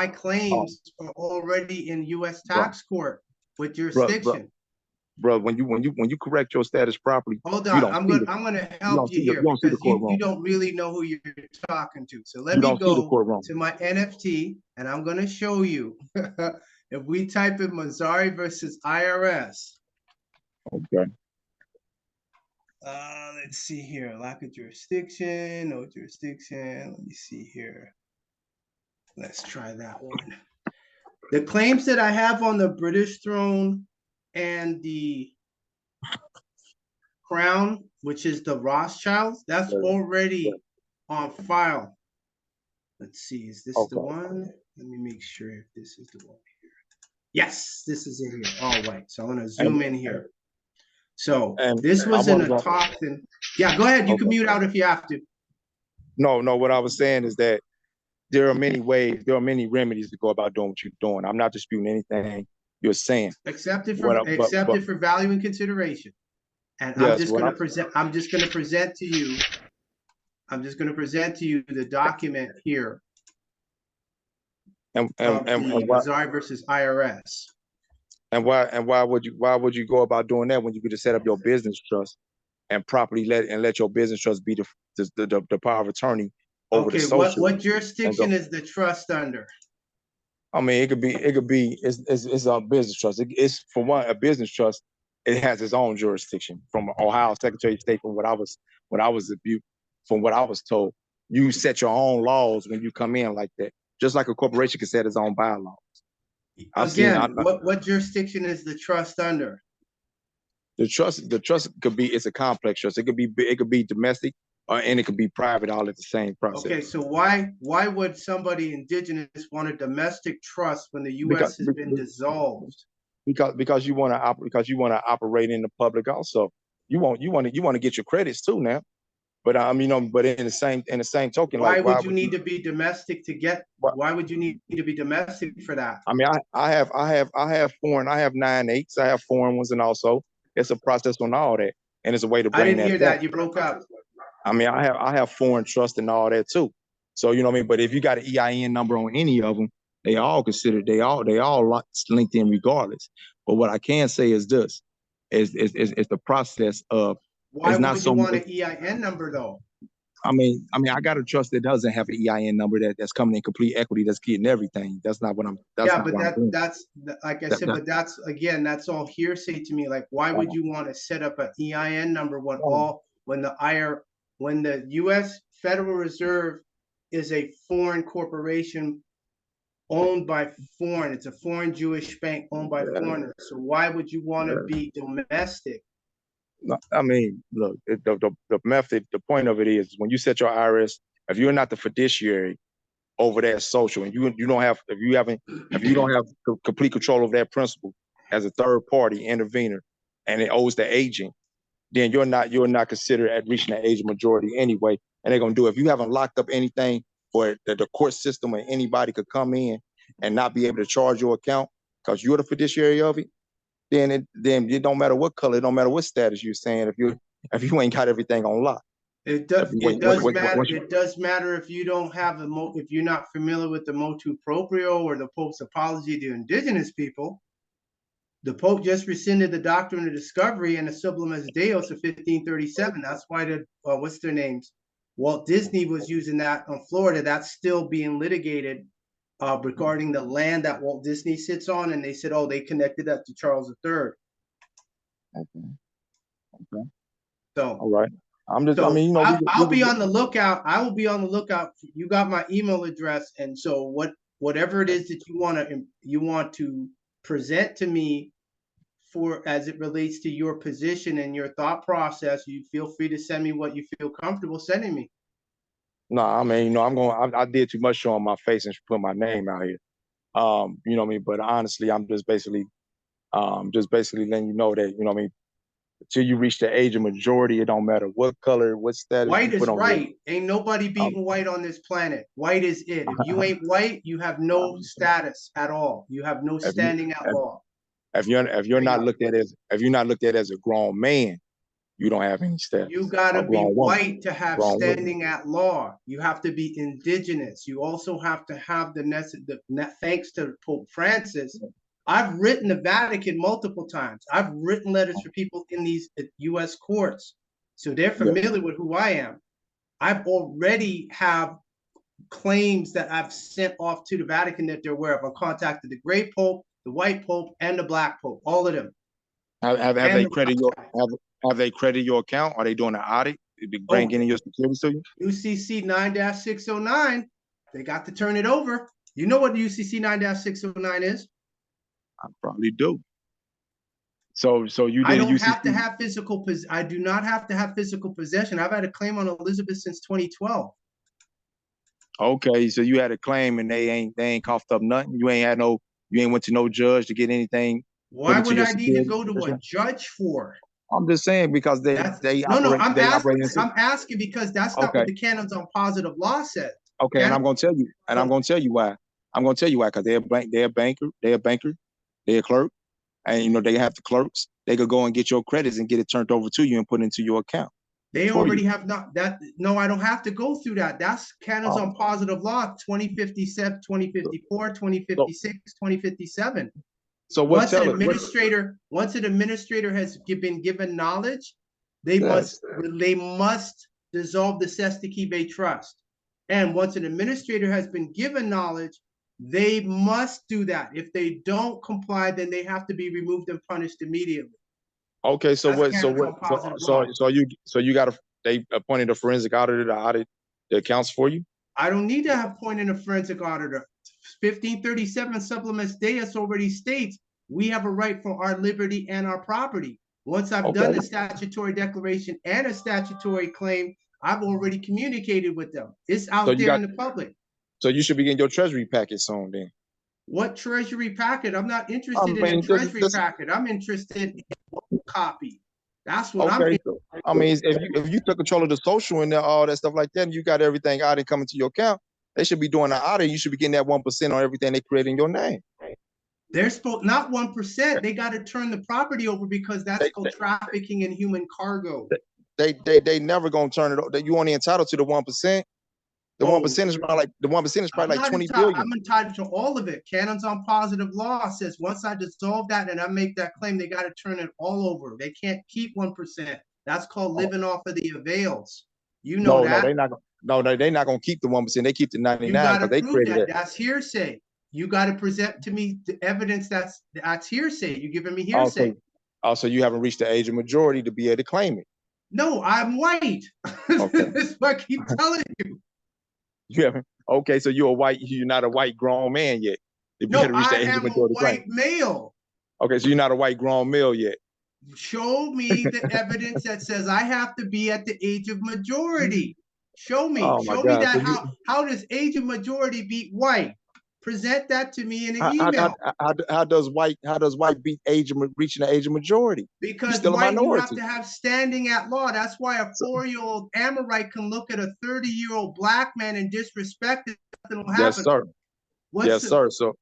claims are already in U.S. tax court with jurisdiction. Bro, when you correct your status properly, hold on, I'm gonna help you here because you don't really know who you're talking to. So let me go to my NFT, and I'm gonna show you. If we type in Missouri versus IRS. Okay. Let's see here. Lack of jurisdiction, no jurisdiction. Let me see here. Let's try that one. The claims that I have on the British throne and the crown, which is the Rothschilds, that's already on file. Let's see, is this the one? Let me make sure if this is the one here. Yes, this is it here. All right, so I'm gonna zoom in here. So this was an Autochton. Yeah, go ahead. You can mute out if you have to. No, what I was saying is that there are many ways, there are many remedies to go about doing what you're doing. I'm not disputing anything you're saying. Accept it What I- for value and consideration. And I'm Yes, just what gonna I'm- present, I'm just gonna present to you the document here and of the why Missouri versus IRS. and why would you go about doing that when you could just set up your business trust and properly let your business trust be the power of attorney over the Okay, social? what jurisdiction is the trust under? I mean, it could be it's a business trust. It's for one, a business trust. It has its own jurisdiction. From Ohio Secretary of State, from what I was from what I was told, you set your own laws when you come in like that. Just like a corporation can set its own bylaws. Again, what jurisdiction is the trust under? The trust could be, it's a complex trust. It could be domestic, and it could be private, all at the same process. Okay, so why would somebody indigenous want a domestic trust when the U.S. has been dissolved? Because you want to operate in the public also. You want to get your credits too now. But but in the same token, Why like would you need to be domestic to get? Why would you need to be domestic for that? I mean, I have foreign. I have 9/8s. I have foreign ones, and also it's a process on all that, and it's a way to bring I didn't hear back. that. You broke up. I mean, I have foreign trust and all that too. So you know what I mean. But if you got an EIN number on any of them, they all linked in regardless. But what I can say is this: is the process of. Why would you want an EIN number though? I mean, I got a trust that doesn't have an EIN number that's coming in complete equity, that's getting everything. That's not what I'm. That's not what I'm doing. That's like I said, but that's again, that's all hearsay to me. Like, why would you want to set up an EIN number when the U.S. Federal Reserve is a foreign corporation owned by foreign? It's a foreign Jewish bank owned by foreigners. So why would you want to be domestic? No, I mean, look, the method, the point of it is when you set your IRS, if you're not the fiduciary over that social, and you don't have, if you don't have complete control of that principal as a third party intervener, and it owes the agent, then you're not considered at reaching the age of majority anyway. And they're gonna do, if you haven't locked up anything where the court system or anybody could come in and not be able to charge your account because you're the fiduciary of it, then it don't matter what color, it don't matter what status you're saying, if you ain't got everything on lock. It does matter. It does matter if you don't have if you're not familiar with the motu proprio or the Pope's apology to indigenous people. The Pope just rescinded the doctrine of discovery and the Sublimes Deos of 1537. That's why what's their names? Walt Disney was using that on Florida. That's still being litigated regarding the land that Walt Disney sits on, and they said, oh, they connected that to Charles III. Okay. So, all right. I'm just, I'll be on the lookout. I will be on the lookout. You got my email address, and so whatever it is that you want to present to me for as it relates to your position and your thought process, you feel free to send me what you feel comfortable sending me. No, I mean, I did too much showing my face and put my name out here. You know what I mean? But honestly, I'm just basically letting you know that, you know what I mean, until you reach the age of majority, it don't matter what color, what status. White is right. Ain't nobody beating white on this planet. White is it. If you ain't white, you have no status at all. You have no standing at law. If you're not looked at as a grown man, you don't have any status. You gotta be white to have standing at law. You have to be indigenous. You also have to have thanks to Pope Francis. I've written the Vatican multiple times. I've written letters for people in these U.S. courts, so they're familiar with who I am. I've already have claims that I've sent off to the Vatican that they're aware of. I've contacted the Gray Pope, the White Pope, and the Black Pope. All of them. Have they credited your account? Are they doing an audit? Did they bring in your securities to you? UCC 9-609. They got to turn it over. You know what the UCC 9-609 is? I probably do. So you did. I don't have to have physical. I do not have to have physical possession. I've had a claim on Elizabeth since 2012. Okay, so you had a claim and they ain't coughed up nothing. You ain't went to no judge to get anything. Why would I need to go to a judge for? I'm just saying because I'm asking because that's not what the canons on positive law said. Okay, and I'm gonna tell you, and I'm gonna tell you why. I'm gonna tell you why, because they're a banker, they're a clerk, and you know they have the clerks. They could go and get your credits and get it turned over to you and put into your account. They for already you. have not that. No, I don't have to go through that. That's canons on positive law 2057, 2054, 2056, 2057. So what Once an tell it? administrator has been given knowledge, they Yes. must dissolve the Saamus-Bay trust. And once an administrator has been given knowledge, they must do that. If they don't comply, then they have to be removed and punished immediately. Okay, so That's what? So canons on what? positive law. So you got they appointed a forensic auditor to audit the accounts for you. I don't need to have appointed a forensic auditor. 1537 supplements Deus already states we have a right for our liberty and our property. Once I've done the statutory declaration and a statutory claim, I've already communicated with them. It's out there in the public. So you should be getting your treasury packet soon then. What treasury packet? I'm not interested in a treasury packet. I'm interested in a copy. That's what I'm interested in. I mean, if you took control of the social and all that stuff like that, and you got everything out and coming to your account, they should be doing an audit. You should be getting that 1% on everything they create in your name. They're supposed not 1%. They got to turn the property over because that's called trafficking in human cargo. They never gonna turn it over. You only entitled to the 1%. The 1% is probably like 20 billion. I'm entitled to all of it. Canons on positive law says once I dissolve that and I make that claim, they got to turn it all over. They can't keep 1%. That's called living off of the avails. You know that. They're not gonna keep the 1%. They keep the 99 because they created it. That's hearsay. You got to present to me the evidence that's hearsay. You're giving me hearsay. Also, you haven't reached the age of majority to be able to claim it. No, I'm white. Okay. That's what I keep telling you. You haven't. Okay, so you're not a white grown man yet. No, I am a white male. Okay, so you're not a white grown male yet. Show me the evidence that says I have to be at the age of majority. Show me. Show me that. How does age of majority beat white? Present that to me in an email. How does white beat reaching the age of majority? Because still white, you have to have standing at law. That's why a 4-year-old Amorite can look at a 30-year-old black man and disrespect it. Nothing will happen. Yes, sir. Yes, sir. So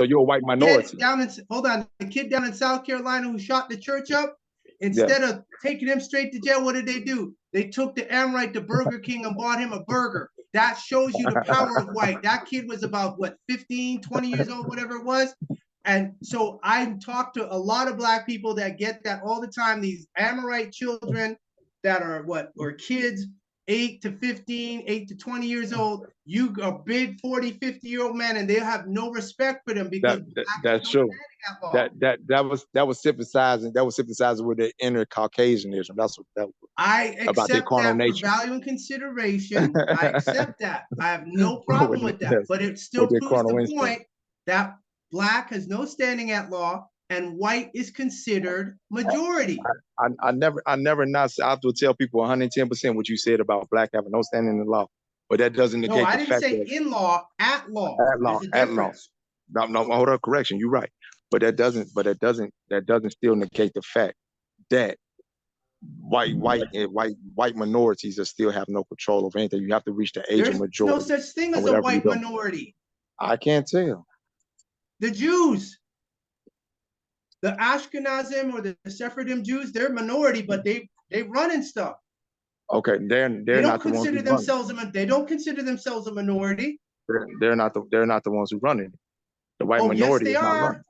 you're a white minority. Hold on. The kid down in South Carolina who shot the church up, instead of taking him straight to jail, what did they do? They took the Amorite to Burger King and bought him a burger. That shows you the power of white. That kid was about, what, 15, 20 years old, whatever it was. And so I talk to a lot of black people that get that all the time. These Amorite children that are or kids, 8 to 15, 8 to 20 years old. You a big 40, 50-year-old man, and they have no respect for them because that's true. That was sympathizing. That was sympathizing with the inner Caucasianism. That's what that was. I accept that for value and consideration. I accept that. I have no problem with that. But it still proves the point that black has no standing at law and white is considered majority. I never not. I will tell people 110% what you said about black having no standing in the law, but that doesn't negate the fact that. No, I didn't say in law, at law. At law. No, hold on, correction. You're right, but that doesn't still negate the fact that white minorities that still have no control over anything. You have to reach the age of majority. There's no such thing as a white minority. I can't tell. The Jews, the ASHNYM or the Sephardim Jews, they're minority, but they run and stuff. Okay, they're not the ones who run. They don't consider themselves a minority. They're not the ones who run it. The white minority is not running.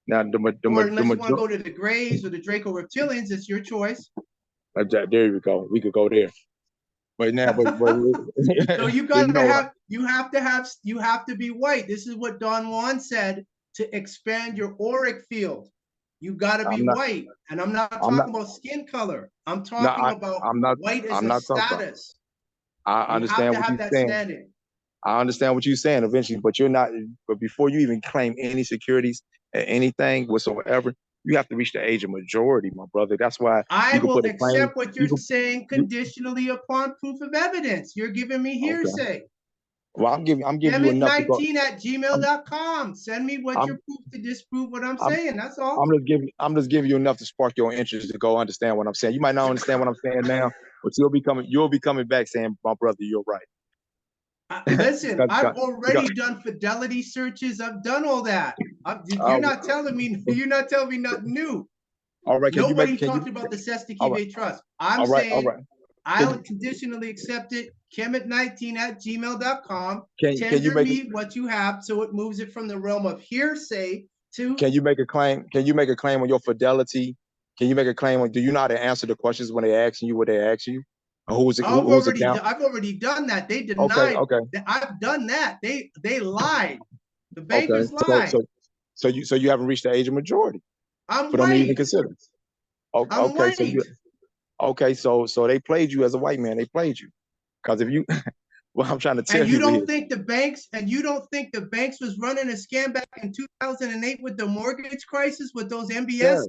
Now unless you want to go to the Greys or the Draco Reptilians, it's your choice. There we go. We could go there. But now, so you have to be white. This is what Don Juan said to expand your auric field. You got to be white, and I'm not talking about skin color. I'm talking about white as a status. I understand what you're saying. I understand what you're saying eventually, but you're not. But before you even claim any securities, anything whatsoever, you have to reach the age of majority, my brother. That's why I will accept what you're saying conditionally upon proof of evidence. You're giving me hearsay. Okay. Well, I'm giving you enough. Temt19@gmail.com. Send me what your proof to disprove what I'm saying. That's all. I'm just giving you enough to spark your interest to go understand what I'm saying. You might not understand what I'm saying now, but you'll be coming back saying, my brother, you're right. Listen, 'Cause- I've 'cause- already done fidelity searches. I've done all that. You're not telling me. You're not telling me nothing new. all right, Nobody talked about the all right, Sestakibé Trust. I'm all right, saying all right. I'll conditionally accept it. Kemet19@gmail.com. Can you Tender make me what you have so it moves it from the realm of hearsay to. Can you make a claim? Can you make a claim on your fidelity? Can you make a claim on? Do you know how to answer the questions when they asking you what they ask you? Who's account? I've already done that. They Okay, denied okay, that I've done that. They lied. The okay. bankers lied. So you haven't reached the age of majority I'm for them to even white. consider. I'm Okay, so white. they played you as a white man. They played you because if you, what I'm trying to tell And you you don't is, think the banks was running a scam back in 2008 with the mortgage crisis with those MBS?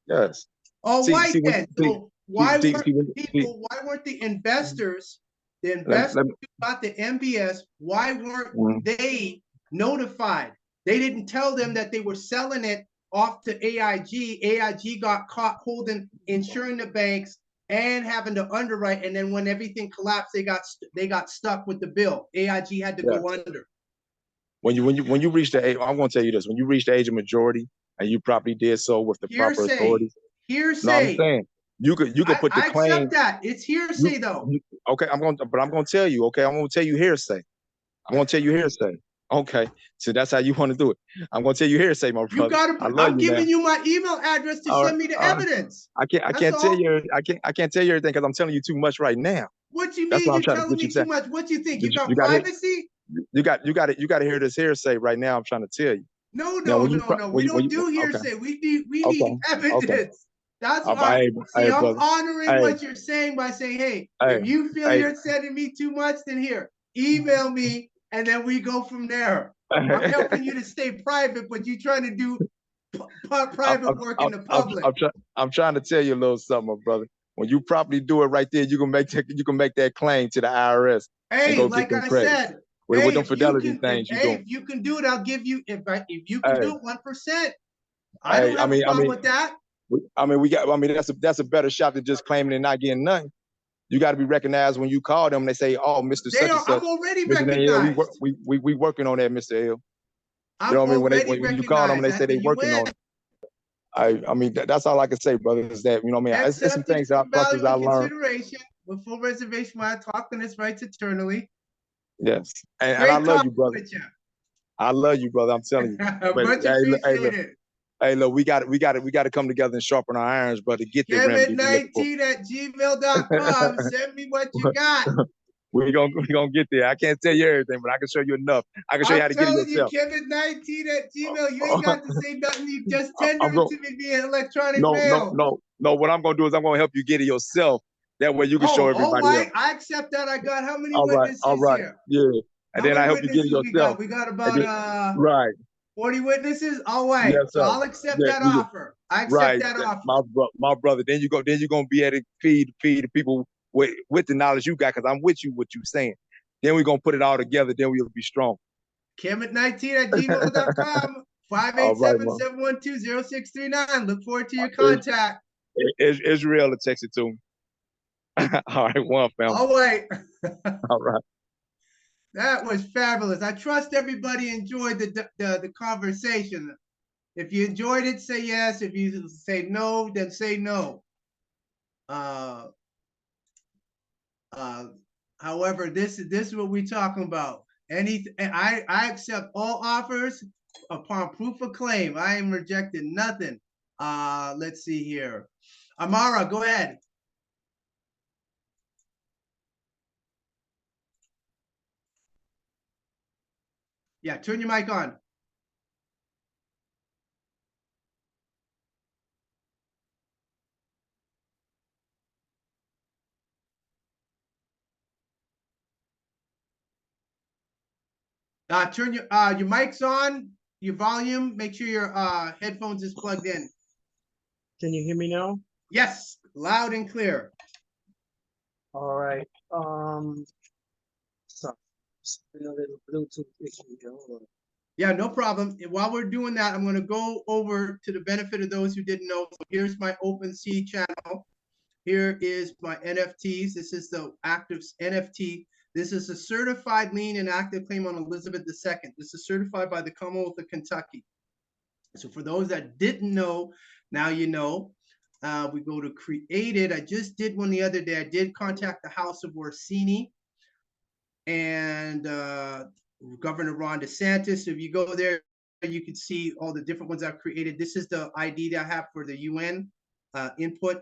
yes. All See, white see, when, then. see, So why see, weren't see, when, see, why weren't the investors let, who got the MBS, why weren't mm, they notified? They didn't tell them that they were selling it off to AIG. AIG got caught insuring the banks and having to underwrite. And then when everything collapsed, they got stuck with the bill. AIG had to yes. go under. When you reach the age, I'm going to tell you this: when you reach the age of majority and you probably did so with the proper authorities. Hearsay. No, I'm saying you could put the I claim. accept that. It's hearsay though. Okay, I'm going to tell you. Okay, I'm going to tell you hearsay. I'm going to tell you hearsay. Okay, so that's how you want to do it. I'm going to tell you hearsay, my brother. I'm giving you my email address to send me the evidence. I can't tell you everything because I'm telling you too much right now. What you That's mean? what I'm You're trying to telling get you me to too much. What you think? You got you got privacy? You got to hear this hearsay right now. I'm trying to tell you. No. We We don't do hearsay. We need evidence. Okay. That's why. Hey, I'm brother. honoring what you're saying by saying, hey, if you feel you're sending me too much, then here, email me, and then we go from there. I'm helping you to stay private, but you're trying to do private work in the public. I'm trying to tell you a little something, my brother. When you properly do it right there, you can make that claim to the IRS and go get them credit. Said, with them fidelity things you doing. If you can do it, I'll give you. If you can do it 1%, I don't have a problem with that. That's a better shot than just claiming and not getting nothing. You got to be recognized when you call them. They say, "Oh, Mr. Such and such." I'm already Mr. recognized. We working on that, Mr. L. You know what I mean? When you call them, they say they working on it. That's all I can say, brother. Is that it's some things processes I learned. With full reservation, while I talk on his rights eternally. Yes, and I love you, brother. I love you, brother. I'm telling you. Much appreciated. Hey, look, we got to come together and sharpen our irons, brother. Get the remedy. Kemet19@gmail.com. Send me what you got. We're gonna get there. I can't tell you everything, but I can show you enough. I can show you how to get it yourself. Kemet19@gmail. You ain't got to say nothing. You just tender it to me via electronic mail. No. What I'm gonna do is I'm gonna help you get it yourself. That way you can show everybody else. I accept that. I got how many witnesses here? Yeah. And then I help you get it yourself. We got about right. 40 witnesses. All right. Yes, so I'll accept that offer. I accept that offer. My brother. Then you're gonna be able to feed the people with the knowledge you got, because I'm with you what you saying. Then we're gonna put it all together, then we'll be strong. Kemet19@gmail.com. 587-712-0639. Look forward to your contact. Israel will text it to me. All right, one family. All right. All right. That was fabulous. I trust everybody enjoyed the conversation. If you enjoyed it, say yes. If you say no, then say no. However, this is what we're talking about. I accept all offers upon proof of claim. I am rejecting nothing. Let's see here. Amara, go ahead. Yeah, turn your mic on. Turn your mic's on, your volume. Make sure your headphones is plugged in. Can you hear me now? Yes, loud and clear. All right. So a little Bluetooth issue here. Hold on. Yeah, no problem. And while we're doing that, I'm going to go over to the benefit of those who didn't know. So here's my OpenSea channel. Here is my NFTs. This is the active NFT. This is a certified lien and active claim on Elizabeth II. This is certified by the Commonwealth of Kentucky. So for those that didn't know, now you know. We go to create it. I just did one the other day. I did contact the House of Orsini and Governor Ron DeSantis. If you go there, you can see all the different ones I've created. This is the ID that I have for the UN input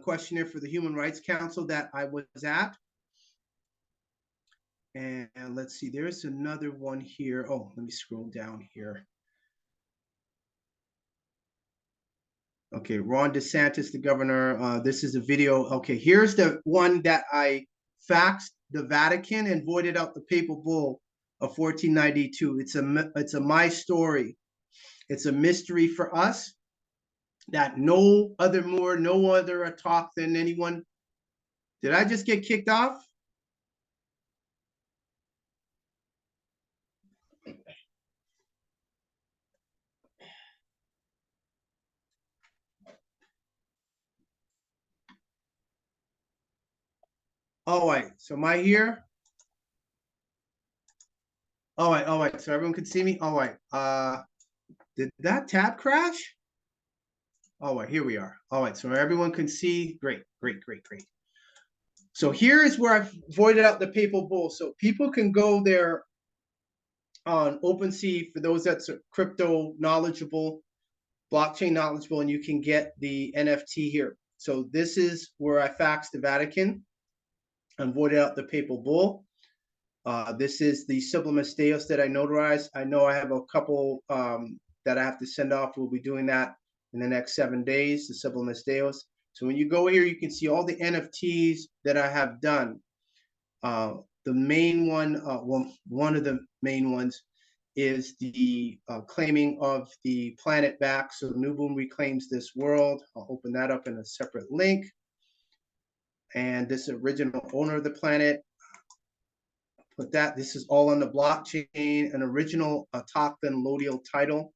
questionnaire for the Human Rights Council that I was at. And let's see, there's another one here. Oh, let me scroll down here. Okay, Ron DeSantis, the governor. This is a video. Okay, here's the one that I faxed the Vatican and voided out the papal bull of 1492. It's a my story. It's a mystery for us that no other Moor, no other talk than anyone. Did I just get kicked off? All right, so am I here? All right, so everyone can see me? All right, did that tab crash? All right, here we are. All right, so everyone can see, great. So here is where I've voided out the papal bull. So people can go there on OpenSea for those that's crypto knowledgeable, blockchain knowledgeable, and you can get the NFT here. So this is where I faxed the Vatican and voided out the papal bull. This is the Sublimis Deus that I notarized. I know I have a couple that I have to send off. We'll be doing that in the next 7 days, the Sublimis Deus. So when you go here, you can see all the NFTs that I have done. The main one, well, one of the main ones is the claiming of the planet back. So New Boom reclaims this world. I'll open that up in a separate link. And this original owner of the planet. Put that, this is all on the blockchain, an original Autochthon Lodial title.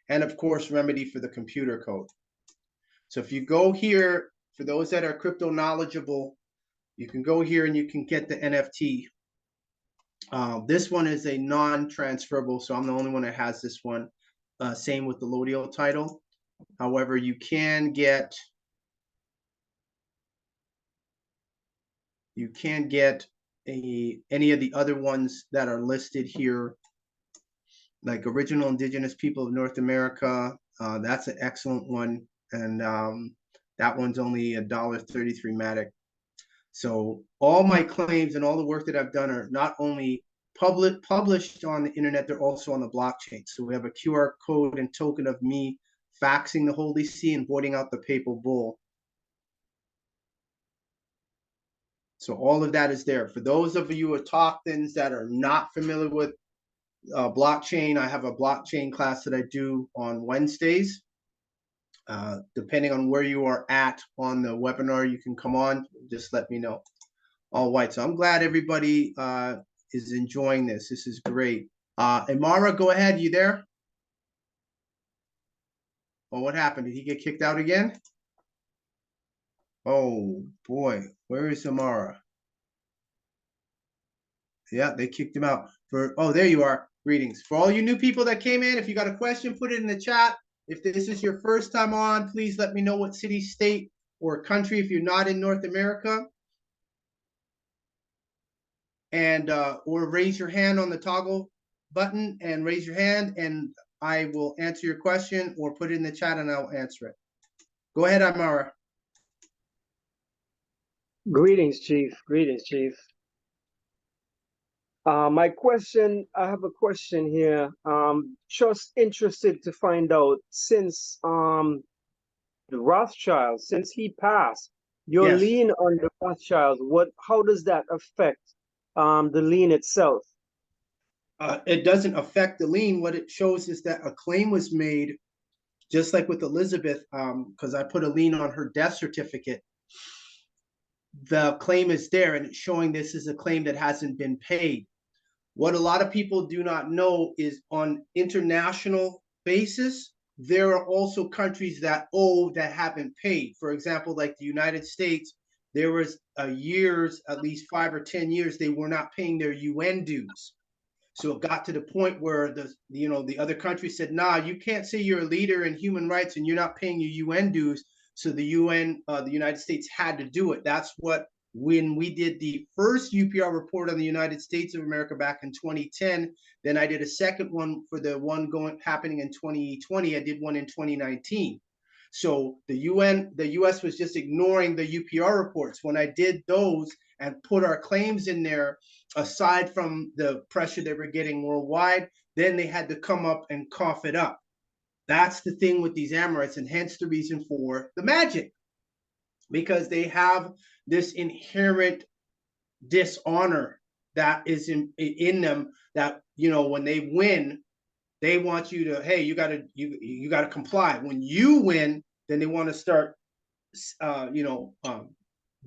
And of course, remedy for the computer code. So if you go here, for those that are crypto knowledgeable, you can go here and you can get the NFT. This one is a non-transferable, so I'm the only one that has this one. Same with the Lodial title. However, you can get any of the other ones that are listed here, like original indigenous people of North America. That's an excellent one. And that one's only $1.33 Matic. So all my claims and all the work that I've done are not only published on the internet, they're also on the blockchain. So we have a QR code and token of me faxing the Holy See and voiding out the papal bull. So all of that is there. For those of you autochthons that are not familiar with blockchain, I have a blockchain class that I do on Wednesdays. Depending on where you are at on the webinar, you can come on, just let me know. All right, so I'm glad everybody is enjoying this. This is great. Imara, go ahead, you there? Oh, what happened? Did he get kicked out again? Oh boy, where is Imara? Yeah, they kicked him out. Oh, there you are. Greetings. For all you new people that came in, if you got a question, put it in the chat. If this is your first time on, please let me know what city, state, or country if you're not in North America. And or raise your hand on the toggle button and raise your hand, and I will answer your question, or put it in the chat and I'll answer it. Go ahead, Amara. Greetings, Chief. Greetings, Chief. I have a question here. Just interested to find out, since the Rothschild, since he passed, your Yes. lien on the Rothschild, how does that affect the lien itself? It doesn't affect the lien. What it shows is that a claim was made, just like with Elizabeth, because I put a lien on her death certificate. The claim is there, and it's showing this is a claim that hasn't been paid. What a lot of people do not know is, on international basis, there are also countries that owe that haven't paid. For example, like the United States, there was years, at least 5 or 10 years, they were not paying their UN dues. So it got to the point where the other country said, nah, you can't say you're a leader in human rights and you're not paying your UN dues. So the UN, the United States had to do it. That's what, when we did the first UPR report on the United States of America back in 2010, then I did a second one for the one happening in 2020. I did one in 2019. So the US was just ignoring the UPR reports. When I did those and put our claims in there, aside from the pressure they were getting worldwide, then they had to come up and cough it up. That's the thing with these Amorites, and hence the reason for the magic, because they have this inherent dishonor that is in them, that, when they win, they want you to, hey, you gotta comply. When you win, then they want to start,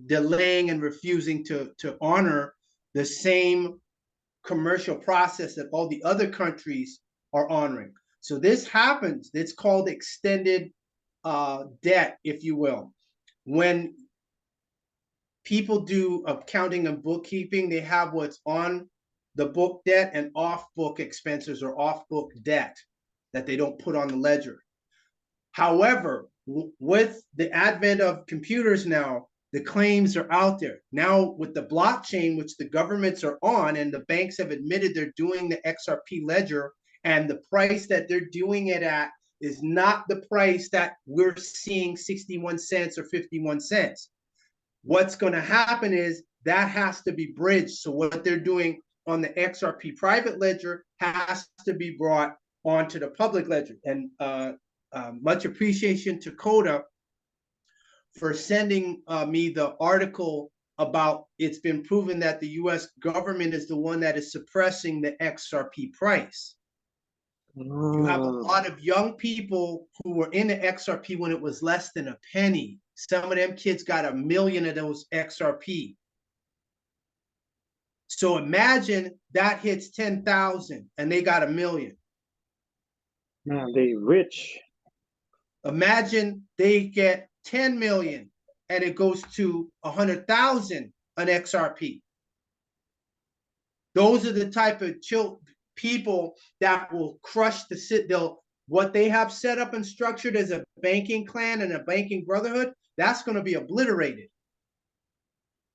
delaying and refusing to honor the same commercial process that all the other countries are honoring. So this happens. It's called extended debt, if you will. When people do accounting and bookkeeping, they have what's on the book debt and off book expenses or off book debt that they don't put on the ledger. However, with the advent of computers now, the claims are out there. Now with the blockchain, which the governments are on, and the banks have admitted they're doing the XRP ledger, and the price that they're doing it at is not the price that we're seeing, 61 cents or 51 cents. What's going to happen is that has to be bridged. So what they're doing on the XRP private ledger has to be brought onto the public ledger. And much appreciation to Coda for sending me the article about, it's been proven that the US government is the one that is suppressing the XRP price. You have a lot of young people who were in the XRP when it was less than a penny. Some of them kids got 1 million of those XRP. So imagine that hits 10,000 and they got 1 million. Man, they rich. Imagine they get 10 million and it goes to 100,000 an XRP. Those are the type of people that will crush what they have set up and structured as a banking clan and a banking brotherhood, that's going to be obliterated.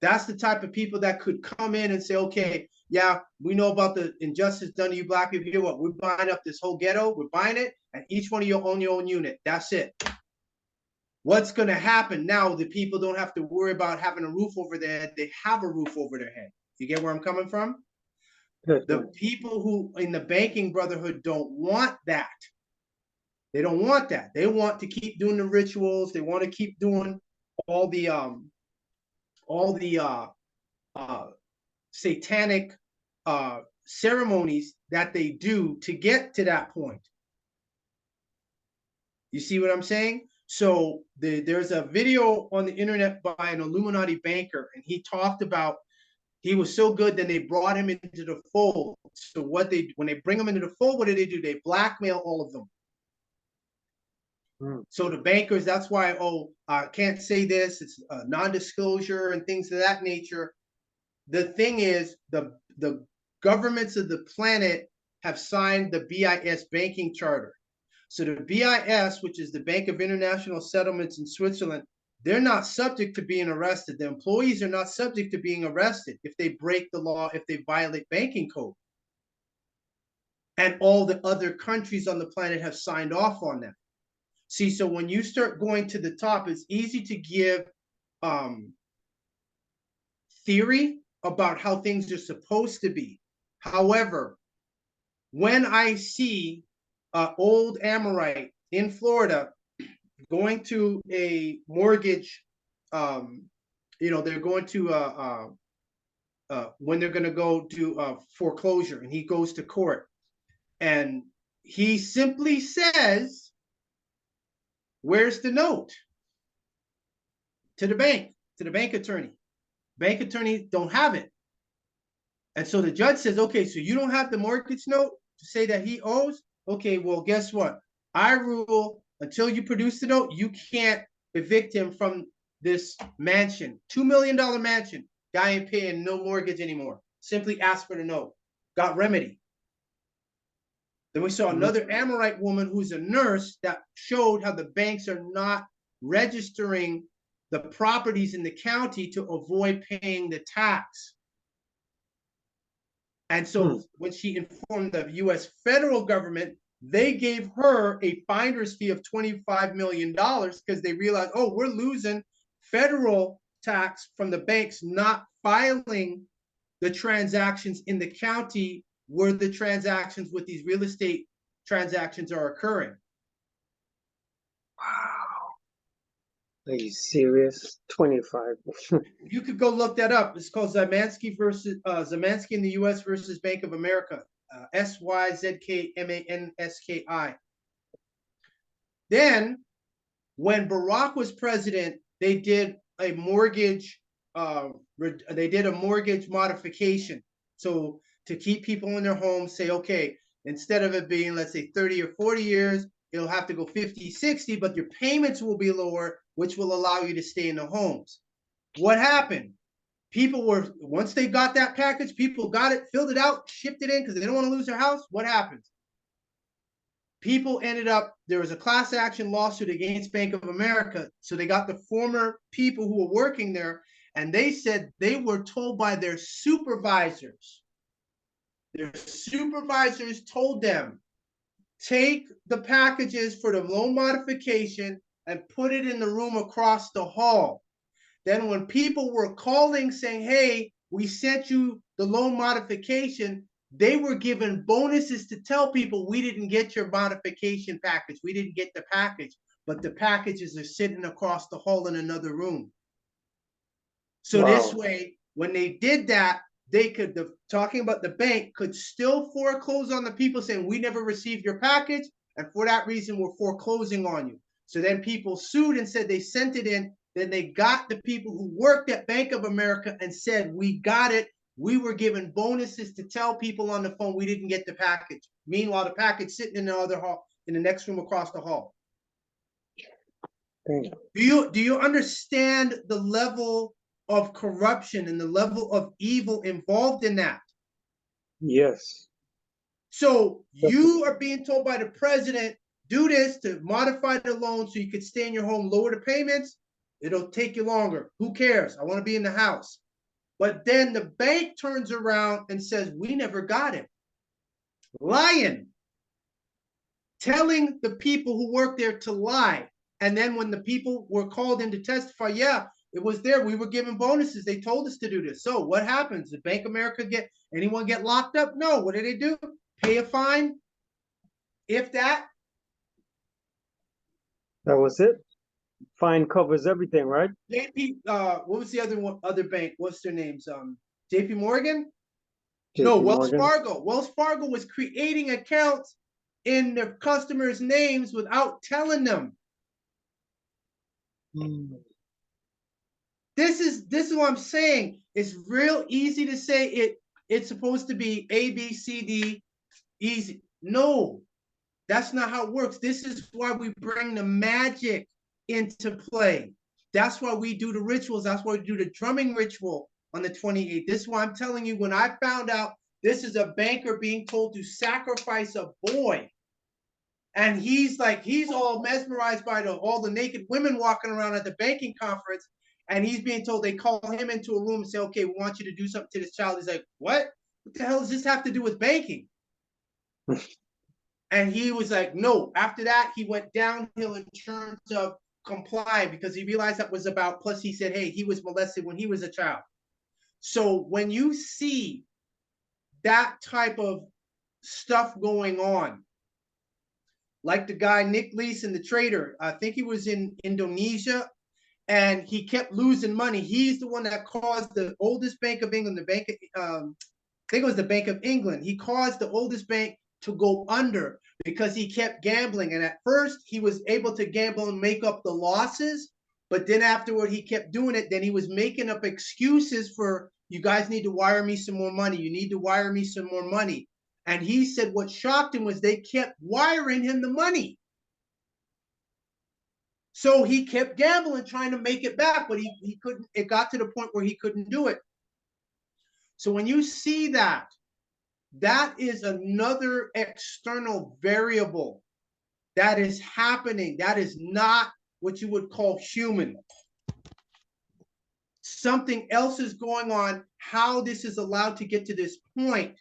That's the type of people that could come in and say, okay, yeah, we know about the injustice done to you black people. You know what? We're buying up this whole ghetto. We're buying it, and each one of you own your own unit. That's it. What's going to happen now? The people don't have to worry about having a roof over their head. They have a roof over their head. You get where I'm coming from? The people who in the banking brotherhood don't want that. They don't want that. They want to keep doing the rituals. They want to keep doing all the satanic ceremonies that they do to get to that point. You see what I'm saying? So there's a video on the internet by an Illuminati banker, and he talked about, he was so good that they brought him into the fold. So when they bring him into the fold, what do? They blackmail all of them. So the bankers, that's why, I can't say this, it's non-disclosure and things of that nature. The thing is, the governments of the planet have signed the BIS banking charter. So the BIS, which is the Bank of International Settlements in Switzerland, they're not subject to being arrested. The employees are not subject to being arrested if they break the law, if they violate banking code. And all the other countries on the planet have signed off on that. See, so when you start going to the top, it's easy to give theory about how things are supposed to be. However, when I see an old Amorite in Florida going to a mortgage, they're going to when they're going to go do foreclosure, and he goes to court, and he simply says, where's the note? To the bank attorney. Bank attorney don't have it. And so the judge says, okay, so you don't have the mortgage note to say that he owes? Okay, well, guess what? I rule until you produce the note, you can't evict him from this mansion, $2 million mansion. Guy ain't paying no mortgage anymore. Simply asked for the note. Got remedy. Then we saw another Amorite woman who's a nurse that showed how the banks are not registering the properties in the county to avoid paying the tax. And so when she informed the US federal government, they gave her a finder's fee of $25 million because they realized, oh, we're losing federal tax from the banks not filing the transactions in the county where the transactions with these real estate transactions are occurring. Wow. Are you serious? 25. You could go look that up. It's called Zamansky versus Zamansky in the US versus Bank of America. SYZKMANSKI. Then, when Barack was president, they did a mortgage. They did a mortgage modification. So to keep people in their homes, say, okay, instead of it being, let's say, 30 or 40 years, it'll have to go 50, 60, but your payments will be lower, which will allow you to stay in the homes. What happened? People were, once they got that package, people got it, filled it out, shipped it in because they don't want to lose their house. What happens? People ended up, there was a class action lawsuit against Bank of America. So they got the former people who were working there, and they said they were told by their supervisors. Their supervisors told them, take the packages for the loan modification and put it in the room across the hall. Then when people were calling saying, hey, we sent you the loan modification, they were given bonuses to tell people we didn't get your modification package. We didn't get the package, but the packages are sitting across the hall in another room. So this way, when they did that, they could, talking about the bank, could still foreclose on the people saying, we never received your package, and for that reason, we're foreclosing on you. So then people sued and said they sent it in. Then they got the people who worked at Bank of America and said, we got it. We were given bonuses to tell people on the phone we didn't get the package. Meanwhile, the package sitting in the other hall, in the next room across the hall. Do you understand the level of corruption and the level of evil involved in that? Yes. So you are being told by the president, do this to modify the loan so you could stay in your home, lower the payments. It'll take you longer. Who cares? I want to be in the house. But then the bank turns around and says, we never got it. Lying. Telling the people who work there to lie. And then when the people were called in to testify, yeah, it was there. We were given bonuses. They told us to do this. So what happens? Did Bank of America anyone get locked up? No. What did they do? Pay a fine? If that? That was it? Fine covers everything, right? JP, what was the other bank? What's their names? JP Morgan? JP No, Wells Morgan. Fargo. Wells Fargo was creating accounts in their customers' names without telling them. This is what I'm saying. It's real easy to say it's supposed to be A, B, C, D, easy. No, that's not how it works. This is why we bring the magic into play. That's why we do the rituals. That's why we do the drumming ritual on the 28th. This is why I'm telling you, when I found out this is a banker being told to sacrifice a boy, and he's all mesmerized by all the naked women walking around at the banking conference, and he's being told, they call him into a room and say, okay, we want you to do something to this child. He's like, what? What the hell does this have to do with banking? And he was like, no. After that, he went downhill in terms of comply because he realized that was about, plus he said, hey, he was molested when he was a child. So when you see that type of stuff going on, like the guy, Nick Leeson, the trader, I think he was in Indonesia, and he kept losing money. He's the one that caused the oldest Bank of England, I think it was the Bank of England. He caused the oldest bank to go under because he kept gambling. And at first he was able to gamble and make up the losses, but then afterward he kept doing it. Then he was making up excuses for, you guys need to wire me some more money. You need to wire me some more money. And he said what shocked him was they kept wiring him the money. So he kept gambling, trying to make it back, but he couldn't. It got to the point where he couldn't do it. So when you see that, that is another external variable that is happening. That is not what you would call human. Something else is going on, how this is allowed to get to this point.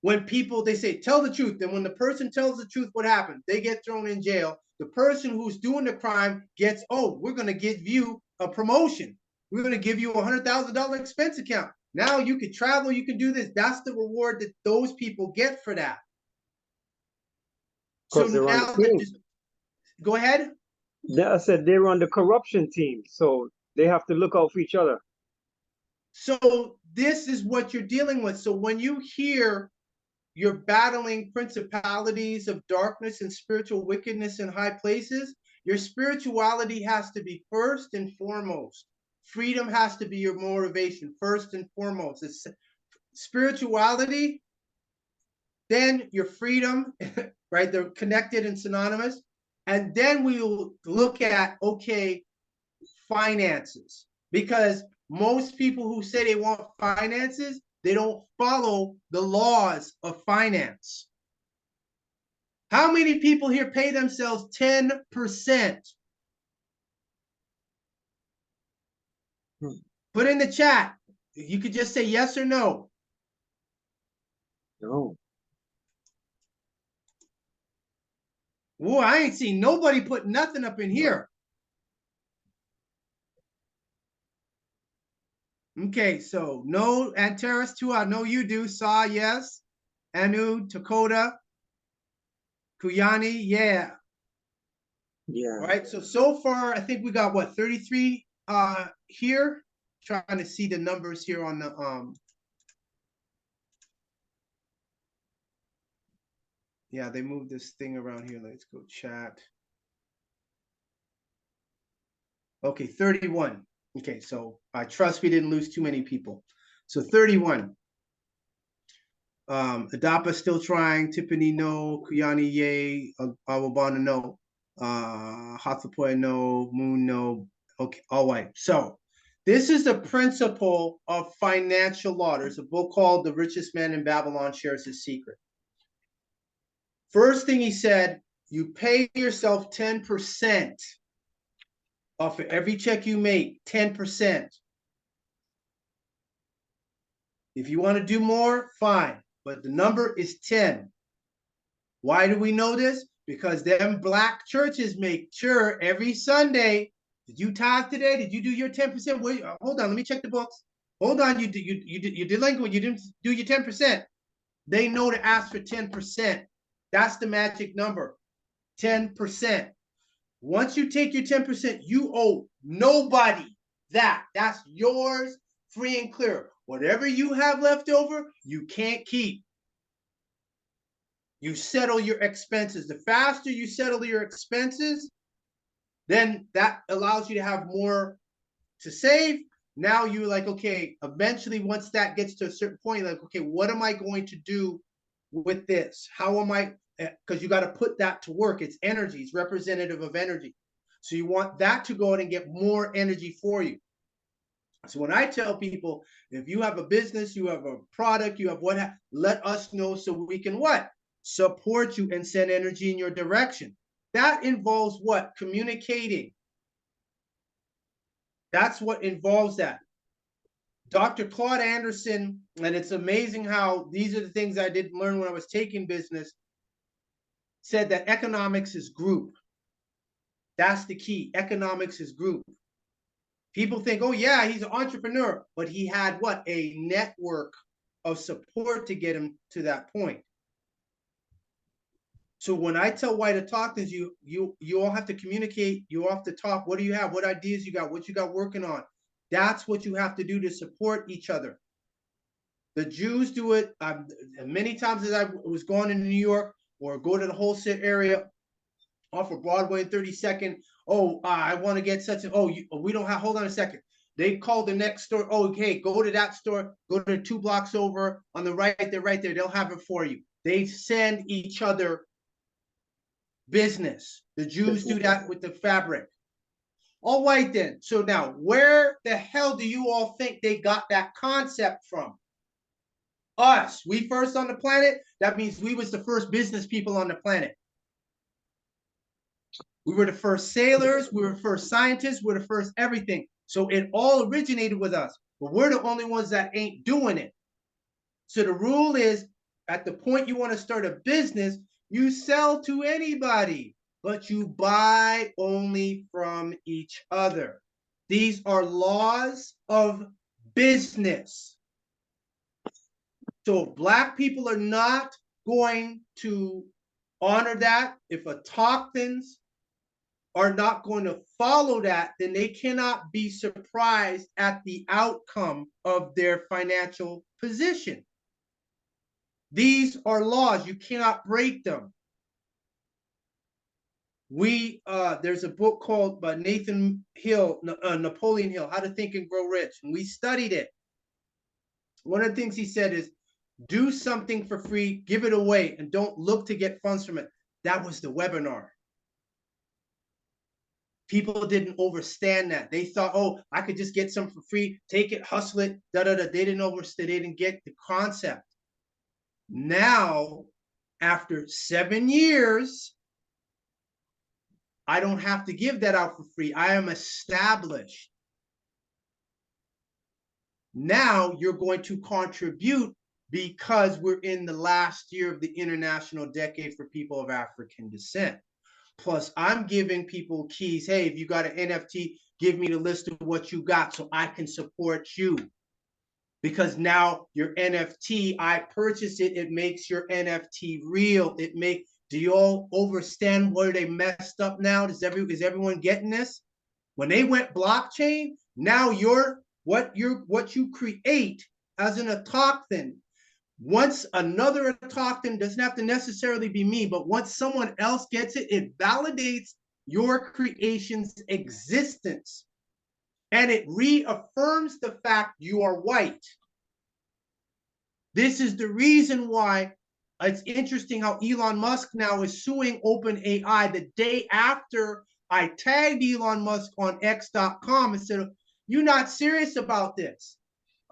When people, they say, tell the truth. Then when the person tells the truth, what happens? They get thrown in jail. The person who's doing the crime gets, oh, we're going to give you a promotion. We're going to give you a $100,000 expense account. Now you can travel, you can do this. That's the reward that those people get for that. So now, go ahead. I said they're on the corruption team, so they have to look out for each other. So this is what you're dealing with. So when you hear you're battling principalities of darkness and spiritual wickedness in high places, your spirituality has to be first and foremost. Freedom has to be your motivation first and foremost. It's spirituality, then your freedom, right? They're connected and synonymous. And then we will look at, okay, finances. Because most people who say they want finances, they don't follow the laws of finance. How many people here pay themselves 10%? Put in the chat. You could just say yes or no. No. Whoa, I ain't seen nobody put nothing up in here. Okay, so no, Antares too. I know you do. Saw, yes. Anu, Dakota, Kuyani, yeah. Yeah. All right, so far, I think we got what, 33 here? Trying to see the numbers here on the yeah, they moved this thing around here. Let's go chat. Okay, 31. Okay, so I trust we didn't lose too many people. So 31. Adapa still trying, Tiffany no, Kuyani yay, Awabana no, Hathapoya no, Moon no. Okay, all right. So this is the principle of financial law. There's a book called The Richest Man in Babylon Shares His Secret. First thing he said, you pay yourself 10% off of every check you make, 10%. If you want to do more, fine, but the number is 10. Why do we know this? Because them black churches make sure every Sunday, did you tithe today? Did you do your 10%? Wait, hold on, let me check the books. Hold on, you're delinquent, you didn't do your 10%. They know to ask for 10%. That's the magic number, 10%. Once you take your 10%, you owe nobody that. That's yours, free and clear. Whatever you have left over, you can't keep. You settle your expenses. The faster you settle your expenses, then that allows you to have more to save. Now you're like, okay, eventually once that gets to a certain point, like, okay, what am I going to do with this? How am I, because you got to put that to work. It's energy, it's representative of energy. So you want that to go out and get more energy for you. So when I tell people, if you have a business, you have a product, you have what, let us know so we can what? Support you and send energy in your direction. That involves what? Communicating. That's what involves that. Dr. Claude Anderson, and it's amazing how these are the things I didn't learn when I was taking business, said that economics is group. That's the key. Economics is group. People think, oh yeah, he's an entrepreneur, but he had what? A network of support to get him to that point. So when I tell White to talk to you all have to communicate, you all have to talk. What do you have? What ideas you got? What you got working on? That's what you have to do to support each other. The Jews do it many times as I was going into New York or go to the wholesale area off of Broadway and 32nd. Oh, I want to get such a, we don't have, hold on a second. They call the next store. Oh, hey, go to that store, go to 2 blocks over on the right, they're right there. They'll have it for you. They send each other business. The Jews do that with the fabric. All right then. So now, where the hell do you all think they got that concept from? Us. We first on the planet? That means we was the first business people on the planet. We were the first sailors, we were the first scientists, we're the first everything. So it all originated with us, but we're the only ones that ain't doing it. So the rule is, at the point you want to start a business, you sell to anybody, but you buy only from each other. These are laws of business. So if Black people are not going to honor that, if autochthons are not going to follow that, then they cannot be surprised at the outcome of their financial position. These are laws. You cannot break them. There's a book called by Napoleon Hill, How to Think and Grow Rich, and we studied it. One of the things he said is, do something for free, give it away, and don't look to get funds from it. That was the webinar. People didn't understand that. They thought, oh, I could just get some for free, take it, hustle it, da-da-da. They didn't understand, they didn't get the concept. Now, after 7 years, I don't have to give that out for free. I am established. Now you're going to contribute because we're in the last year of the International Decade for People of African Descent. Plus, I'm giving people keys. Hey, if you got an NFT, give me the list of what you got so I can support you. Because now your NFT, I purchase it, it makes your NFT real. Do you all understand where they messed up now? Is everyone getting this? When they went blockchain, now what you create as an autochthon, once another autochthon, doesn't have to necessarily be me, but once someone else gets it, it validates your creation's existence. And it reaffirms the fact you are white. This is the reason why it's interesting how Elon Musk now is suing OpenAI the day after I tagged Elon Musk on X.com and said, you're not serious about this.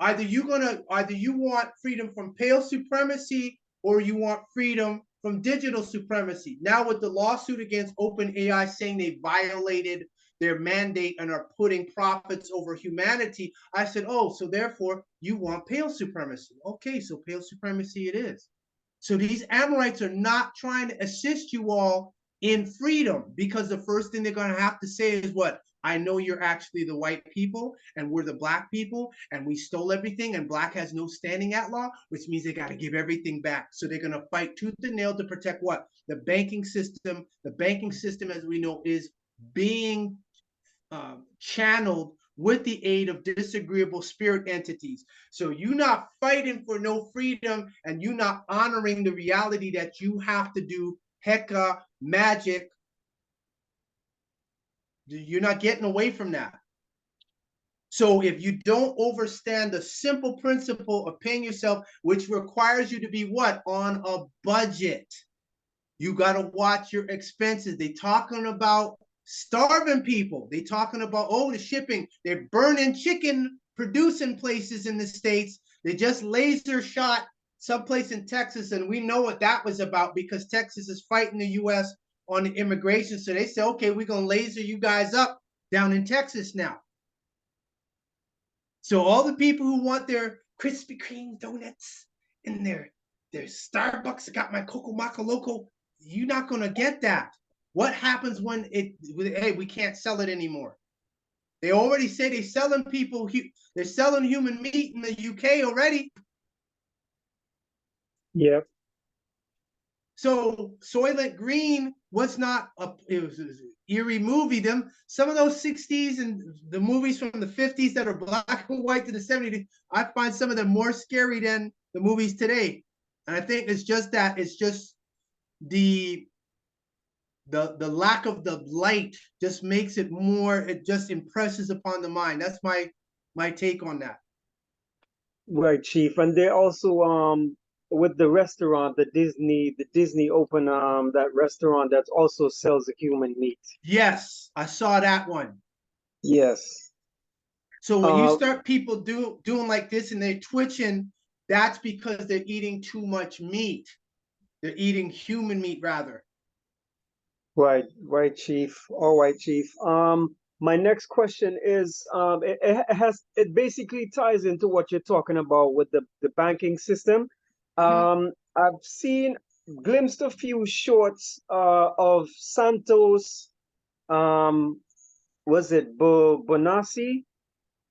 Either you want freedom from pale supremacy or you want freedom from digital supremacy. Now with the lawsuit against OpenAI saying they violated their mandate and are putting profits over humanity, I said, oh, so therefore you want pale supremacy. Okay, so pale supremacy it is. So these Amorites are not trying to assist you all in freedom, because the first thing they're going to have to say is what? I know you're actually the white people and we're the Black people and we stole everything and Black has no standing at law, which means they got to give everything back. So they're going to fight tooth and nail to protect what? The banking system. The banking system, as we know, is being channeled with the aid of disagreeable spirit entities. So you not fighting for no freedom and you not honoring the reality that you have to do Heka, magic. You're not getting away from that. So if you don't understand the simple principle of paying yourself, which requires you to be what? On a budget. You got to watch your expenses. They talking about starving people. They talking about, oh, the shipping. They're burning chicken producing places in the States. They just laser shot someplace in Texas, and we know what that was about because Texas is fighting the U.S. on the immigration. So they say, okay, we're going to laser you guys up down in Texas now. So all the people who want their Krispy Kreme donuts and their Starbucks, I got my Coco Maca Loco, you're not going to get that. What happens when hey, we can't sell it anymore? They already say they're selling human meat in the UK already. Yep. So Soylent Green was not it was an eerie movie. Some of those 60s and the movies from the 50s that are black and white to the 70s, I find some of them more scary than the movies today. And I think it's just that, it's just the lack of the light just makes it more, it just impresses upon the mind. That's my take on that. Right, Chief. And they also with the restaurant, the Disney open that restaurant that also sells the human meat. Yes, I saw that one. Yes. So when you start people doing like this and they're twitching, that's because they're eating too much meat. They're eating human meat rather. Right, right, Chief. All right, Chief. My next question is, it basically ties into what you're talking about with the banking system. I've seen glimpsed a few shorts of Santos. Was it Bonassi?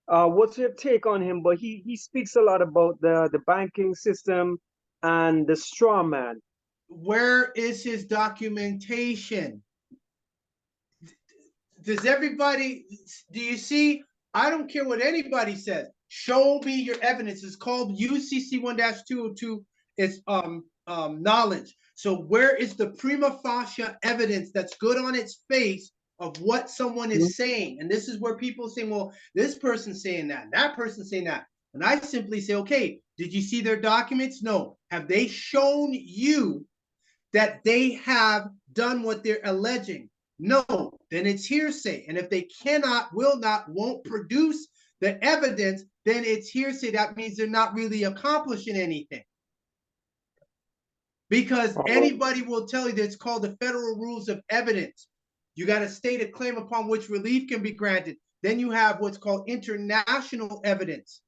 What's your take on him? But he speaks a lot about the banking system and the straw man. Where is his documentation? Does everybody, do you see? I don't care what anybody says. Show me your evidence. It's called UCC 1-202. It's knowledge. So where is the prima facie evidence that's good on its face of what someone is saying? And this is where people say, well, this person's saying that, that person's saying that. And I simply say, okay, did you see their documents? No. Have they shown you that they have done what they're alleging? No, then it's hearsay. And if they cannot, will not, won't produce the evidence, then it's hearsay. That means they're not really accomplishing anything. Because anybody will tell you that it's called the federal rules of evidence. You got to state a claim upon which relief can be granted. Then you have what's called international evidence.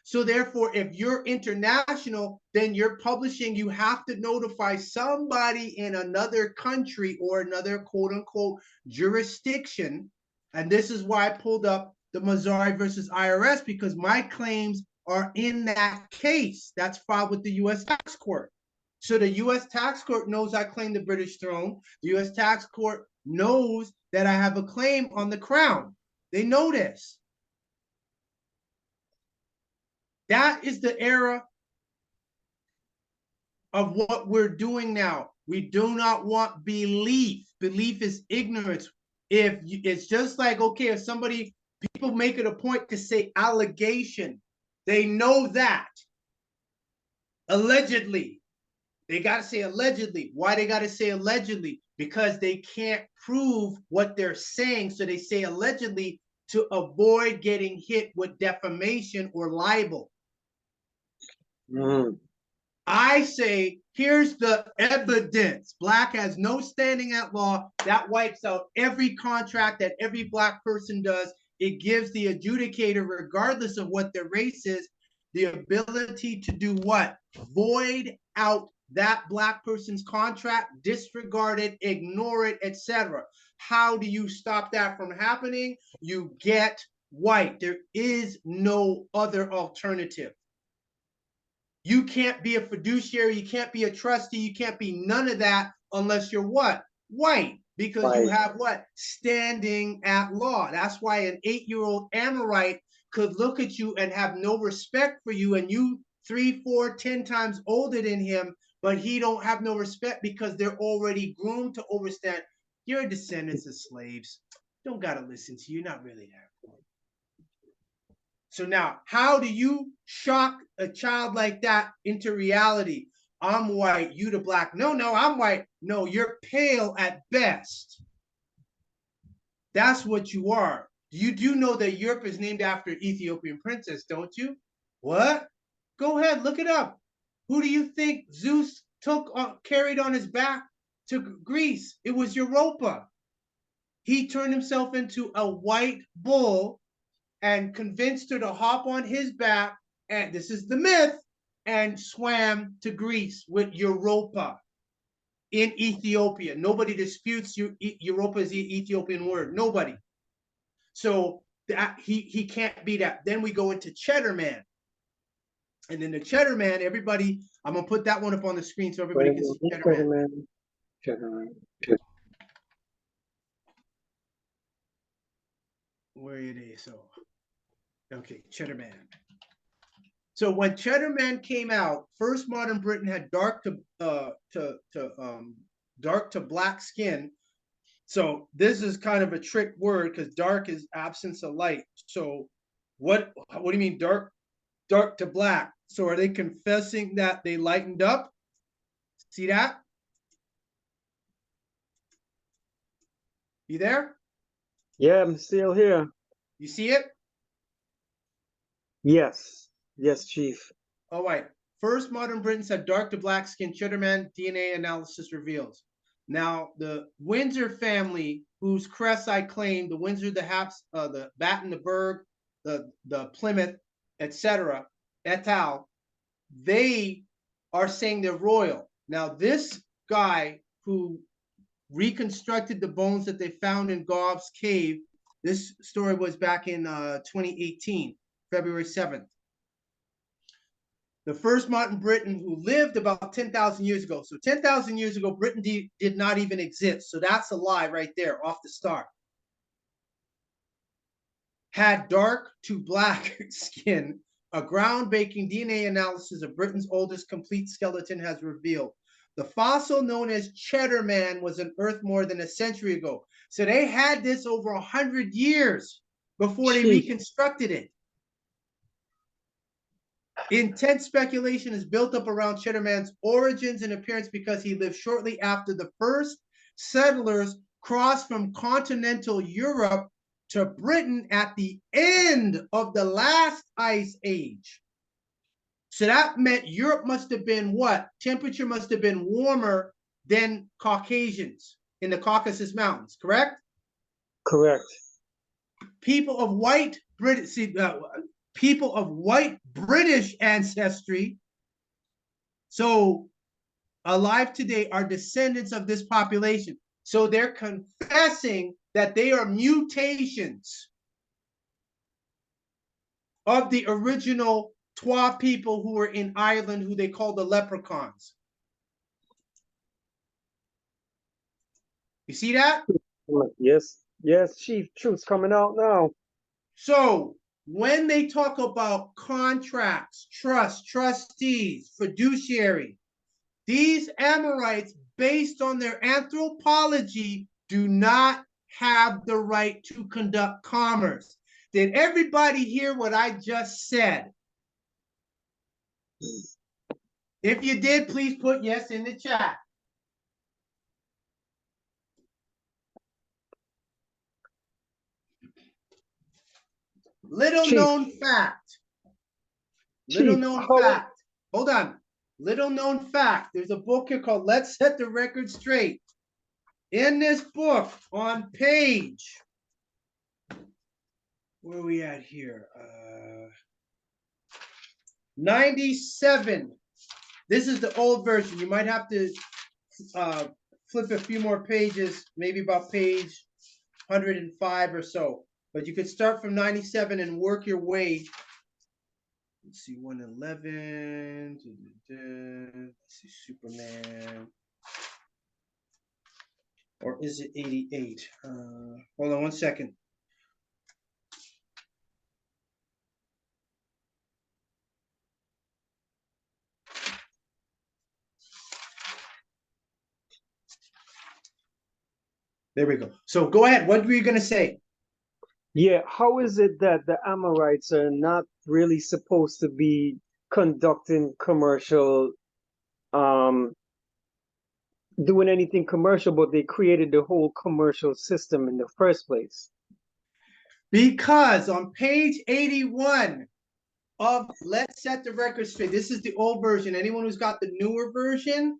So therefore, if you're international, then you're publishing, you have to notify somebody in another country or another quote unquote jurisdiction. And this is why I pulled up the Mazzari versus IRS, because my claims are in that case that's filed with the US Tax Court. So the US Tax Court knows I claim the British throne. The US Tax Court knows that I have a claim on the crown. They know this. That is the era of what we're doing now. We do not want belief. Belief is ignorance. If it's just like, okay, if somebody, people make it a point to say allegation, they know that. Allegedly. They got to say allegedly. Why they got to say allegedly? Because they can't prove what they're saying. So they say allegedly to avoid getting hit with defamation or libel. I say, here's the evidence. Black has no standing at law. That wipes out every contract that every Black person does. It gives the adjudicator, regardless of what their race is, the ability to do what? Void out that Black person's contract, disregard it, ignore it, etc. How do you stop that from happening? You get white. There is no other alternative. You can't be a fiduciary, you can't be a trustee, you can't be none of that unless you're what? White, because you have what? Standing at law. That's why an 8-year-old Amorite could look at you and have no respect for you, and you 3, 4, 10 times older than him, but he don't have no respect because they're already groomed to understand. You're descendants of slaves. Don't gotta listen to you, not really that important. So now, how do you shock a child like that into reality? I'm white, you the Black. No, I'm white. No, you're pale at best. That's what you are. You do know that Europe is named after an Ethiopian princess, don't you? What? Go ahead, look it up. Who do you think Zeus carried on his back to Greece? It was Europa. He turned himself into a white bull and convinced her to hop on his back, and this is the myth, and swam to Greece with Europa in Ethiopia. Nobody disputes Europa is the Ethiopian word. Nobody. So that he can't be that. Then we go into Cheddar Man. And then the Cheddar Man, everybody, I'm gonna put that one up on the screen so everybody can see Cheddar Man. Where it is, so okay, Cheddar Man. So when Cheddar Man came out, first modern Britain had dark to black skin. So this is kind of a trick word because dark is absence of light. So what do you mean dark to black? So are they confessing that they lightened up? See that? You there? Yeah, I'm still here. You see it? Yes. Yes, Chief. All right. First modern Britons had dark to black skin. Chitterman DNA analysis reveals. Now, the Windsor family, whose crest I claim, the Windsor, the Haps, the Batten, the Berg, the Plymouth, etc., et al., they are saying they're royal. Now, this guy who reconstructed the bones that they found in Gobb's cave, this story was back in 2018, February 7th. The first modern Briton who lived about 10,000 years ago. So 10,000 years ago, Britain did not even exist. So that's a lie right there off the start. Had dark to black skin. A groundbreaking DNA analysis of Britain's oldest complete skeleton has revealed. The fossil known as Cheddar Man was unearthed more than a century ago. So they had this over 100 years before they reconstructed it. Intense speculation is built up around Cheddar Man's origins and appearance because he lived shortly after the first settlers crossed from continental Europe to Britain at the end of the last ice age. So that meant Europe must have been what? Temperature must have been warmer than Caucasians in the Caucasus Mountains, correct? Correct. People of white British, people of white British ancestry, so alive today, are descendants of this population. So they're confessing that they are mutations of the original Twa people who were in Ireland, who they call the leprechauns. You see that? Yes. Yes, Chief. Truth's coming out now. So when they talk about contracts, trust, trustees, fiduciary, these Amorites, based on their anthropology, do not have the right to conduct commerce. Did everybody hear what I just said? If you did, please put yes in the chat. Little known fact. Little known fact. Hold on. Little known fact. There's a book here called Let's Set the Record Straight. In this book, on page, where are we at here? 97. This is the old version. You might have to flip a few more pages, maybe about page 105 or so. But you could start from 97 and work your way. Let's see, 111. Let's see, Superman. Or is it 88? Hold on one second. There we go. So go ahead. What were you going to say? Yeah, how is it that the Amorites are not really supposed to be conducting commercial, doing anything commercial, but they created the whole commercial system in the first place? Because on page 81 of Let's Set the Record Straight, this is the old version. Anyone who's got the newer version,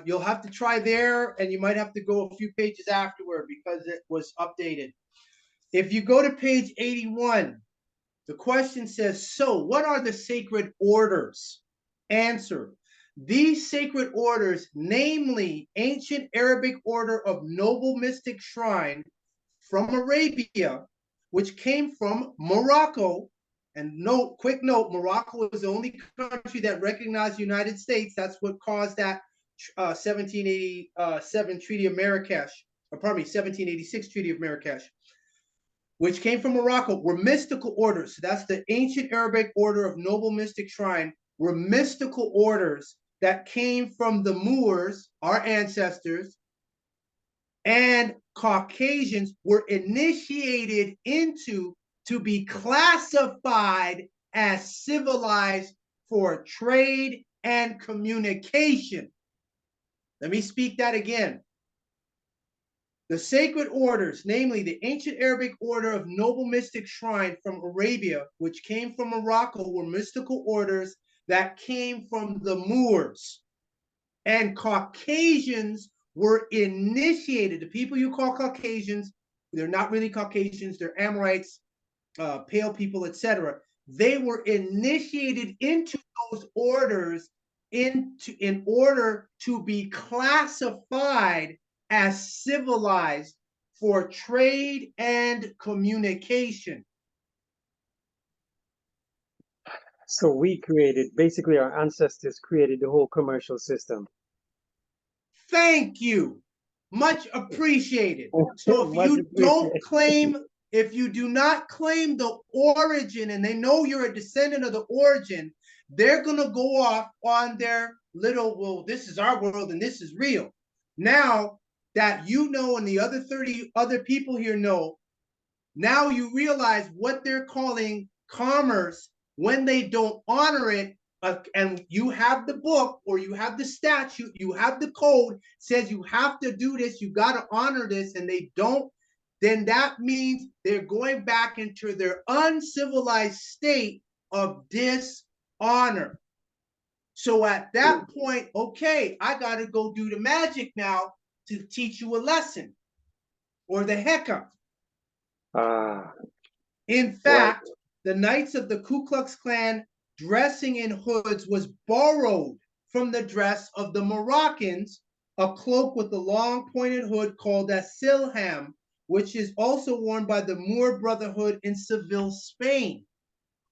you'll have to try there, and you might have to go a few pages afterward because it was updated. If you go to page 81, the question says, so what are the sacred orders? Answer, these sacred orders, namely ancient Arabic order of noble mystic shrine from Arabia, which came from Morocco. And note, quick note, Morocco was the only country that recognized the United States. That's what caused that 1787 Treaty of Marrakesh, or pardon me, 1786 Treaty of Marrakesh, which came from Morocco, were mystical orders. So that's the ancient Arabic order of noble mystic shrine, were mystical orders that came from the Moors, our ancestors, and Caucasians were initiated into to be classified as civilized for trade and communication. Let me speak that again. The sacred orders, namely the ancient Arabic order of noble mystic shrine from Arabia, which came from Morocco, were mystical orders that came from the Moors. And Caucasians were initiated. The people you call Caucasians, they're not really Caucasians, they're Amorites, pale people, etc. They were initiated into those orders in order to be classified as civilized for trade and communication. So we created, basically our ancestors created the whole commercial system. Thank you. Much appreciated. So if you do not claim the origin and they know you're a descendant of the origin, they're going to go off on their little, well, this is our world and this is real. Now that you know and the other 30 other people here know, now you realize what they're calling commerce when they don't honor it. And you have the book or you have the statute, you have the code, says you have to do this, you got to honor this, and they don't, then that means they're going back into their uncivilized state of dishonor. So at that point, okay, I got to go do the magic now to teach you a lesson or the heka. In fact, the Knights of the Ku Klux Klan dressing in hoods was borrowed from the dress of the Moroccans, a cloak with a long pointed hood called a silham, which is also worn by the Moor Brotherhood in Seville, Spain,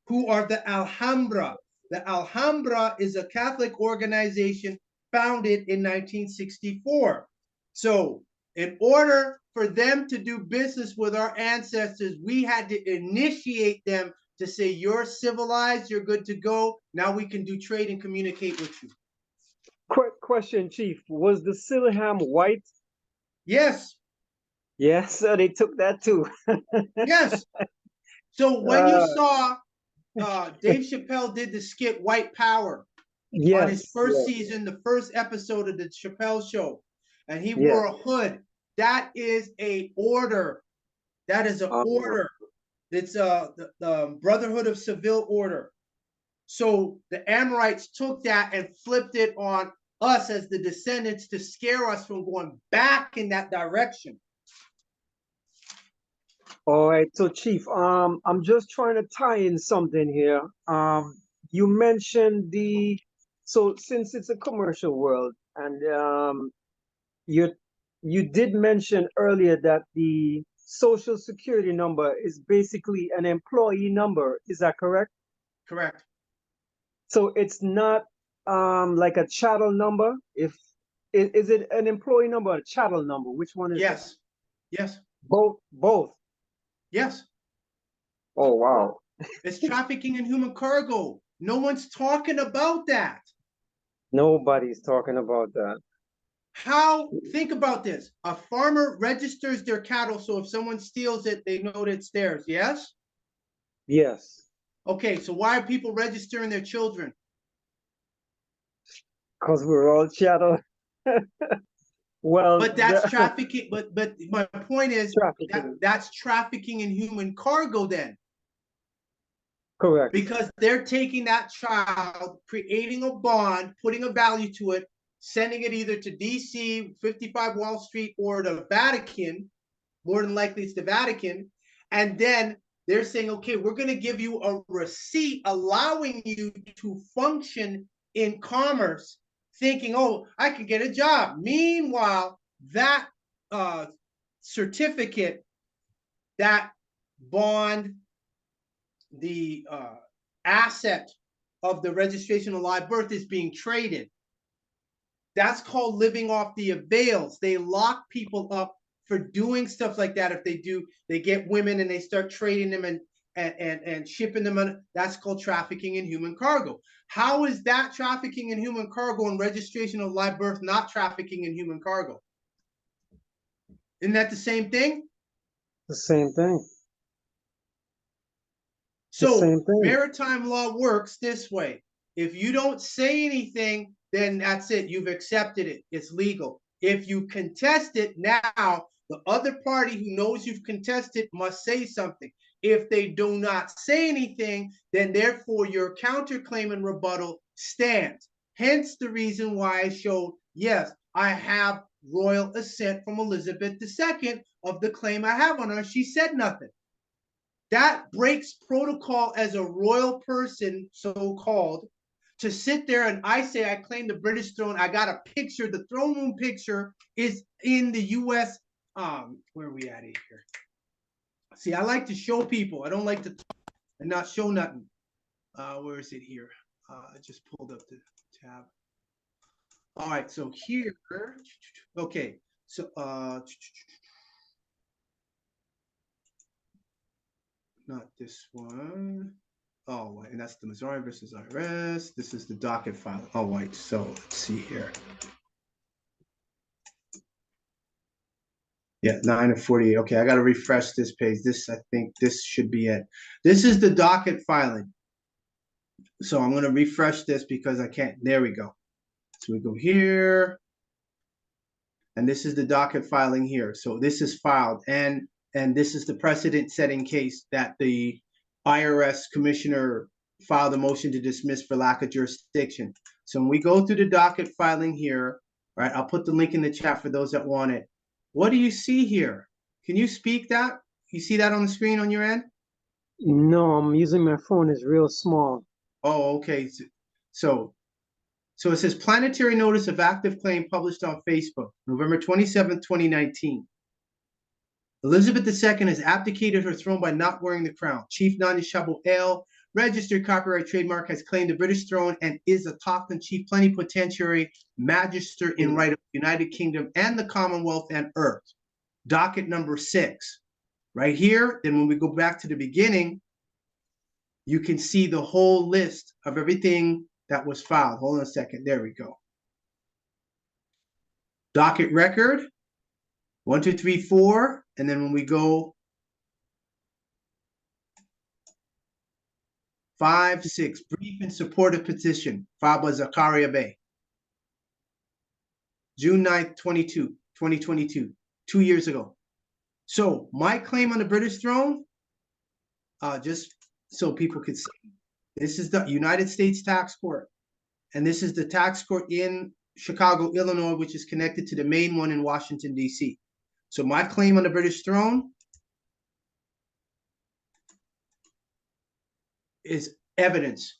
who are the Alhambra. The Alhambra is a Catholic organization founded in 1964. So in order for them to do business with our ancestors, we had to initiate them to say, you're civilized, you're good to go. Now we can do trade and communicate with you. Quick question, Chief. Was the silham white? Yes. Yes, so they took that too. Yes. So when you saw Dave Chappelle did the skit White Power on his first season, the first episode of the Chappelle Show, and he wore a hood, that is a order. That is an order. It's the Brotherhood of Seville order. So the Amorites took that and flipped it on us as the descendants to scare us from going back in that direction. All right, so Chief, I'm just trying to tie in something here. You mentioned so since it's a commercial world, and you did mention earlier that the Social Security number is basically an employee number. Is that correct? Correct. So it's not like a chattel number. Is it an employee number or a chattel number? Which one is it? Yes. Yes. Both. Yes. Oh, wow. It's trafficking in human cargo. No one's talking about that. Nobody's talking about that. Think about this. A farmer registers their cattle, so if someone steals it, they know that it's theirs, yes? Yes. Okay, so why are people registering their children? Because we're all chattel. Well, but that's trafficking. But my point is that's trafficking in human cargo then. Correct. Because they're taking that child, creating a bond, putting a value to it, sending it either to DC, 55 Wall Street, or the Vatican. More than likely it's the Vatican. And then they're saying, okay, we're going to give you a receipt allowing you to function in commerce, thinking, oh, I can get a job. Meanwhile, that certificate, that bond, the asset of the registration of live birth is being traded. That's called living off the avails. They lock people up for doing stuff like that. If they do, they get women and they start trading them and shipping them on. That's called trafficking in human cargo. How is that trafficking in human cargo and registration of live birth not trafficking in human cargo? Isn't that the same thing? The same thing. So maritime law works this way. If you don't say anything, then that's it. You've accepted it. It's legal. If you contest it, now the other party who knows you've contested must say something. If they do not say anything, then therefore your counterclaim and rebuttal stands. Hence the reason why I showed, yes, I have royal assent from Elizabeth II of the claim I have on her. She said nothing. That breaks protocol as a royal person, so-called, to sit there and I say I claim the British throne. I got a picture. The throne room picture is in the U.S. Where are we at here? See, I like to show people. I don't like to talk and not show nothing. Where is it here? I just pulled up the tab. All right, so here, okay, so not this one. Oh, wait, and that's the Missouri versus IRS. This is the docket file. Oh, wait, so let's see here. Yeah, 9 of 48. Okay, I got to refresh this page. This, I think this should be it. This is the docket filing. So I'm going to refresh this because I can't. There we go. So we go here. And this is the docket filing here. So this is filed. And this is the precedent-setting case that the IRS commissioner filed a motion to dismiss for lack of jurisdiction. So when we go through the docket filing here, right, I'll put the link in the chat for those that want it. What do you see here? Can you speak that? You see that on the screen on your end? No, I'm using my phone. It's real small. Oh, okay. So it says planetary notice of active claim published on Facebook, November 27, 2019. Elizabeth II has abdicated her throne by not wearing the crown. Chief Nanya Shaayuaat, registered copyright trademark, has claimed the British throne and is a Tocton chief plenipotentiary, Magister-in-Right of the United Kingdom and the Commonwealth and Earth. Docket number 6. Right here, then when we go back to the beginning, you can see the whole list of everything that was filed. Hold on a second. There we go. Docket record, 1, 2, 3, 4. And then when we go 5, 6, brief and supportive petition, filed by Zakaria Bey. June 9th, 2022, 2 years ago. So my claim on the British throne, just so people could see, this is the United States Tax Court. And this is the tax court in Chicago, Illinois, which is connected to the main one in Washington, D.C. So my claim on the British throne is evidence.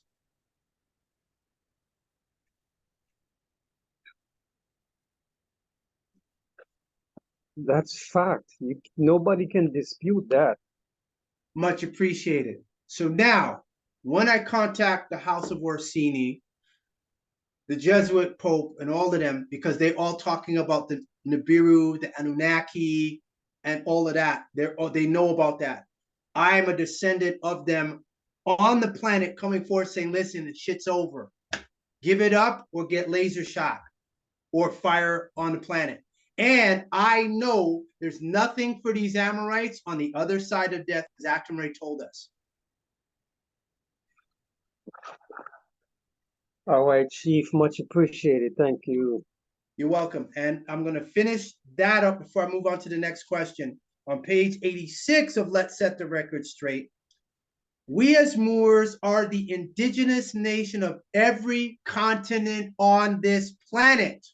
That's fact. Nobody can dispute that. Much appreciated. So now, when I contact the House of Orsini, the Jesuit Pope, and all of them, because they're all talking about the Nibiru, the Anunnaki, and all of that. They know about that. I'm a descendant of them on the planet coming forth saying, listen, the shit's over. Give it up or get laser shot or fire on the planet. And I know there's nothing for these Amorites on the other side of death, as ASHNYM told us. All right, Chief, much appreciated. Thank you. You're welcome. And I'm going to finish that up before I move on to the next question. On page 86 of Let's Set the Record Straight, we as Moors are the indigenous nation of every continent on this planet.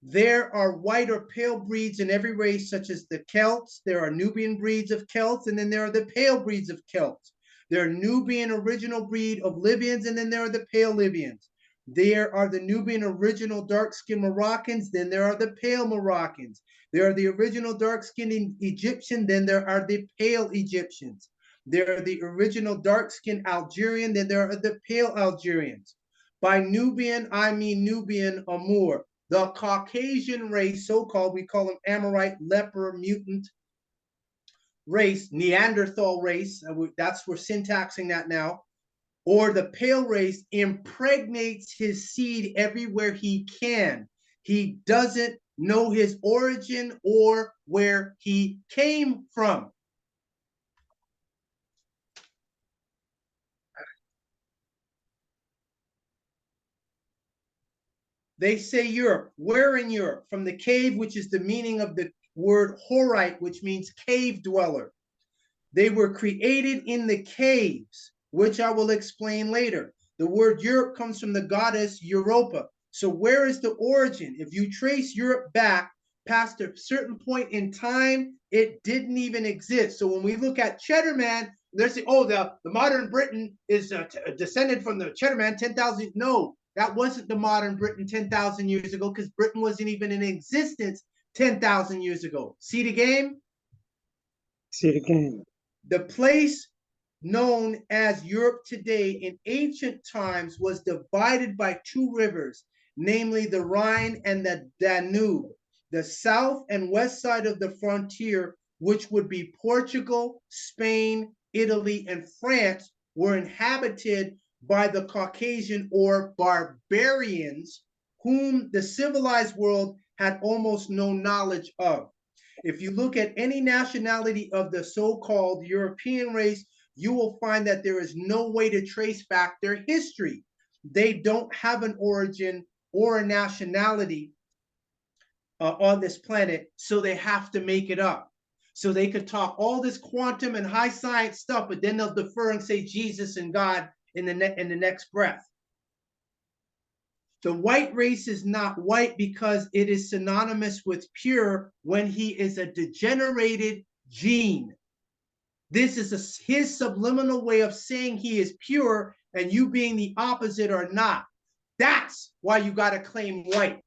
There are white or pale breeds in every race, such as the Celts. There are Nubian breeds of Celts, and then there are the pale breeds of Celts. There are Nubian original breed of Libyans, and then there are the pale Libyans. There are the Nubian original dark-skinned Moroccans, then there are the pale Moroccans. There are the original dark-skinned Egyptian, then there are the pale Egyptians. There are the original dark-skinned Algerian, then there are the pale Algerians. By Nubian, I mean Nubian or Moor. The Caucasian race, so-called, we call them Amorite, leper, mutant race, Neanderthal race, that's we're syntaxing that now, or the pale race impregnates his seed everywhere he can. He doesn't know his origin or where he came from. They say Europe. Where in Europe? From the cave, which is the meaning of the word horite, which means cave dweller. They were created in the caves, which I will explain later. The word Europe comes from the goddess Europa. So where is the origin? If you trace Europe back past a certain point in time, it didn't even exist. So when we look at Cheddar Man, they're saying, oh, the modern Britain is descended from the Cheddar Man 10,000. No, that wasn't the modern Britain 10,000 years ago, because Britain wasn't even in existence 10,000 years ago. See the game? See it again. The place known as Europe today in ancient times was divided by two rivers, namely the Rhine and the Danube. The south and west side of the frontier, which would be Portugal, Spain, Italy, and France, were inhabited by the Caucasian or barbarians, whom the civilized world had almost no knowledge of. If you look at any nationality of the so-called European race, you will find that there is no way to trace back their history. They don't have an origin or a nationality on this planet, so they have to make it up. So they could talk all this quantum and high science stuff, but then they'll defer and say Jesus and God in the next breath. The white race is not white because it is synonymous with pure when he is a degenerated gene. This is his subliminal way of saying he is pure, and you being the opposite are not. That's why you got to claim white.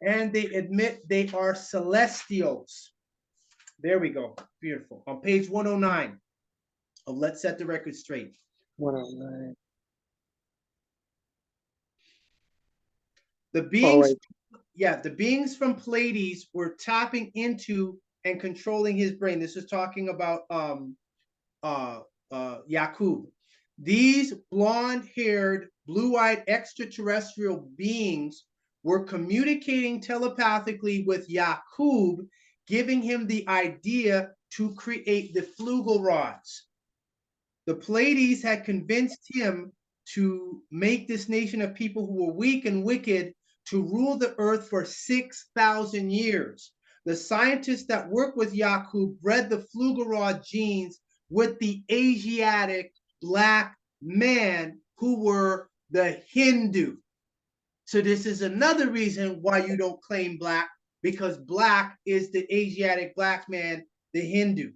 And they admit they are celestials. There we go. Beautiful. On page 109 of Let's Set the Record Straight. 109. The beings, right. the beings from Pleiades were tapping into and controlling his brain. This is talking about Yaqub. These blonde-haired, blue-eyed extraterrestrial beings were communicating telepathically with Yaqub, giving him the idea to create the flugel rods. The Pleiades had convinced him to make this nation of people who were weak and wicked to rule the earth for 6,000 years. The scientists that worked with Yaqub bred the flugel rod genes with the Asiatic black man who were the Hindu. So this is another reason why you don't claim black, because black is the Asiatic black man, the Hindu.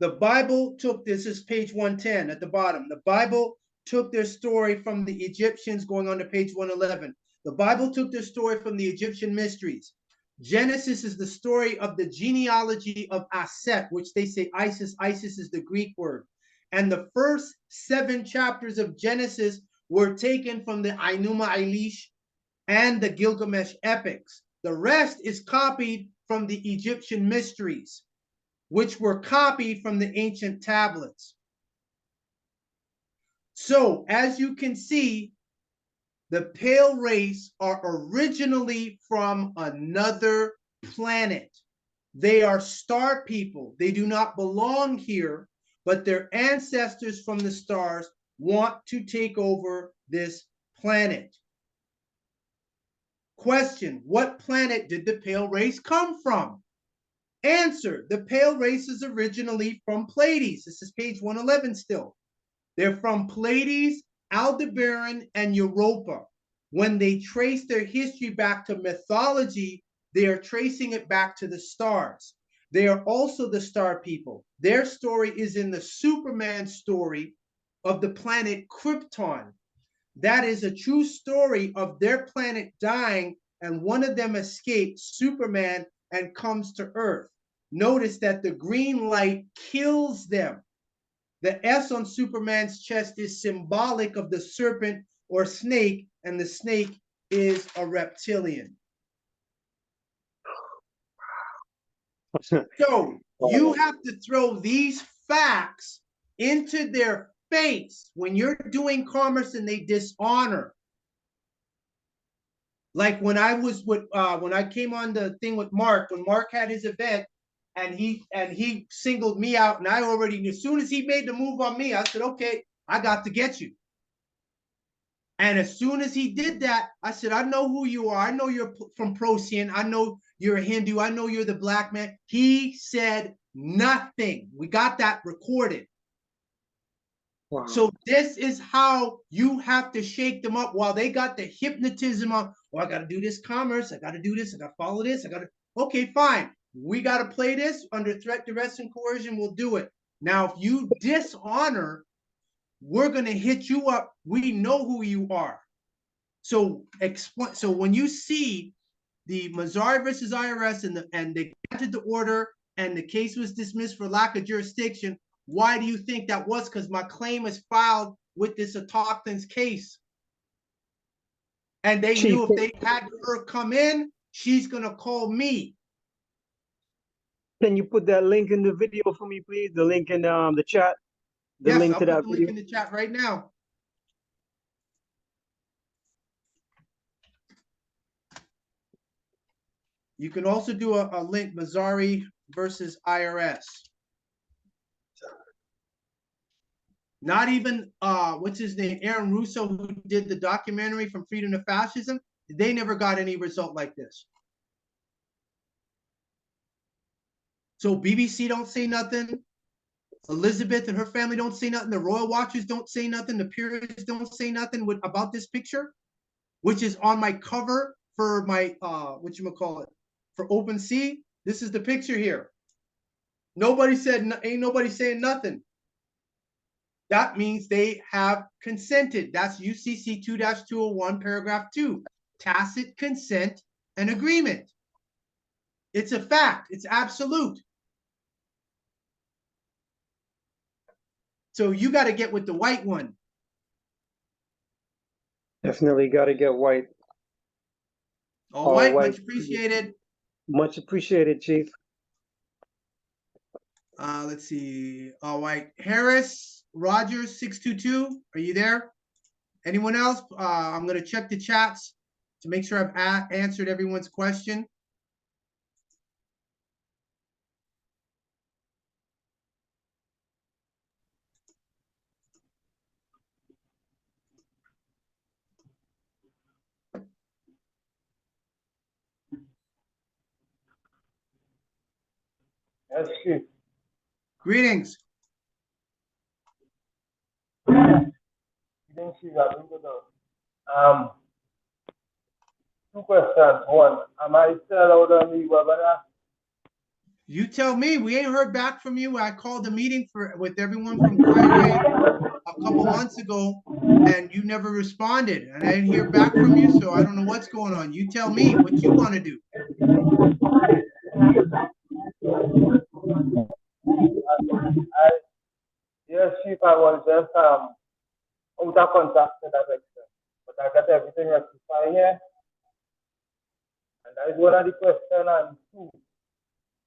The Bible took, this is page 110 at the bottom. The Bible took their story from the Egyptians, going on to page 111. The Bible took their story from the Egyptian mysteries. Genesis is the story of the genealogy of Aset, which they say Isis. Isis is the Greek word. And the first 7 chapters of Genesis were taken from the Enuma Elish and the Gilgamesh epics. The rest is copied from the Egyptian mysteries, which were copied from the ancient tablets. So, as you can see, the pale race are originally from another planet. They are star people. They do not belong here, but their ancestors from the stars want to take over this planet. Question: what planet did the pale race come from? Answer: the pale race is originally from Pleiades. This is page 111 still. They're from Pleiades, Aldebaran, and Europa. When they trace their history back to mythology, they are tracing it back to the stars. They are also the star people. Their story is in the Superman story of the planet Krypton. That is a true story of their planet dying, and one of them escapes Superman and comes to Earth. Notice that the green light kills them. The S on Superman's chest is symbolic of the serpent or snake, and the snake is a reptilian. So you have to throw these facts into their face when you're doing commerce and they dishonor. Like when I was with when I came on the thing with Mark, when Mark had his event and he singled me out, and I already knew as soon as he made the move on me, I said, okay, I got to get you. And as soon as he did that, I said, I know who you are. I know you're from Procyon. I know you're a Hindu. I know you're the black man. He said nothing. We got that recorded. Wow. So this is how you have to shake them up while they got the hypnotism on, oh, I got to do this commerce. I got to do this. I got to follow this. I got to, okay, fine. We got to play this under threat, duress, and coercion. We'll do it. Now, if you dishonor, we're going to hit you up. We know who you are. So explain. So when you see the Missouri versus IRS and they granted the order and the case was dismissed for lack of jurisdiction, why do you think that was? Because my claim is filed with this autochthon's case. And they knew if they had her come in, she's going to call me. Can you put that link in the video for me, please? The link in the chat. Yes, I'll put the link in the chat right now. You can also do a link, Missouri versus IRS. Not even, what's his name, Aaron Russo, who did the documentary from Freedom to Fascism, they never got any result like this. So BBC don't say nothing. Elizabeth and her family don't say nothing. The Royal Watchers don't say nothing. The Purists don't say nothing about this picture, which is on my cover for my, whatchamacallit, for OpenSea. This is the picture here. Nobody said, ain't nobody saying nothing. That means they have consented. That's UCC 2-201, paragraph 2. Tacit consent and agreement. It's a fact. It's absolute. So you got to get with the white one. Definitely got to get white. All right, much appreciated. Much appreciated, Chief. Let's see. All right, Harris Rogers 622. Are you there? Anyone else? I'm going to check the chats to make sure I've answered everyone's question. Yes, Chief. Greetings. Greetings, Chief. Two questions. One, am I still allowed on the webinar? You tell me. We ain't heard back from you. I called a meeting with everyone from Friday a couple months ago, and you never responded. And I didn't hear back from you, so I don't know what's going on. You tell me what you want to do. Yes, Chief, I was just out of contact to that extent, but I got everything rectified here. And that is one of the questions. And two,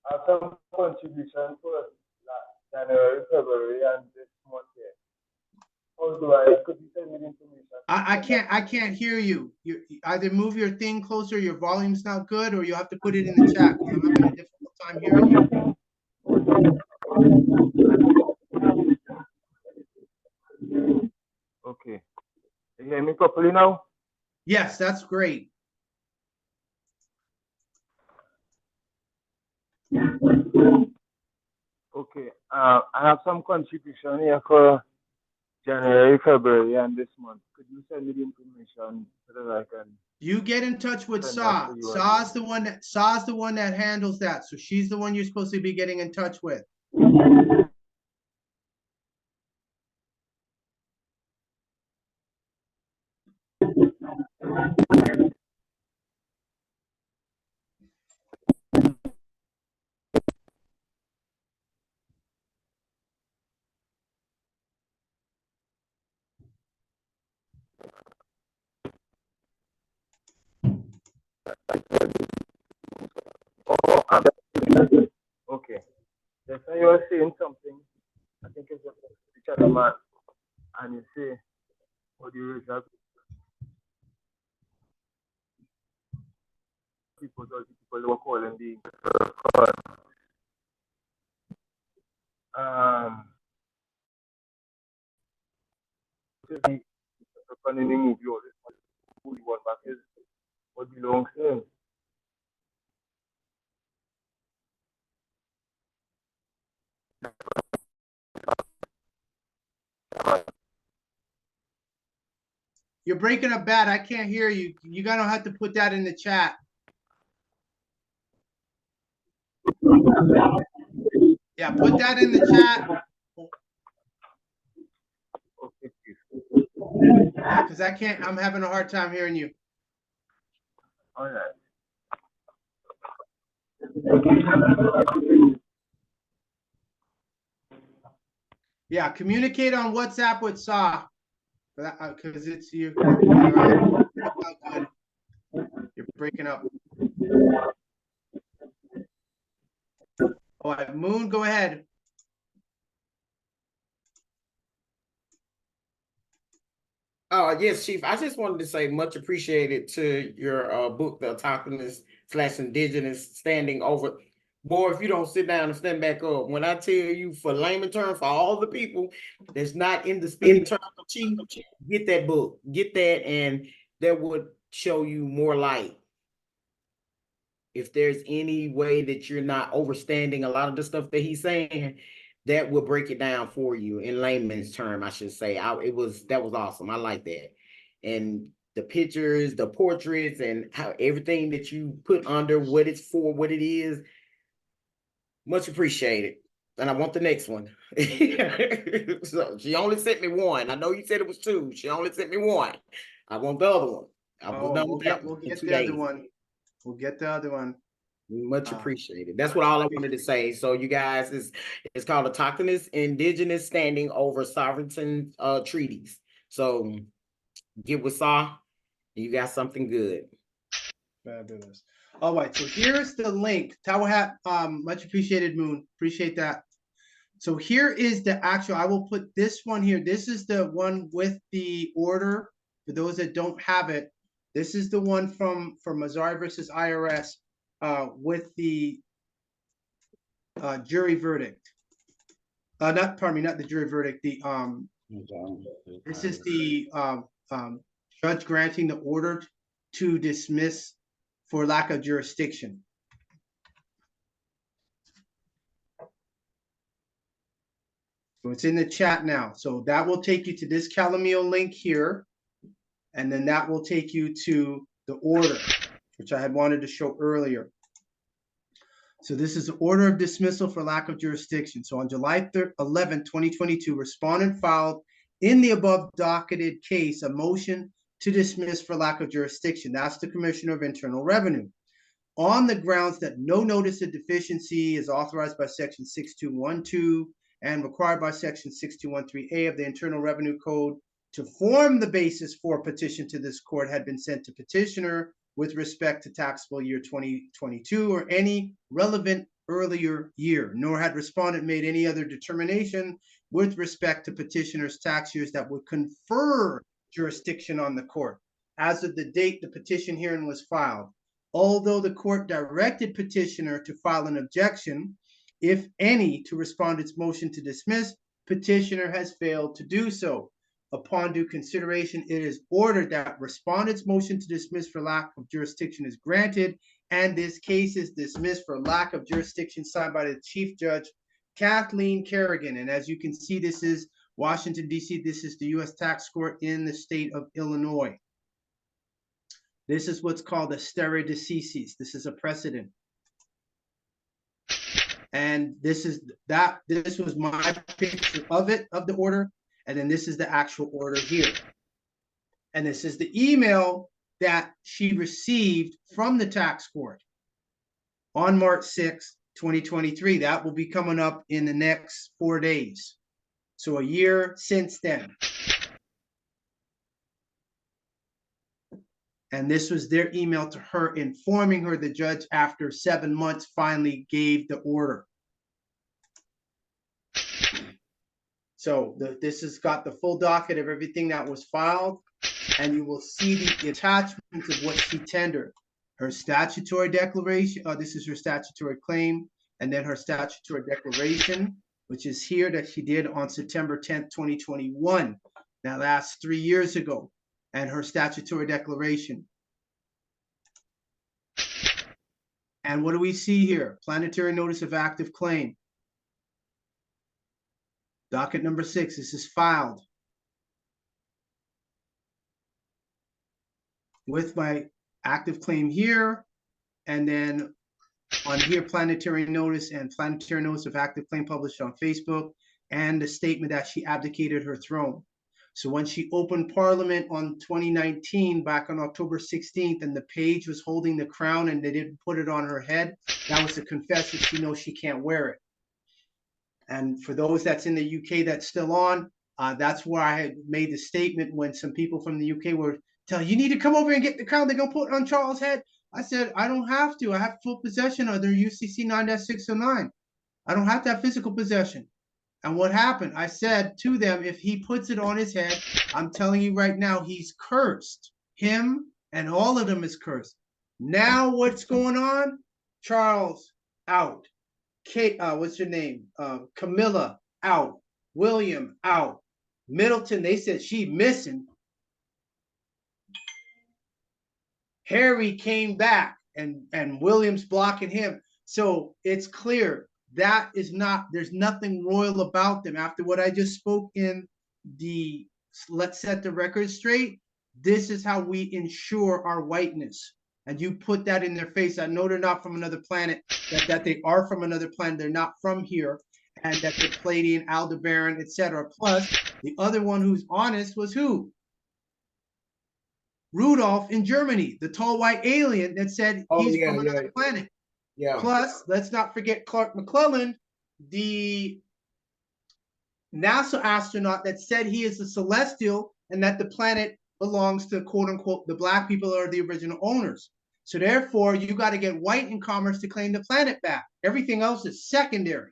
I have some contribution for January, February, and this month here. How do I, could you send me the information? I can't hear you. You either move your thing closer, your volume's not good, or you have to put it in the chat. I'm having a difficult time hearing you. Okay. You hear me properly now? Yes, that's great. Okay. I have some contribution here for January, February, and this month. Could you send me the information so that I can? You get in touch with Saw. Saw's the one that handles that. So she's the one you're supposed to be getting in touch with. saying something, I think it's the gentleman, and you say, what do you result? People who are calling the the movie or who you want back is what belongs to him. You're breaking up bad. I can't hear you. You're gonna have to put that in the chat. Yeah, put that in the chat. Yeah, because I can't, I'm having a hard time hearing you. All right. Yeah, communicate on WhatsApp with Saw. Because it's you. You're breaking up. All right, Moon, go ahead. Yes, Chief. I just wanted to say much appreciated to your book, The Autochthonous/Indigenous Standing Over. Boy, if you don't sit down and stand back up, when I tell you for layman terms, for all the people that's not in the speaking terms of Chief, get that book, get that, and that would show you more light. If there's any way that you're not overstanding a lot of the stuff that he's saying, that will break it down for you in layman's term, I should say. That was awesome. I like that. And the pictures, the portraits, and how everything that you put under what it's for, what it is, much appreciated. And I want the next one. So she only sent me one. I know you said it was two. She only sent me one. I want the other one. We'll get the other one. We'll get the other one. Much appreciated. That's what all I wanted to say. So you guys, it's called Autochthonous Indigenous Standing Over Sovereign Treaties. So get with Saw, and you got something good. Fabulous. All right, so here's the link. Tawahat, much appreciated, Moon. Appreciate that. So here is the actual, I will put this one here. This is the one with the order. For those that don't have it, this is the one from Mazari versus IRS with the jury verdict. Not the jury verdict. This is the judge granting the order to dismiss for lack of jurisdiction. So it's in the chat now. So that will take you to this Calamio link here. And then that will take you to the order, which I had wanted to show earlier. So this is the order of dismissal for lack of jurisdiction. So on July 11, 2022, respondent filed in the above docketed case a motion to dismiss for lack of jurisdiction. That's the Commissioner of Internal Revenue. On the grounds that no notice of deficiency is authorized by Section 6212 and required by Section 6213A of the Internal Revenue Code to form the basis for petition to this court had been sent to petitioner with respect to taxable year 2022 or any relevant earlier year, nor had respondent made any other determination with respect to petitioner's tax years that would confer jurisdiction on the court. As of the date the petition hearing was filed, although the court directed petitioner to file an objection, if any, to respondent's motion to dismiss, petitioner has failed to do so. Upon due consideration, it is ordered that respondent's motion to dismiss for lack of jurisdiction is granted, and this case is dismissed for lack of jurisdiction signed by the Chief Judge Kathleen Kerrigan. And as you can see, this is Washington, D.C. This is the U.S. Tax Court in the state of Illinois. This is what's called a stare decisis. This is a precedent. And this was my picture of it, of the order. And then this is the actual order here. And this is the email that she received from the tax court on March 6, 2023. That will be coming up in the next 4 days. So a year since then. And this was their email to her informing her the judge after 7 months finally gave the order. So this has got the full docket of everything that was filed, and you will see the attachments of what she tendered. Her statutory declaration, this is her statutory claim, and then her statutory declaration, which is here, that she did on September 10th, 2021. Now that's 3 years ago, and her statutory declaration. And what do we see here? Planetary notice of active claim. Docket number 6, this is filed with my active claim here, and then on here, planetary notice and planetary notice of active claim published on Facebook, and the statement that she abdicated her throne. So when she opened Parliament on 2019, back on October 16th, and the page was holding the crown and they didn't put it on her head, that was to confess that she knows she can't wear it. And for those that's in the UK that's still on, that's where I had made the statement when some people from the UK were telling, you need to come over and get the crown, they're gonna put it on Charles' head. I said, I don't have to. I have full possession under UCC 9-609. I don't have to have physical possession. And what happened? I said to them, if he puts it on his head, I'm telling you right now, he's cursed. Him and all of them is cursed. Now what's going on? Charles out. Kate, what's your name? Camilla out. William out. Middleton, they said she missing. Harry came back, and William's blocking him. So it's clear that is not, there's nothing royal about them. After what I just spoke in the let's set the record straight, this is how we ensure our whiteness. And you put that in their face. I know they're not from another planet, that they are from another planet. They're not from here, and that they're Palladian, Aldebaran, etc. Plus, the other one who's honest was who? Rudolph in Germany, the tall white alien that said he's from another planet. Yeah. Plus, let's not forget Clark McClellan, the NASA astronaut that said he is a celestial and that the planet belongs to, quote unquote, the black people are the original owners. So therefore, you got to get white in commerce to claim the planet back. Everything else is secondary.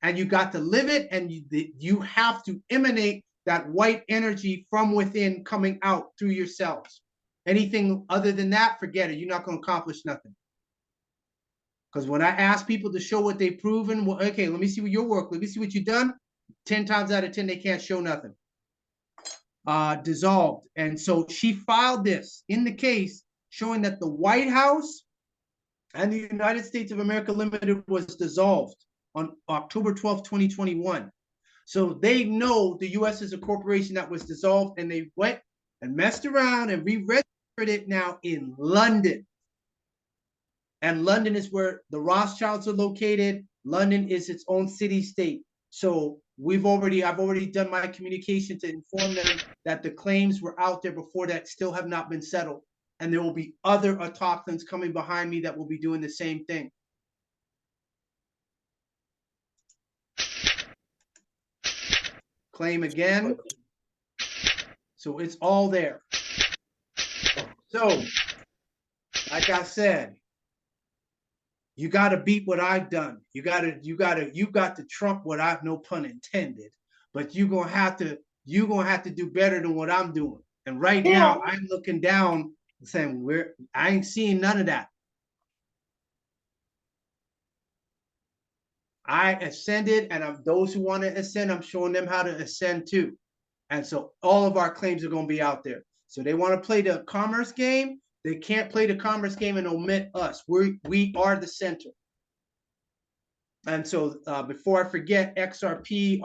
And you got to live it, and you have to emanate that white energy from within coming out through yourselves. Anything other than that, forget it. You're not going to accomplish nothing. Because when I ask people to show what they've proven, well, okay, let me see what your work, let me see what you've done. 10 times out of 10, they can't show nothing. Dissolved. And so she filed this in the case showing that the White House and the United States of America Limited was dissolved on October 12th, 2021. So they know the U.S. is a corporation that was dissolved, and they went and messed around and re-registered it now in London. And London is where the Rothschilds are located. London is its own city-state. So I've already done my communication to inform them that the claims were out there before that still have not been settled. And there will be other autochthons coming behind me that will be doing the same thing. Claim again. So it's all there. So, like I said, you got to beat what I've done. You got to trump what I've, no pun intended, but you're going to have to do better than what I'm doing. And right now I'm looking down and saying, I ain't seeing none of that. I ascended, and those who want to ascend, I'm showing them how to ascend too. And so all of our claims are going to be out there. So they want to play the commerce game. They can't play the commerce game and omit us. We are the center. And so before I forget, XRP,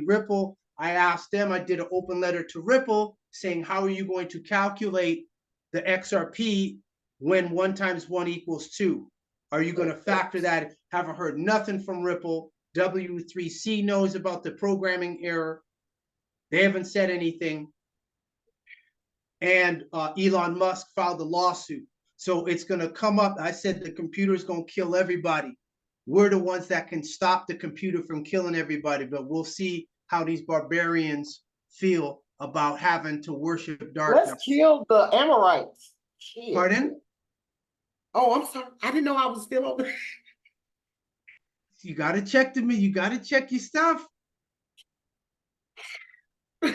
Ripple, I asked them, I did an open letter to Ripple saying, how are you going to calculate the XRP when 1 × 1 = 2? Are you going to factor that? Haven't heard nothing from Ripple. W3C knows about the programming error. They haven't said anything. And Elon Musk filed a lawsuit. So it's going to come up. I said the computer is going to kill everybody. We're the ones that can stop the computer from killing everybody. But we'll see how these barbarians feel about having to worship darkness. Let's kill the Amorites. Shit. Pardon? Oh, I'm sorry. I didn't know I was still over. You got to check you got to check your stuff. I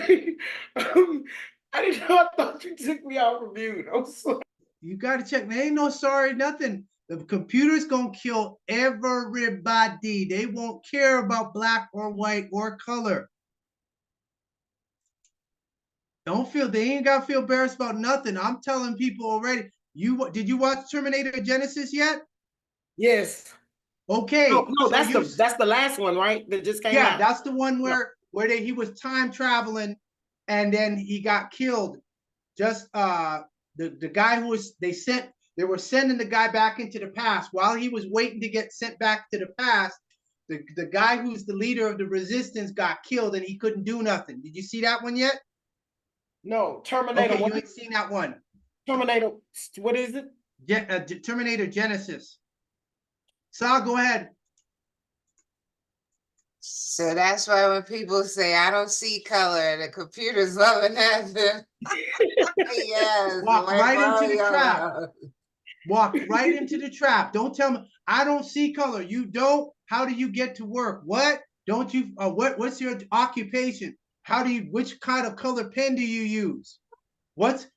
didn't know. I thought you took me off of mute. I'm sorry. You gotta check. There ain't no sorry, nothing. The computer's gonna kill everybody. They won't care about black or white or color. They ain't gotta feel embarrassed about nothing. I'm telling people already. Did you watch Terminator Genesis yet? Yes. Okay. No, so that's the last one, right? That just came out. Yeah, that's the one where he was time traveling, and then he got killed. Just the guy who was they were sending the guy back into the past while he was waiting to get sent back to the past. The guy who's the leader of the resistance got killed, and he couldn't do nothing. Did you see that one yet? No, Terminator. Okay, you ain't seen that one. Terminator. What is it? Terminator Genesis. Sal, go ahead. So that's why when people say, I don't see color, the computer's loving that. Yes. Walk right into the trap. Walk right into the trap. Don't tell me, I don't see color. You don't? How do you get to work? What? Don't you, what's your occupation? Which kind of color pen do you use? What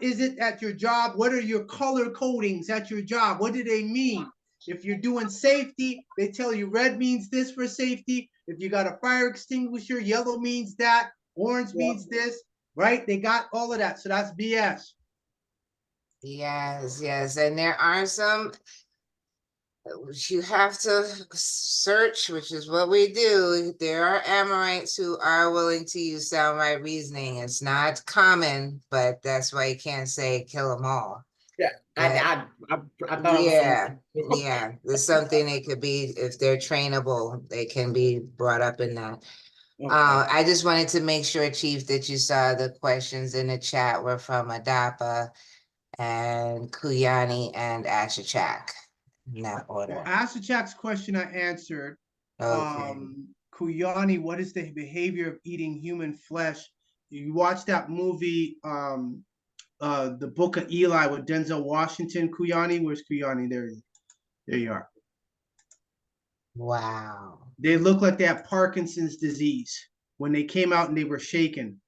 is it at your job? What are your color codings at your job? What do they mean? If you're doing safety, they tell you red means this for safety. If you got a fire extinguisher, yellow means that, orange means this, right? They got all of that. So that's BS. Yes, yes. And there are some, you have to search, which is what we do. There are Amorites who are willing to use sound right reasoning. It's not common, but that's why you can't say kill them all. Yeah, I thought yeah. There's something they could be, if they're trainable, they can be brought up in that. Okay. I just wanted to make sure, Chief, that you saw the questions in the chat were from Adapa and Kuyani and Ashachak. In that order. Ashachak's question I answered. Okay. Kuyani, what is the behavior of eating human flesh? You watch that movie, The Book of Eli with Denzel Washington. Kuyani, where's Kuyani? There you are. Wow. They look like they have Parkinson's disease when they came out and they were shaken.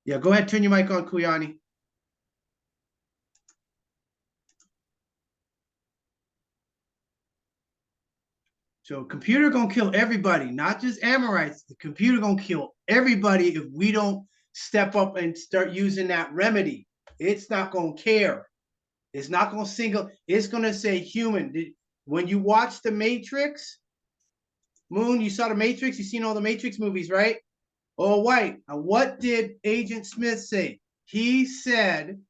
Yeah, go ahead, turn your mic on, Kuyani. So computer gonna kill everybody, not just Amorites. The computer gonna kill everybody if we don't step up and start using that remedy. It's not gonna care. It's not gonna single. It's gonna say human. When you watch The Matrix, Moon, you saw The Matrix. You seen all the Matrix movies, right? Oh, white. And what did Agent Smith say? He said,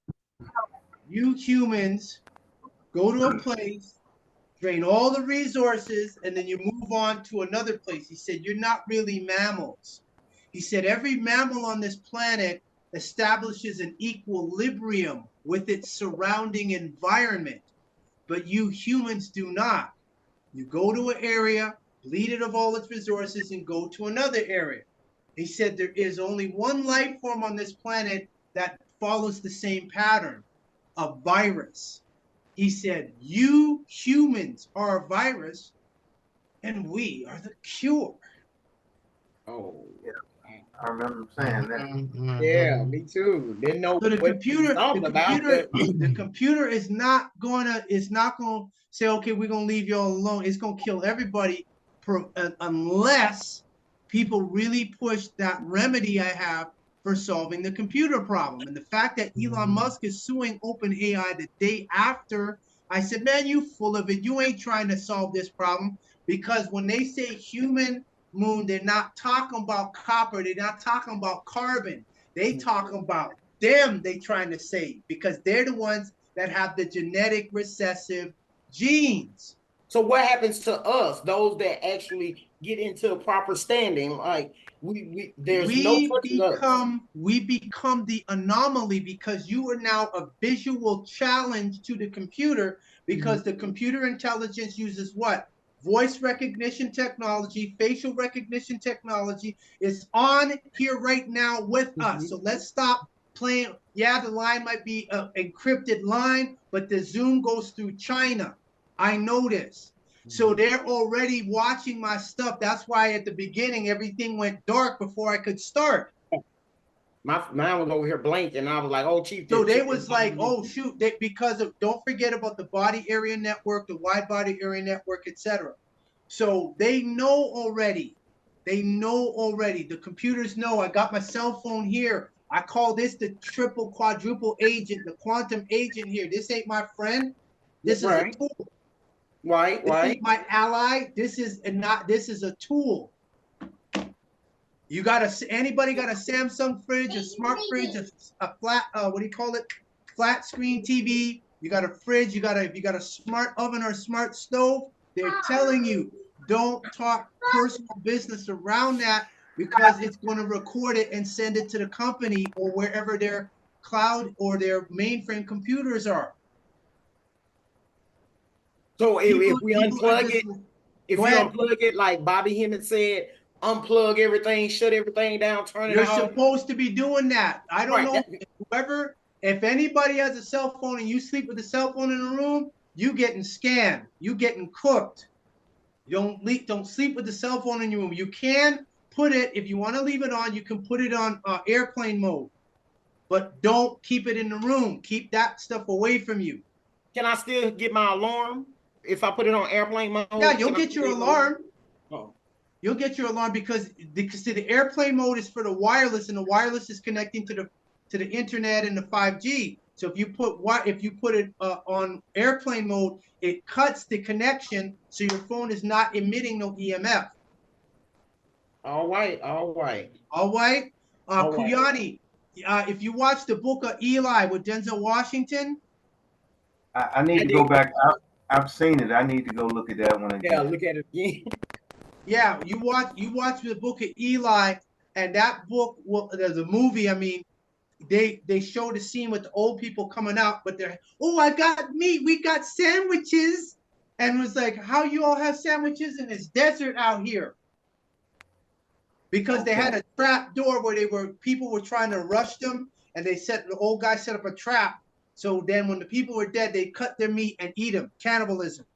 "You humans go to a place, drain all the resources, and then you move on to another place." He said, "You're not really mammals." He said, "Every mammal on this planet establishes an equilibrium with its surrounding environment, but you humans do not. You go to an area, bleed it of all its resources, and go to another area." He said, "There is only one life form on this planet that follows the same pattern, a virus." He said, "You humans are a virus, and we are the cure." Oh, yeah. I remember saying that. Yeah, me too. Didn't know So the what computer is not gonna say, "Okay, we're gonna leave y'all alone." It's gonna kill everybody unless people really push that remedy I have for solving the computer problem. And the fact that Elon Musk is suing OpenAI the day after, I said, "Man, you full of it. You ain't trying to solve this problem." Because when they say human, Moon, they're not talking about copper. They're not talking about carbon. They talking about them. They trying to say, because they're the ones that have the genetic recessive genes. So what happens to us, those that actually get into a proper standing? Like we become the anomaly, because you are now a visual challenge to the computer, because the computer intelligence uses what? Voice recognition technology, facial recognition technology is on here right now with us. So let's stop playing. Yeah, the line might be an encrypted line, but the Zoom goes through China. I know this. So they're already watching my stuff. That's why at the beginning, everything went dark before I could start. Mine was over here blanking, and I was like, "Oh, Chief." So they was like, "Oh shoot!" Because of, don't forget about the body area network, the wide body area network, etc. So they know already. They know already. The computers know. I got my cell phone here. I call this the triple quadruple agent, the quantum agent here. This ain't my friend. This is a tool. Right. This ain't my ally. This is not. This is a tool. You got anybody got a Samsung fridge, a smart fridge, a flat, what do you call it? Flat screen TV. You got a fridge, you got a smart oven or a smart stove. They're telling you, don't talk personal business around that because it's going to record it and send it to the company or wherever their cloud or their mainframe computers are. So if we unplug it, if you ahead. unplug it, like Bobby Hemmett said, unplug everything, shut everything down, turn it You're off. supposed to be doing that. I don't know if anybody has a cell phone and you sleep with a cell phone in a room, you getting scammed. You getting cooked. Don't sleep with the cell phone in your room. You can put it, if you want to leave it on, you can put it on airplane mode, but don't keep it in the room. Keep that stuff away from you. Can I still get my alarm if I put it on airplane mode? Yeah, you'll get your alarm. Oh. You'll get your alarm because the airplane mode is for the wireless, and the wireless is connecting to the internet and the 5G. So if you put it on airplane mode, it cuts the connection, so your phone is not emitting no EMF. All right. Kuyani, if you watch the Book of Eli with Denzel Washington, I need to go back. I've seen it. I need to go look at that one again. Yeah, look at it again. Yeah, you watch the Book of Eli, and that book, there's a movie. I mean, they show the scene with the old people coming out, but they're, oh, I got meat, we got sandwiches, and was like, how you all have sandwiches in this desert out here? Because they had a trap door where people were trying to rush them, and the old guy set up a trap. So then when the people were dead, they cut their meat and eat them. Cannibalism.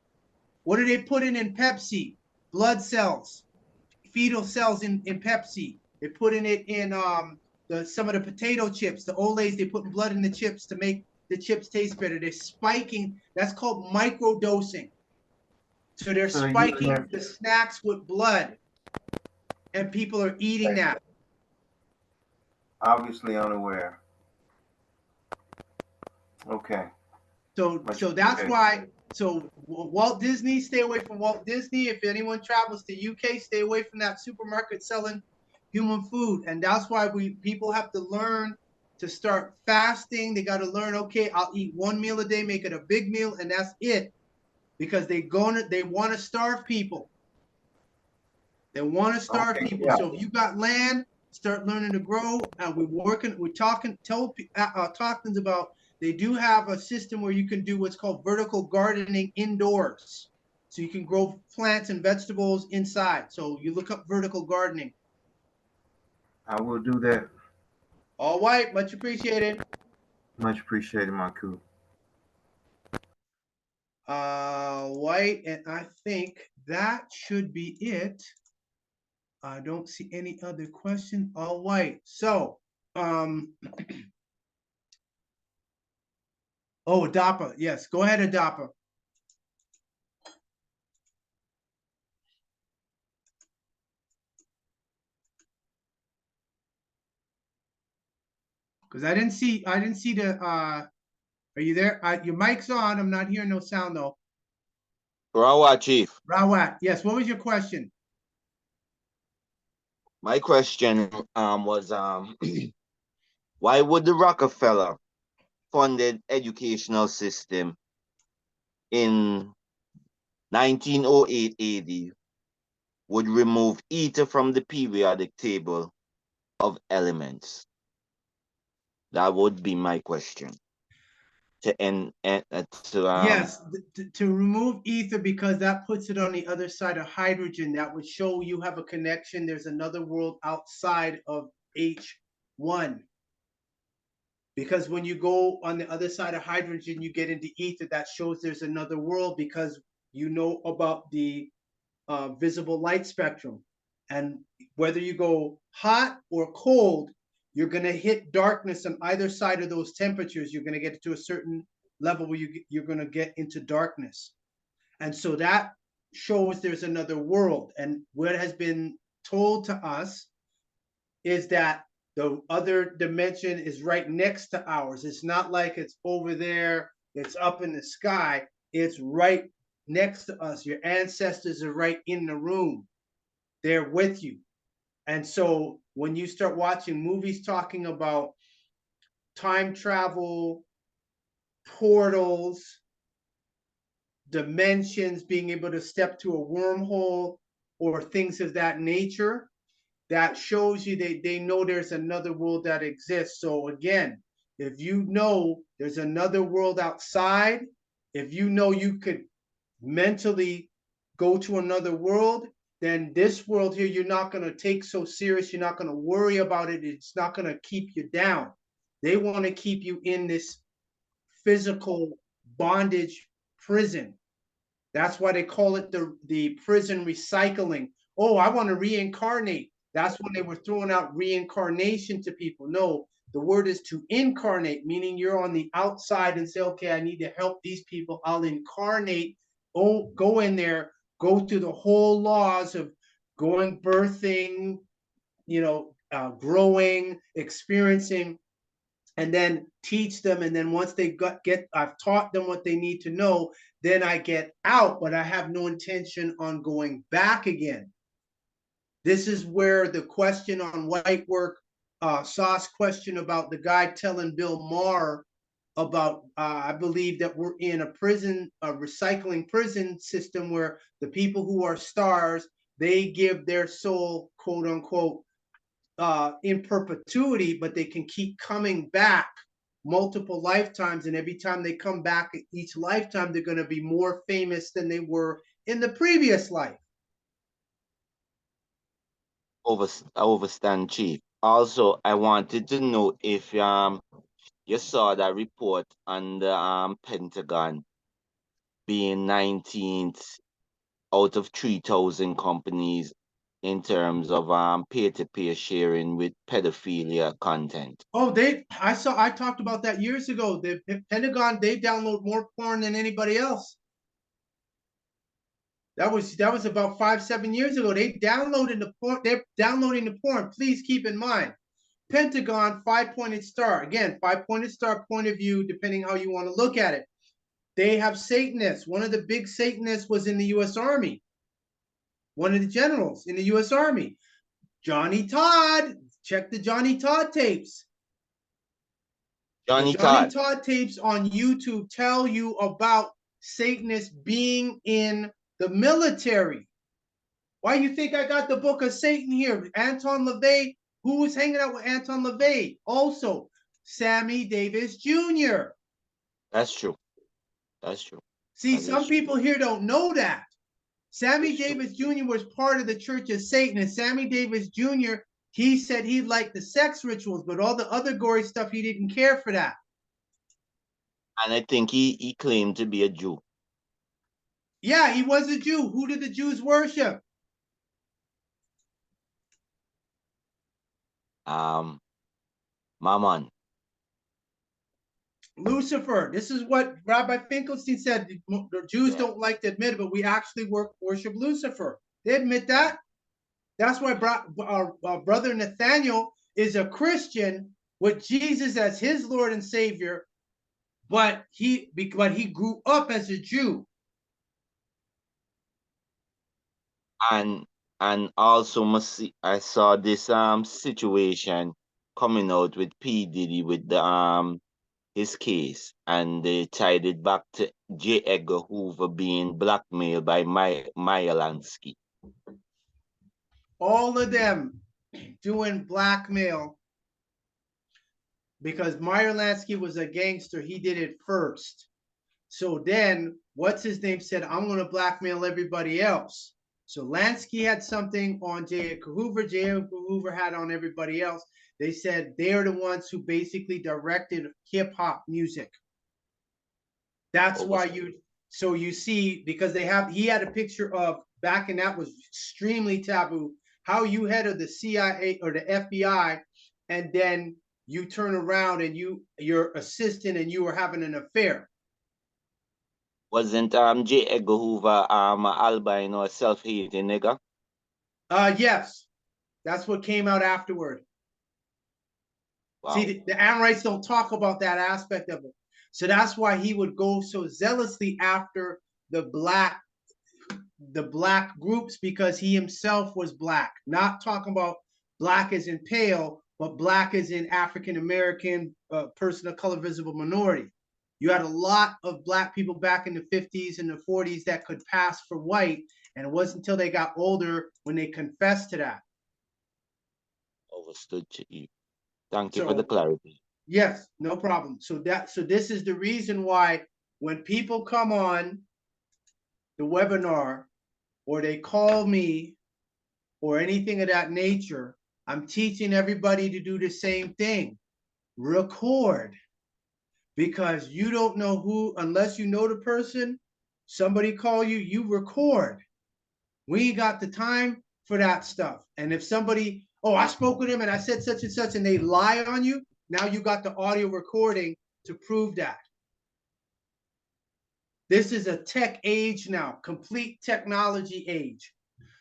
What do they put in Pepsi? Blood cells, fetal cells in Pepsi. They're putting it in some of the potato chips. The Olays, they put blood in the chips to make the chips taste better. They're spiking. That's called microdosing. So they're spiking the snacks with blood, and people are eating that. Obviously unaware. Okay. So that's why. So Walt Disney, stay away from Walt Disney. If anyone travels to UK, stay away from that supermarket selling human food. And that's why people have to learn to start fasting. They got to learn, okay, I'll eat one meal a day, make it a big meal, and that's it. Because they want to starve people. They want to starve people. Yeah. So if you got land, start learning to grow. We're talking about, they do have a system where you can do what's called vertical gardening indoors. So you can grow plants and vegetables inside. So you look up vertical gardening. I will do that. All right, much appreciated. Much appreciated, my coup. White, and I think that should be it. I don't see any other question. All right, so oh, Adapa, yes, go ahead, Adapa. Because I didn't see the are you there? Your mic's on. I'm not hearing no sound though. Rawat, Chief. Rawat, yes. What was your question? My question was why would the Rockefeller funded educational system in 1908 AD would remove ether from the periodic table of elements? That would be my question. Yes, to remove ether, because that puts it on the other side of hydrogen. That would show you have a connection. There's another world outside of H1. Because when you go on the other side of hydrogen, you get into ether. That shows there's another world, because you know about the visible light spectrum. And whether you go hot or cold, you're going to hit darkness on either side of those temperatures. You're going to get to a certain level where you're going to get into darkness. And so that shows there's another world. And what has been told to us is that the other dimension is right next to ours. It's not like it's over there, it's up in the sky. It's right next to us. Your ancestors are right in the room. They're with you. And so when you start watching movies talking about time travel, portals, dimensions, being able to step to a wormhole or things of that nature, that shows you they know there's another world that exists. So again, if you know there's another world outside, if you know you could mentally go to another world, then this world here, you're not going to take so serious. You're not going to worry about it. It's not going to keep you down. They want to keep you in this physical bondage prison. That's why they call it the prison recycling. Oh, I want to reincarnate. That's when they were throwing out reincarnation to people. No, the word is to incarnate, meaning you're on the outside and say, okay, I need to help these people. I'll incarnate. Oh, go in there, go through the whole laws of going, birthing, growing, experiencing, and then teach them. And then once they I've taught them what they need to know, then I get out, but I have no intention on going back again. This is where the question on white work, Sauce question about the guy telling Bill Maher about, I believe that we're in a prison, a recycling prison system where the people who are stars, they give their soul, quote unquote, in perpetuity, but they can keep coming back multiple lifetimes. And every time they come back, each lifetime, they're going to be more famous than they were in the previous life. I overstand, Chief. Also, I wanted to know if you saw that report on the Pentagon being 19th out of 3,000 companies in terms of peer-to-peer sharing with pedophilia content. Oh, I talked about that years ago. The Pentagon, they download more porn than anybody else. That was about 5-7 years ago. They downloaded the porn. They're downloading the porn. Please keep in mind, Pentagon, 5-pointed star. Again, 5-pointed star, point of view, depending how you want to look at it. They have Satanists. One of the big Satanists was in the U.S. Army. One of the generals in the U.S. Army. Johnny Todd. Check the Johnny Todd tapes. Johnny Todd tapes on YouTube tell you about Satanists being in the military. Why you think I got the book of Satan here? Anton LaVey, who was hanging out with Anton LaVey? Also, Sammy Davis Jr. That's true. That's true. See, that some people here don't know that. Sammy Davis Jr. was part of the Church of Satan, and Sammy Davis Jr., he said he liked the sex rituals, but all the other gory stuff, he didn't care for that. And I think he claimed to be a Jew. Yeah, he was a Jew. Who did the Jews worship? Mammon. Lucifer. This is what Rabbi Finkelstein said. The Jews don't like to admit it, but we actually worship Lucifer. They admit that. That's why our brother Nathaniel is a Christian with Jesus as his Lord and Savior, but he grew up as a Jew. And also I saw this situation coming out with P. Diddy with the his case, and they tied it back to J. Edgar Hoover being blackmailed by Meyer Lansky. All of them doing blackmail because Meyer Lansky was a gangster. He did it first. So then, what's his name said, I'm going to blackmail everybody else. So Lansky had something on J. Edgar Hoover. J. Edgar Hoover had on everybody else. They said they're the ones who basically directed hip hop music. That's why So you see, because he had a picture of, back, and that was extremely taboo, how you head of the CIA or the FBI, and then you turn around and your assistant and you were having an affair. Wasn't J. Edgar Hoover albino, a self-hating nigga? Yes, that's what came out afterward. Wow. See, the Amorites don't talk about that aspect of it. So that's why he would go so zealously after the black groups, because he himself was black. Not talking about black as in pale, but black as in African American, person of color, visible minority. You had a lot of black people back in the 50s and the 40s that could pass for white, and it wasn't until they got older when they confessed to that. Understood, Chief. Thank you for the clarity. Yes, no problem. So this is the reason why when people come on the webinar or they call me or anything of that nature, I'm teaching everybody to do the same thing. Record. Because you don't know who, unless you know the person, somebody call you, you record. We ain't got the time for that stuff. And if somebody, oh, I spoke with him and I said such and such, and they lie on you, now you got the audio recording to prove that. This is a tech age now, complete technology age.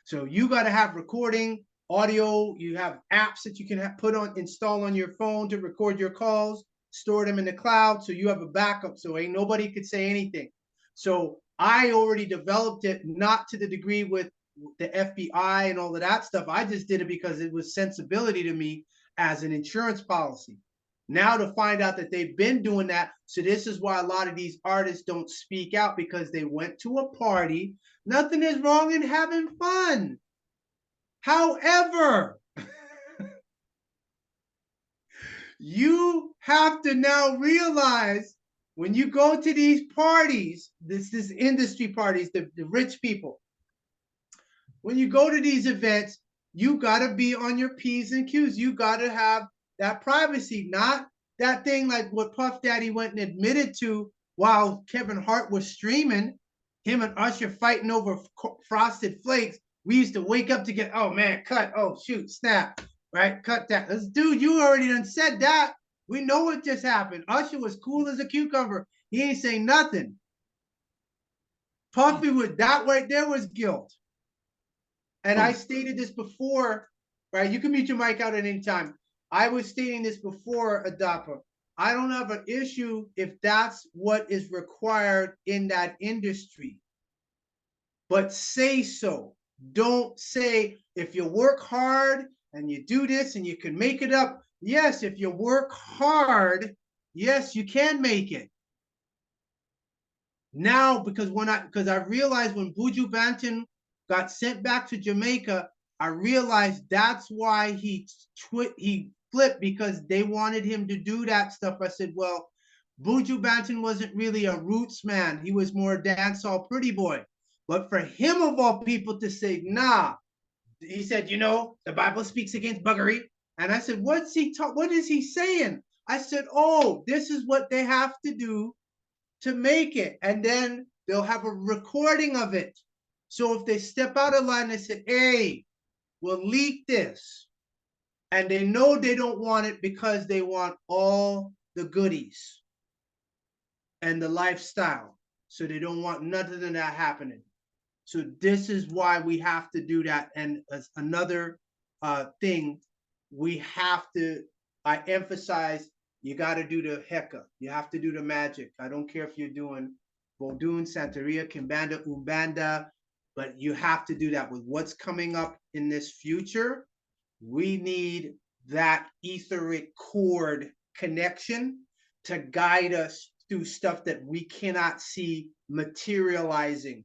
So you got to have recording, audio, you have apps that you can install on your phone to record your calls, store them in the cloud, so you have a backup, so ain't nobody could say anything. So I already developed it, not to the degree with the FBI and all of that stuff. I just did it because it was sensibility to me as an insurance policy. Now to find out that they've been doing that, so this is why a lot of these artists don't speak out, because they went to a party. Nothing is wrong in having fun. However, you have to now realize when you go to these parties, this industry parties, the rich people, when you go to these events, you got to be on your P's and Q's. You got to have that privacy, not that thing like what Puff Daddy went and admitted to while Kevin Hart was streaming, him and Usher fighting over Frosted Flakes. We used to wake up to get, oh man, cut, oh shoot, snap, right? Cut that. Dude, you already done said that. We know what just happened. Usher was cool as a cucumber. He ain't saying nothing. Puffy with that right there was guilt. And I stated this before, right? You can mute your mic out at any time. I was stating this before, Adapa. I don't have an issue if that's what is required in that industry. But say so. Don't say, if you work hard and you do this and you can make it up. Yes, if you work hard, yes, you can make it. Now, because I realized when Buju Banton got sent back to Jamaica, I realized that's why he flipped, because they wanted him to do that stuff. I said, well, Buju Banton wasn't really a roots man. He was more a dancehall pretty boy. But for him, of all people, to say, nah, he said, you know, the Bible speaks against buggery. And I said, what is he saying? I said, oh, this is what they have to do to make it. And then they'll have a recording of it. So if they step out of line and say, hey, we'll leak this. And they know they don't want it because they want all the goodies and the lifestyle. So they don't want nothing of that happening. So this is why we have to do that. And as another thing, we have to, I emphasize, you got to do the heka. You have to do the magic. I don't care if you're doing Vodun, Santeria, Kimbanda, Umbanda, but you have to do that with what's coming up in this future. We need that etheric cord connection to guide us through stuff that we cannot see materializing,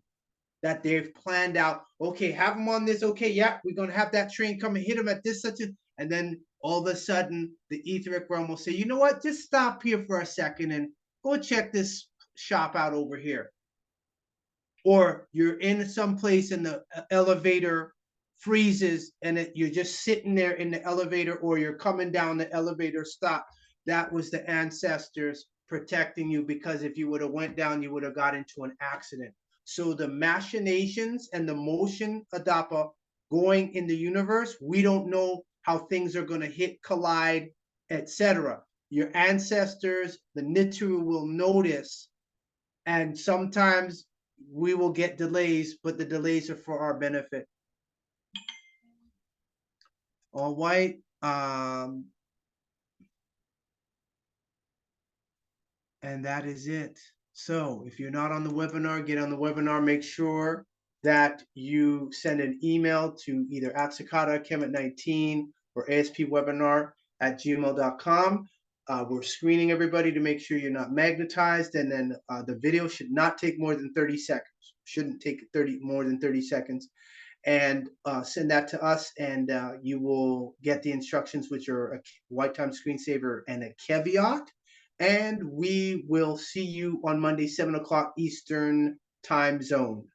that they've planned out. Okay, have them on this. Okay, yeah, we're going to have that train come and hit them at this, such a, and then all of a sudden the etheric realm will say, you know what, just stop here for a second and go check this shop out over here. Or you're in some place and the elevator freezes and you're just sitting there in the elevator, or you're coming down the elevator stop. That was the ancestors protecting you, because if you would have went down, you would have got into an accident. So the machinations and the motion adapa going in the universe, we don't know how things are going to hit, collide, etc. Your ancestors, the Nitu, will notice, and sometimes we will get delays, but the delays are for our benefit. All right. And that is it. So if you're not on the webinar, get on the webinar. Make sure that you send an email to either At-sik-hata, Kemet19, or aspwebinar@gmail.com. We're screening everybody to make sure you're not magnetized, and then the video should not take more than 30 seconds. Shouldn't take more than 30 seconds. And send that to us, and you will get the instructions, which are a white time screensaver and a caveat. And we will see you on Monday, 7 o'clock Eastern time zone,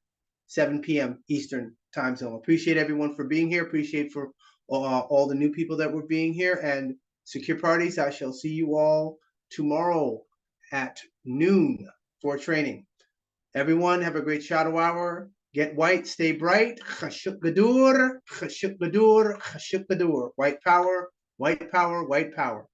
7 p.m. Eastern time zone. Appreciate everyone for being here. Appreciate for all the new people that were being here. And secure parties, I shall see you all tomorrow at noon for training. Everyone, have a great shadow hour. Get white, stay bright. Chashuk gadur, chashuk gadur, chashuk gadur. White power, white power, white power.